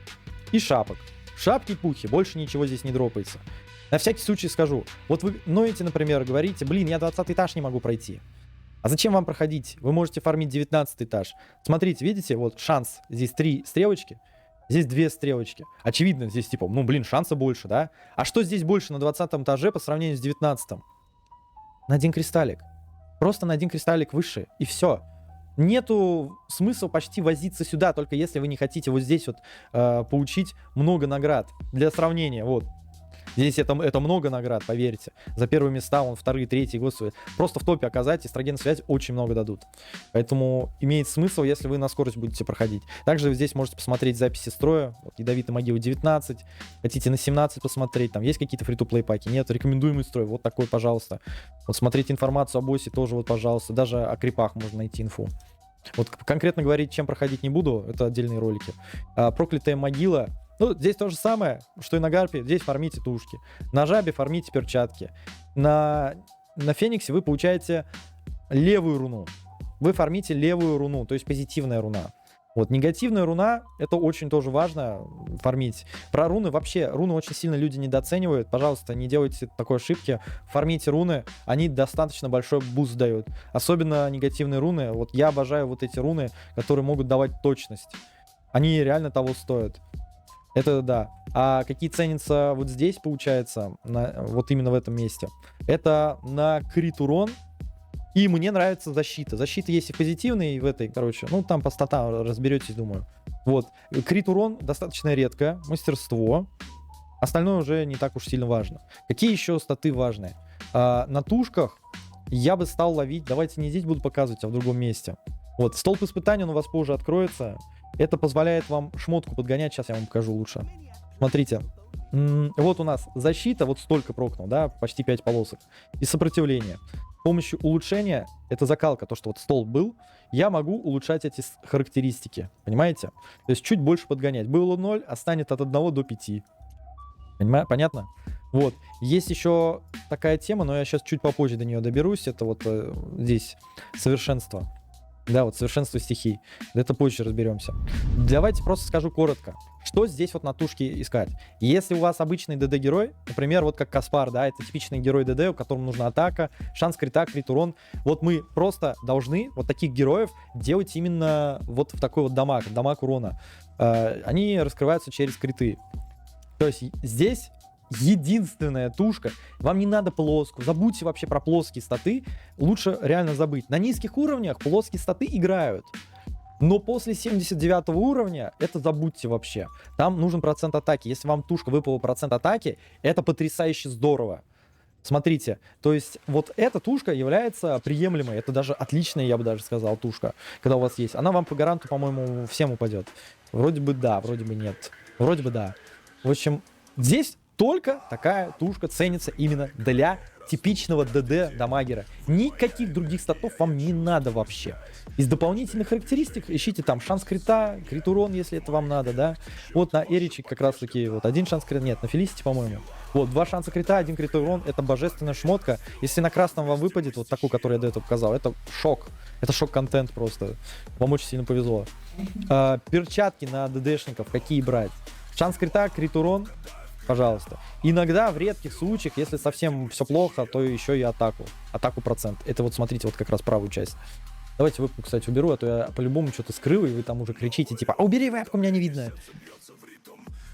и шапок. Шапки и пухи, больше ничего здесь не дропается. На всякий случай скажу. Вот вы ноете, например, говорите, блин, я 20 этаж не могу пройти. А зачем вам проходить? Вы можете фармить 19 этаж. Смотрите, видите, вот шанс. Здесь 3 стрелочки. Здесь 2 стрелочки. Очевидно, здесь типа, ну блин, шанса больше, да? А что здесь больше на 20 этаже по сравнению с 19-м? на один кристаллик. Просто на один кристаллик выше, и все. Нету смысла почти возиться сюда, только если вы не хотите вот здесь вот получить много наград. Для сравнения, вот. Здесь это много наград, поверьте. За первые места, вон, вторые, третьи, господи. Просто в топе оказать, эстрогенную связь очень много дадут. Поэтому имеет смысл, если вы на скорость будете проходить. Также вы здесь можете посмотреть записи строя. Вот, ядовитый могила 19. Хотите на 17 посмотреть, там есть какие-то фри-то-плей паки? Нет, рекомендуемый строй, вот такой, пожалуйста. Вот смотреть информацию о боссе тоже, вот, пожалуйста. Даже о крипах можно найти инфу. Вот конкретно говорить, чем проходить не буду, это отдельные ролики. Проклятая могила. Ну, здесь то же самое, что и на Гарпе. Здесь фармите тушки. На Жабе фармите перчатки. На Фениксе вы получаете левую руну. Вы фармите левую руну, то есть позитивная руна. Вот, негативная руна, это очень тоже важно фармить. Про руны вообще, руны очень сильно люди недооценивают. Пожалуйста, не делайте такой ошибки. Фармите руны, они достаточно большой буст дают. Особенно негативные руны. Вот я обожаю вот эти руны, которые могут давать точность. Они реально того стоят. Это да. А какие ценятся вот здесь, получается, вот именно в этом месте? Это на крит урон. И мне нравится защита. Защита есть и позитивная, и в этой, короче. Ну, там по статам разберетесь, думаю. Вот. Крит урон достаточно редко. Мастерство. Остальное уже не так уж сильно важно. Какие еще статы важные? На тушках я бы стал ловить. Давайте не здесь буду показывать, а в другом месте. Вот. Столб испытаний, он у вас позже откроется. Это позволяет вам шмотку подгонять. Сейчас я вам покажу лучше. Смотрите. Вот у нас защита, вот столько прокнул, да, почти 5 полосок. И сопротивление. С помощью улучшения, это закалка, то, что вот столб был, я могу улучшать эти характеристики. Понимаете? То есть чуть больше подгонять. Было 0, а станет от 1 до 5. Понятно? Вот. Есть еще такая тема, но я сейчас чуть попозже до нее доберусь. Это вот здесь совершенство. Да, вот совершенство стихий. Это позже разберемся. Давайте просто скажу коротко. Что здесь вот на тушке искать? Если у вас обычный ДД-герой, например, вот как Каспар, да, это типичный герой ДД, у которого нужна атака, шанс крита, крит урон. Вот мы просто должны вот таких героев делать именно вот в такой вот дамаг урона. Они раскрываются через криты. То есть здесь единственная тушка. Вам не надо плоску. Забудьте вообще про плоские статы. Лучше реально забыть. На низких уровнях плоские статы играют. Но после 79 уровня это забудьте вообще. Там нужен процент атаки. Если вам тушка выпала процент атаки, это потрясающе здорово. Смотрите, то есть вот эта тушка является приемлемой. Это даже отличная, я бы даже сказал, тушка, когда у вас есть. Она вам по гаранту, по-моему, всем упадет. Вроде бы да, вроде бы нет. Вроде бы да. В общем, здесь только такая тушка ценится именно для типичного ДД дамагера. Никаких других статов вам не надо вообще. Из дополнительных характеристик ищите там шанс крита, крит урон, если это вам надо, да. Вот на Эриче как раз таки вот один шанс крита, нет, на Фелисити, по-моему. Вот, 2 шанса крита, 1 крит урон, это божественная шмотка. Если на красном вам выпадет, вот такую, которую я до этого показал, это шок. Это шок-контент просто. Вам очень сильно повезло. Перчатки на ДДшников какие брать? Шанс крита, крит урон. Пожалуйста. Иногда в редких случаях, если совсем все плохо, то еще и атаку. Атаку процент. Это вот смотрите, вот как раз правую часть. Давайте вебку, кстати, уберу, а то я по-любому что-то скрыл, и вы там уже кричите, типа, убери вебку, меня не видно.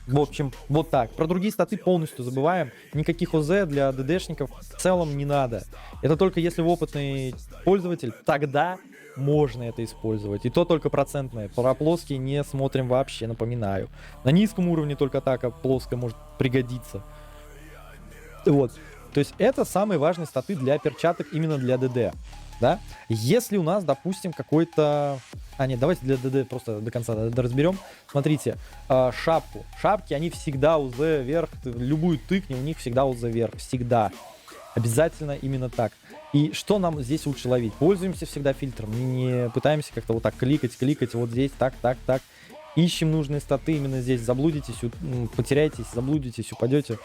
В общем, вот так. Про другие статы полностью забываем. Никаких ОЗ для ДДшников в целом не надо. Это только если вы опытный пользователь, тогда можно это использовать. И то только процентное. Про плоские не смотрим вообще, напоминаю. На низком уровне только атака плоская может пригодиться. Вот. То есть это самые важные статы для перчаток именно для ДД. Да? Если у нас, допустим, какой-то... нет, давайте для ДД просто до конца разберем. Смотрите, шапку. Шапки, они всегда УЗ вверх. Любую тыкни, у них всегда УЗ вверх. Всегда. Обязательно именно так. И что нам здесь лучше ловить? Пользуемся всегда фильтром. Не пытаемся как-то вот так кликать. Вот здесь, так. Ищем нужные статы именно здесь. Заблудитесь, потеряетесь, заблудитесь, упадете.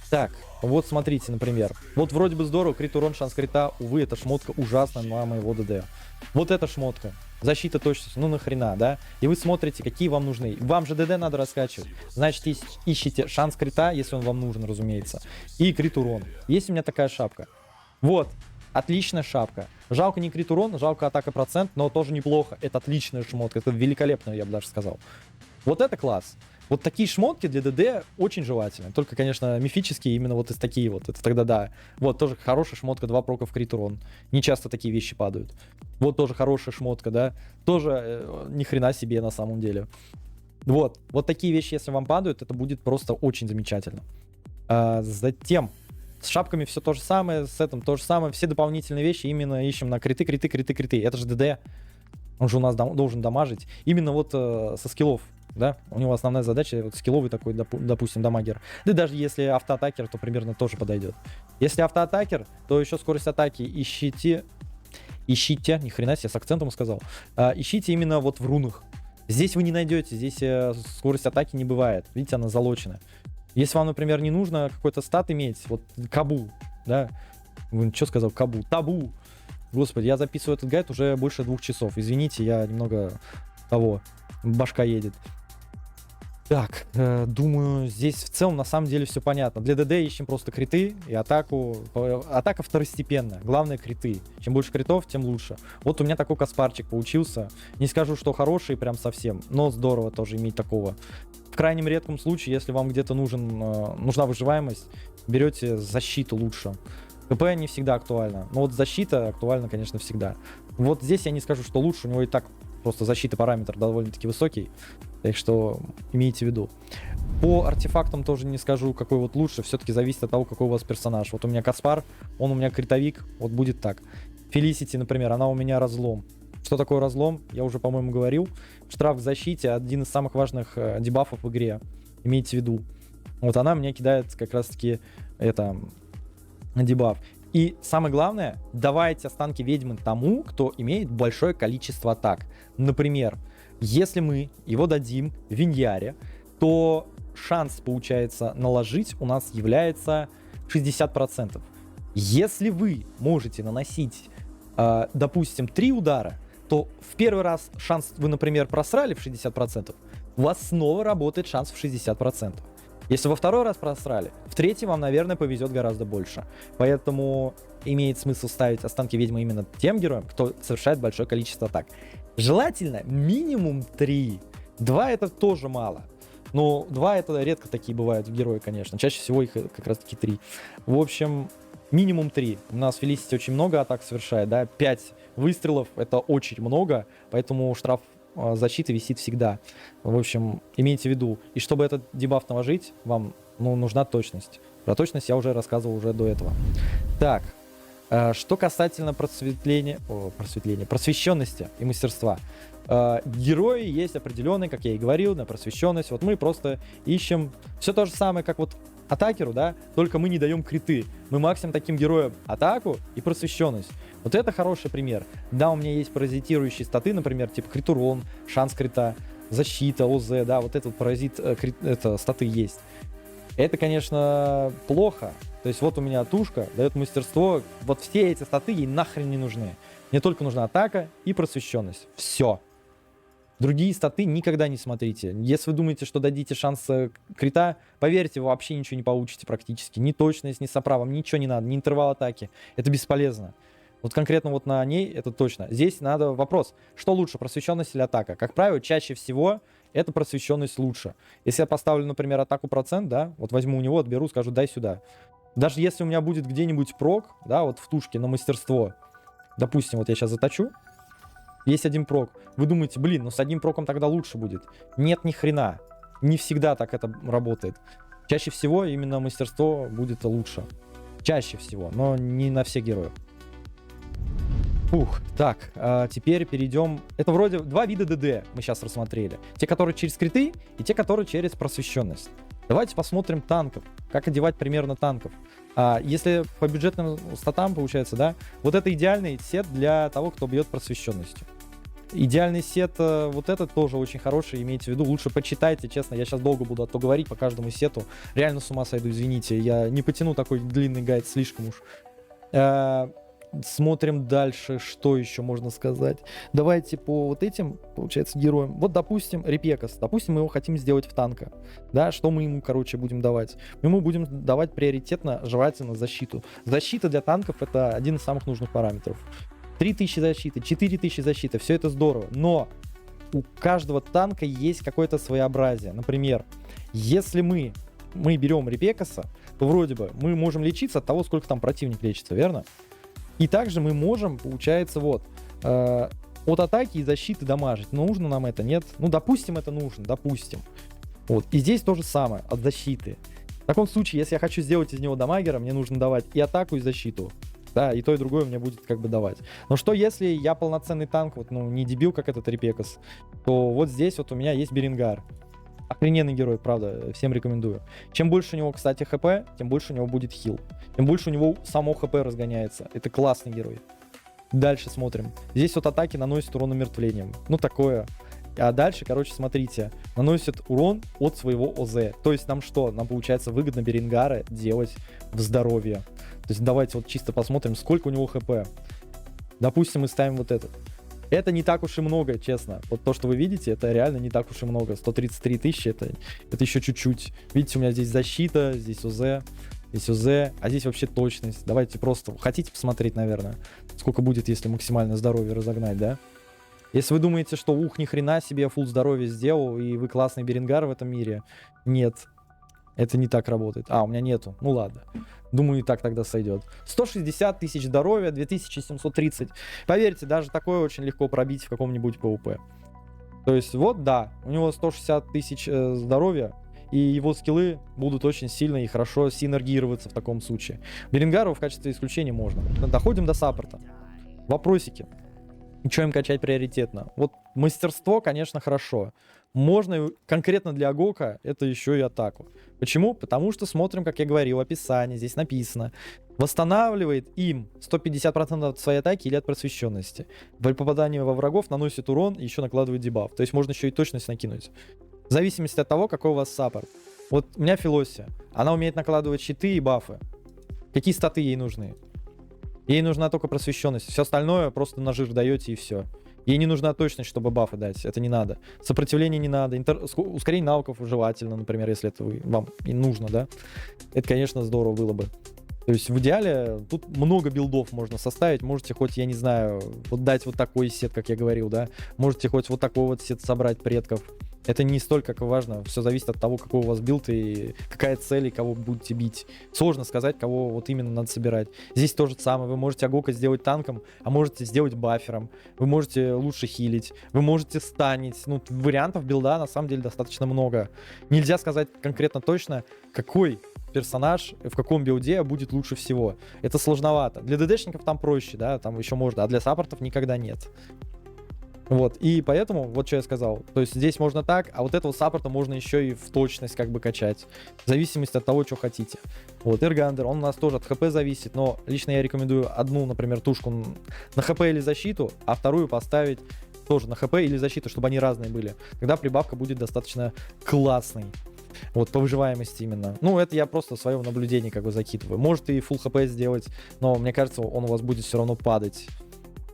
Так, вот смотрите, например. Вот вроде бы здорово, крит урон, шанс крита. Увы, эта шмотка ужасная на моего ДД. Вот эта шмотка. Защита, точность, ну нахрена, да? И вы смотрите, какие вам нужны. Вам же ДД надо раскачивать. Значит, ищите шанс крита, если он вам нужен, разумеется. И крит урон. Есть у меня такая шапка. Вот, отличная шапка. Жалко не крит урон, жалко атака процент, но тоже неплохо. Это отличная шмотка, это великолепная, я бы даже сказал. Вот это класс. Вот такие шмотки для ДД очень желательны. Только, конечно, мифические именно вот из такие вот. Это тогда да. Вот тоже хорошая шмотка, 2 прока в крит урон. Не часто такие вещи падают. Вот тоже хорошая шмотка, да. Тоже ни хрена себе на самом деле. Вот такие вещи, если вам падают, это будет просто очень замечательно. Затем с шапками все то же самое, с этим то же самое. Все дополнительные вещи именно ищем на криты. Это же ДД. Он же у нас должен дамажить. Именно вот со скиллов, да? У него основная задача вот скилловый такой, допустим, дамагер. Да даже если автоатакер, то примерно тоже подойдет. Если автоатакер, то еще скорость атаки ищите, ни хрена себе, с акцентом сказал. Ищите именно вот в рунах. Здесь вы не найдете, здесь скорость атаки не бывает. Видите, она залочена. Если вам, например, не нужно какой-то стат иметь, вот кабу, да? Что сказал кабу? Табу. Господи, я записываю этот гайд уже больше 2 часов. Извините, я немного башка едет. Так, думаю, здесь в целом на самом деле все понятно. Для ДД ищем просто криты и атаку. Атака второстепенная, главное криты. Чем больше критов, тем лучше. Вот у меня такой Каспарчик получился. Не скажу, что хороший прям совсем, но здорово тоже иметь такого. В крайнем редком случае, если вам где-то нужна выживаемость, берете защиту лучше. КП не всегда актуально, но вот защита актуальна, конечно, всегда. Вот здесь я не скажу, что лучше, у него и так просто защита параметр довольно-таки высокий, так что имейте в виду. По артефактам тоже не скажу, какой вот лучше, все-таки зависит от того, какой у вас персонаж. Вот у меня Каспар, он у меня критовик, вот будет так. Фелисити, например, она у меня разлом. Что такое разлом? Я уже, по-моему, говорил. Штраф в защите — один из самых важных дебафов в игре. Имейте в виду. Вот она мне кидает как раз-таки дебаф. И самое главное, давайте останки ведьмы тому, кто имеет большое количество атак. Например, если мы его дадим Виньяре, то шанс, получается, наложить у нас является 60%. Если вы можете наносить, допустим, 3 удара, то в первый раз шанс, вы, например, просрали в 60%, у вас снова работает шанс в 60%. Если во второй раз просрали, в третий вам, наверное, повезет гораздо больше. Поэтому имеет смысл ставить останки ведьмы именно тем героям, кто совершает большое количество атак. Желательно минимум 3. 2 это тоже мало. Но 2 это редко такие бывают герои, конечно. Чаще всего их как раз таки 3. В общем, минимум 3. У нас Фелисити очень много атак совершает, да, 5 выстрелов это очень много, поэтому штраф защиты висит всегда. В общем, имейте в виду. И чтобы этот дебаф наложить, вам нужна точность. Про точность я уже рассказывал уже до этого. Так, что касательно просвещенности и мастерства. Герои есть определенные, как я и говорил, на просвещенность. Вот мы просто ищем все то же самое, как вот атакеру, да, только мы не даем криты. Мы максимум таким героям атаку и просвещенность. Вот это хороший пример. Да, у меня есть паразитирующие статы, например, типа крит урон, шанс крита, защита, ОЗ, да, вот этот паразит, это статы есть. Это, конечно, плохо. То есть вот у меня тушка дает мастерство, вот все эти статы ей нахрен не нужны. Мне только нужна атака и просвещенность. Все. Другие статы никогда не смотрите. Если вы думаете, что дадите шанс крита, поверьте, вы вообще ничего не получите практически. Ни точность, ни соправом, ничего не надо, ни интервал атаки. Это бесполезно. Вот конкретно вот на ней это точно. Здесь надо вопрос, что лучше, просвещенность или атака? Как правило, чаще всего это просвещенность лучше. Если я поставлю, например, атаку процент, да, вот возьму у него, отберу, скажу, дай сюда. Даже если у меня будет где-нибудь прок, да, вот в тушке на мастерство, допустим, вот я сейчас заточу, есть 1 прок. Вы думаете, блин, ну с 1 проком тогда лучше будет. Нет, ни хрена. Не всегда так это работает. Чаще всего именно мастерство будет лучше. Чаще всего, но не на всех героев. Фух, так, теперь перейдем. Это вроде 2 вида ДД мы сейчас рассмотрели. Те, которые через криты, и те, которые через просвещенность. Давайте посмотрим танков. Как одевать примерно танков. Если по бюджетным статам получается, да, вот это идеальный сет для того, кто бьет просвещенностью. Идеальный сет, вот этот тоже очень хороший, имейте в виду. Лучше почитайте, честно, я сейчас долго буду говорить по каждому сету. Реально с ума сойду, извините, я не потяну такой длинный гайд, слишком уж. Смотрим дальше, что еще можно сказать. Давайте по вот этим, получается, героям. Вот, допустим, Репекас. Допустим, мы его хотим сделать в танка. Да, что мы ему, короче, будем давать? Мы ему будем давать приоритетно, желательно, защиту. Защита для танков — это один из самых нужных параметров. 3000 защиты, 4000 защиты, все это здорово. Но у каждого танка есть какое-то своеобразие. Например, Если мы берем Репекаса, то вроде бы мы можем лечиться от того, сколько там противник лечится, верно? И также мы можем, получается, вот, от атаки и защиты дамажить. Нужно нам это, нет? Ну, допустим, это нужно, допустим. Вот, и здесь то же самое, от защиты. В таком случае, если я хочу сделать из него дамагера, мне нужно давать и атаку, и защиту. Да, и то, и другое мне будет как бы давать. Но что если я полноценный танк, вот, ну, не дебил, как этот Репекас, то вот здесь вот у меня есть Беренгар. Охрененный герой, правда, всем рекомендую. Чем больше у него, кстати, хп, тем больше у него будет хил. Тем больше у него само хп разгоняется. Это классный герой. Дальше смотрим. Здесь вот атаки наносят урон умертвлением. Ну, такое. А дальше, короче, смотрите. Наносит урон от своего ОЗ. То есть нам что? Нам, получается, выгодно Беренгара делать в здоровье. То есть давайте вот чисто посмотрим, сколько у него хп. Допустим, мы ставим вот этот. Это не так уж и много, честно. Вот то, что вы видите, это реально не так уж и много. 133 тысячи, это еще чуть-чуть. Видите, у меня здесь защита, здесь ОЗ, здесь ОЗ, а здесь вообще точность. Давайте просто... Хотите посмотреть, наверное, сколько будет, если максимальное здоровье разогнать, да? Если вы думаете, что ух, ни хрена себе, я фулл здоровья сделал, и вы классный Беренгар в этом мире, нет. Это не так работает. А, у меня нету. Ну ладно. Думаю, и так тогда сойдет. 160 тысяч здоровья, 2730. Поверьте, даже такое очень легко пробить в каком-нибудь ПВП. То есть вот, да, у него 160 тысяч здоровья, и его скиллы будут очень сильно и хорошо синергироваться в таком случае. Беренгару в качестве исключения можно. Доходим до саппорта. Вопросики. Что им качать приоритетно? Вот мастерство, конечно, хорошо. Можно конкретно для Агока это еще и атаку. Почему? Потому что смотрим, как я говорил, описание, здесь написано. Восстанавливает им 150% от своей атаки или от просвещенности. При попадании во врагов наносит урон и еще накладывает дебаф. То есть можно еще и точность накинуть. В зависимости от того, какой у вас саппорт. Вот у меня Филосия. Она умеет накладывать щиты и бафы. Какие статы ей нужны? Ей нужна только просвещенность. Все остальное просто на жир даете и все. Ей не нужна точность, чтобы бафы дать. Это не надо. Сопротивление не надо. Ускорение навыков желательно, например, если это вам и нужно, да. Это, конечно, здорово было бы. То есть в идеале тут много билдов можно составить. Можете хоть, я не знаю, вот дать вот такой сет, как я говорил, да. Можете хоть вот такой вот сет собрать предков. Это не столько как важно. Все зависит от того, какой у вас билд и какая цель, и кого будете бить. Сложно сказать, кого вот именно надо собирать. Здесь то же самое. Вы можете Агока сделать танком, а можете сделать бафером. Вы можете лучше хилить. Вы можете станить. Ну, вариантов билда на самом деле достаточно много. Нельзя сказать конкретно точно, какой персонаж в каком билде будет лучше всего. Это сложновато. Для ДДшников там проще, да, там еще можно, а для саппортов никогда нет. Вот, и поэтому, вот что я сказал, то есть здесь можно так, а вот этого саппорта можно еще и в точность как бы качать, в зависимости от того, что хотите. Вот, Иргандер, он у нас тоже от ХП зависит, но лично я рекомендую одну, например, тушку на ХП или защиту, а вторую поставить тоже на ХП или защиту, чтобы они разные были. Тогда прибавка будет достаточно классной. Вот, по выживаемости именно. Ну, это я просто свое наблюдение как бы закидываю. Может и full хп сделать, но мне кажется, он у вас будет все равно падать.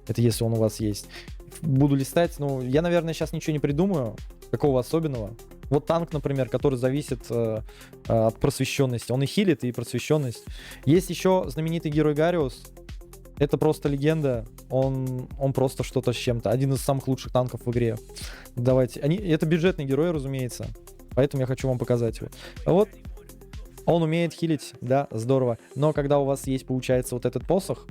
Это если он у вас есть. Буду листать, ну, я, наверное, сейчас ничего не придумаю, такого особенного. Вот танк, например, который зависит от просвещенности. Он и хилит, и просвещенность. Есть еще знаменитый герой Гариус. Это просто легенда. Он просто что-то с чем-то. Один из самых лучших танков в игре. Давайте. Это бюджетный герой, разумеется. Поэтому я хочу вам показать его. Вот. Он умеет хилить, да, здорово. Но когда у вас есть, получается, вот этот посох,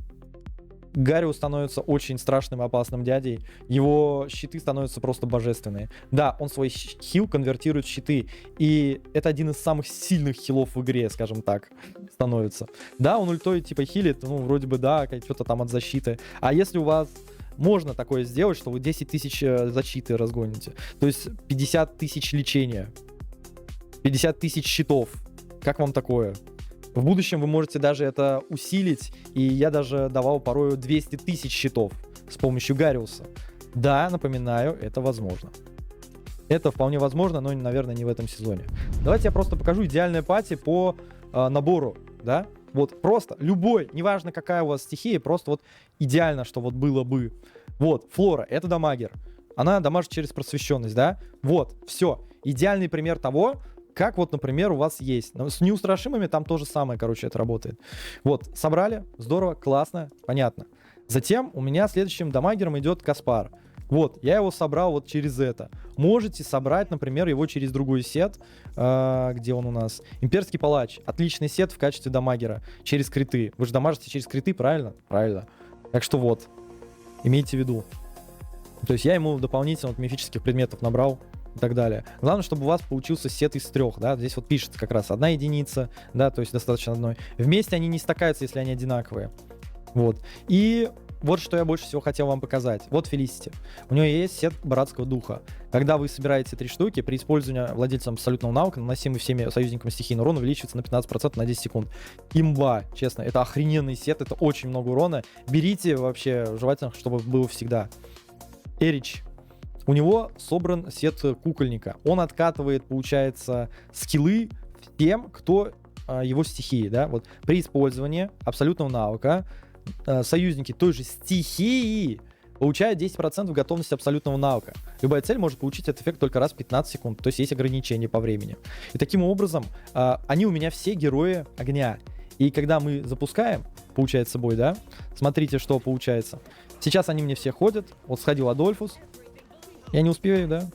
Гариус становится очень страшным и опасным дядей. Его щиты становятся просто божественные. Да, он свой хил конвертирует в щиты. И это один из самых сильных хилов в игре, скажем так, становится. Да, он ультой типа хилит, ну, вроде бы, да, что-то там от защиты. А если у вас можно такое сделать, что вы 10 тысяч защиты разгоните, то есть 50 тысяч лечения, 50 тысяч щитов, как вам такое? В будущем вы можете даже это усилить, и я даже давал порою 200 тысяч щитов с помощью Гариуса. Да, напоминаю, это возможно. Это вполне возможно, но, наверное, не в этом сезоне. Давайте я просто покажу идеальное пати по набору, да? Вот просто любой, неважно какая у вас стихия, просто вот идеально, что вот было бы. Вот, Флора, это дамагер. Она дамажит через просвещенность, да? Вот, все. Идеальный пример того, как вот, например, у вас есть. С неустрашимыми там то же самое, короче, это работает. Вот, собрали, здорово, классно, понятно. Затем у меня следующим дамагером идет Каспар. Вот, я его собрал вот через это. Можете собрать, например, его через другой сет. Где он у нас? Имперский палач. Отличный сет в качестве дамагера. Через криты. Вы же дамажите через криты, правильно? Правильно. Так что вот, имейте в виду. То есть я ему дополнительно вот мифических предметов набрал и так далее. Главное, чтобы у вас получился сет из 3, да, здесь вот пишется как раз 1 единица, да, то есть достаточно одной. Вместе они не стакаются, если они одинаковые. Вот. И вот что я больше всего хотел вам показать. Вот Фелисити. У нее есть сет братского духа. Когда вы собираете 3 штуки, при использовании владельцем абсолютного навыка, наносимый всеми союзниками стихийный урон увеличивается на 15% на 10 секунд. Имба, честно, это охрененный сет, это очень много урона. Берите вообще, желательно, чтобы было всегда. Эрич. У него собран сет кукольника. Он откатывает, получается, скиллы тем, кто его стихии, да, вот при использовании абсолютного навыка союзники той же стихии получают 10% готовности абсолютного навыка. Любая цель может получить этот эффект только раз в 15 секунд, то есть есть ограничения по времени. И таким образом, они у меня все герои огня. И когда мы запускаем, получается бой, да, смотрите, что получается. Сейчас они мне все ходят, вот сходил Адольфус, я не успею, да?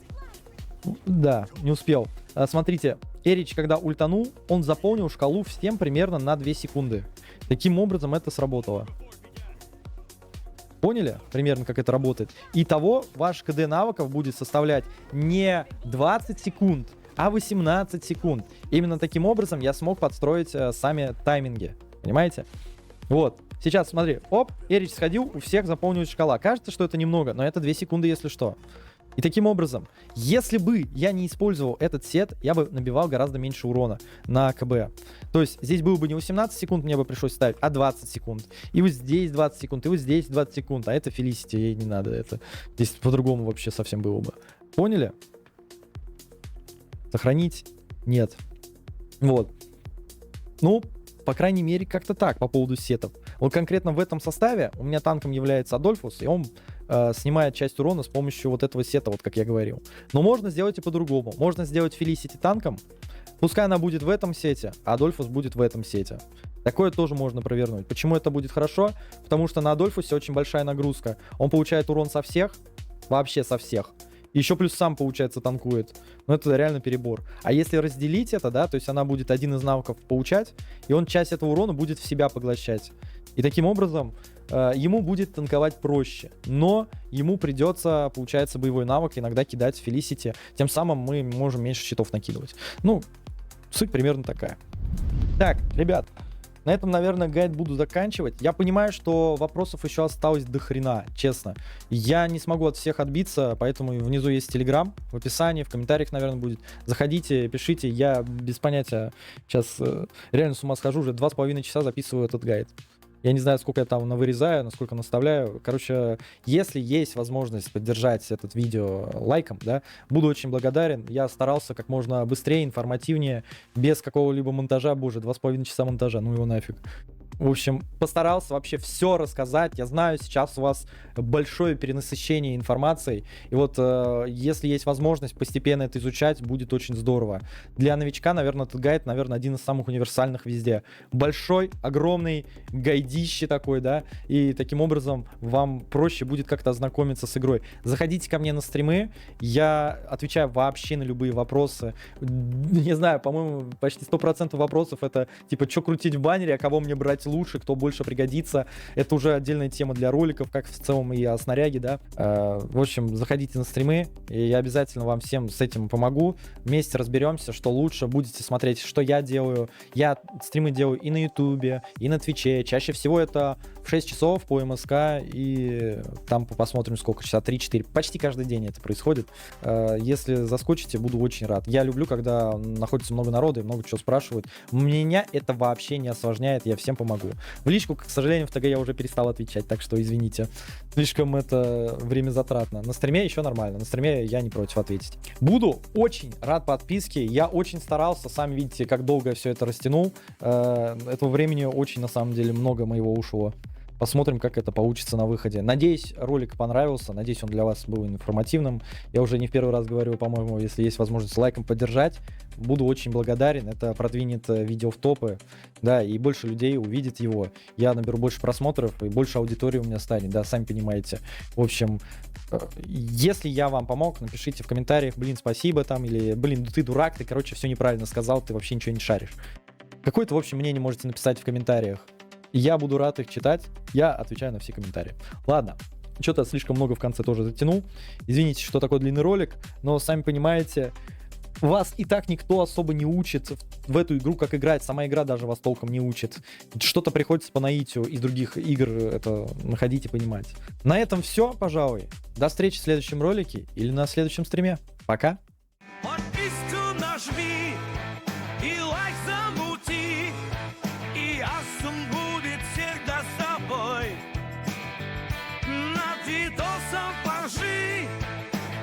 Да, не успел. Смотрите, Эрич, когда ультанул, он заполнил шкалу всем примерно на 2 секунды. Таким образом это сработало. Поняли примерно, как это работает? Итого ваш КД навыков будет составлять не 20 секунд, а 18 секунд. Именно таким образом я смог подстроить сами тайминги. Понимаете? Вот. Сейчас, смотри. Оп, Эрич сходил, у всех заполнилась шкала. Кажется, что это немного, но это 2 секунды, если что. И таким образом, если бы я не использовал этот сет, я бы набивал гораздо меньше урона на КБ. То есть здесь было бы не 18 секунд, мне бы пришлось ставить, а 20 секунд. И вот здесь 20 секунд, и вот здесь 20 секунд. А это Фелисити, ей не надо. Это здесь по-другому вообще совсем было бы. Поняли? Сохранить? Нет. Вот. Ну, по крайней мере, как-то так по поводу сетов. Вот конкретно в этом составе у меня танком является Адольфус, и он снимает часть урона с помощью вот этого сета, вот как я говорил. Но можно сделать и по-другому. Можно сделать Фелисити танком, пускай она будет в этом сете, а Адольфус будет в этом сете. Такое тоже можно провернуть. Почему это будет хорошо? Потому что на Адольфусе очень большая нагрузка. Он получает урон со всех, вообще со всех. Еще плюс сам, получается, танкует. Но это реально перебор. А если разделить это, да, то есть она будет один из навыков получать, и он часть этого урона будет в себя поглощать. И таким образом ему будет танковать проще. Но ему придется, получается, боевой навык иногда кидать в Фелисити. Тем самым мы можем меньше щитов накидывать. Ну, суть примерно такая. Так, ребят. На этом, наверное, гайд буду заканчивать. Я понимаю, что вопросов еще осталось до хрена, честно. Я не смогу от всех отбиться, поэтому внизу есть Telegram, в описании, в комментариях, наверное, будет. Заходите, пишите, я без понятия сейчас реально с ума схожу, уже 2,5 часа записываю этот гайд. Я не знаю, сколько я там навырезаю, насколько наставляю. Короче, если есть возможность поддержать этот видео лайком, да, буду очень благодарен. Я старался как можно быстрее, информативнее, без какого-либо монтажа. Боже, 2,5 часа монтажа, ну его нафиг. В общем, постарался вообще все рассказать. Я знаю, сейчас у вас большое перенасыщение информацией. И вот если есть возможность постепенно это изучать, будет очень здорово. Для новичка, наверное, этот гайд, наверное, один из самых универсальных везде. Большой, огромный гайдище такой, да. И таким образом вам проще будет как-то ознакомиться с игрой. Заходите ко мне на стримы. Я отвечаю вообще на любые вопросы. Не знаю, по-моему, почти 100% вопросов это типа, что крутить в баннере, а кого мне брать лучше, кто больше пригодится. Это уже отдельная тема для роликов, как в целом и о снаряге, да. В общем, заходите на стримы, и я обязательно вам всем с этим помогу. Вместе разберемся, что лучше. Будете смотреть, что я делаю. Я стримы делаю и на Ютубе, и на Твиче. Чаще всего это в 6 часов по МСК, и там посмотрим, сколько часа, 3-4. Почти каждый день это происходит. Если заскочите, буду очень рад. Я люблю, когда находится много народа и много чего спрашивают. Меня это вообще не осложняет, я всем помогу. В личку, к сожалению, в ТГ я уже перестал отвечать, так что извините. Слишком это время затратно. На стриме еще нормально, на стриме я не против ответить. Буду очень рад подписке, я очень старался, сами видите, как долго я все это растянул. Этого времени очень, на самом деле, много моего ушло. Посмотрим, как это получится на выходе. Надеюсь, ролик понравился. Надеюсь, он для вас был информативным. Я уже не в первый раз говорю, по-моему, если есть возможность лайком поддержать, буду очень благодарен. Это продвинет видео в топы, да, и больше людей увидит его. Я наберу больше просмотров, и больше аудитории у меня станет, да, сами понимаете. В общем, если я вам помог, напишите в комментариях, блин, спасибо там, или, блин, ты дурак, ты, короче, все неправильно сказал, ты вообще ничего не шаришь. Какое-то, в общем, мнение можете написать в комментариях. Я буду рад их читать. Я отвечаю на все комментарии. Ладно, что-то слишком много в конце тоже затянул. Извините, что такой длинный ролик, но сами понимаете, вас и так никто особо не учит в эту игру, как играть. Сама игра даже вас толком не учит. Что-то приходится по наитию из других игр это находить и понимать. На этом все, пожалуй. До встречи в следующем ролике или на следующем стриме. Пока. Подписку нажми и лайк замути, и Асум будет всегда с тобой. Над видосом поржи,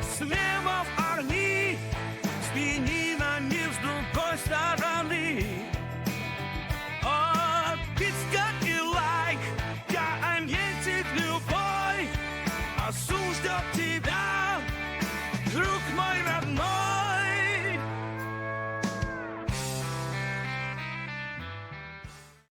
с мемов орни, взгляни на мир с другой стороны. Подписка и лайк, комментик любой, Асум ждет тебя.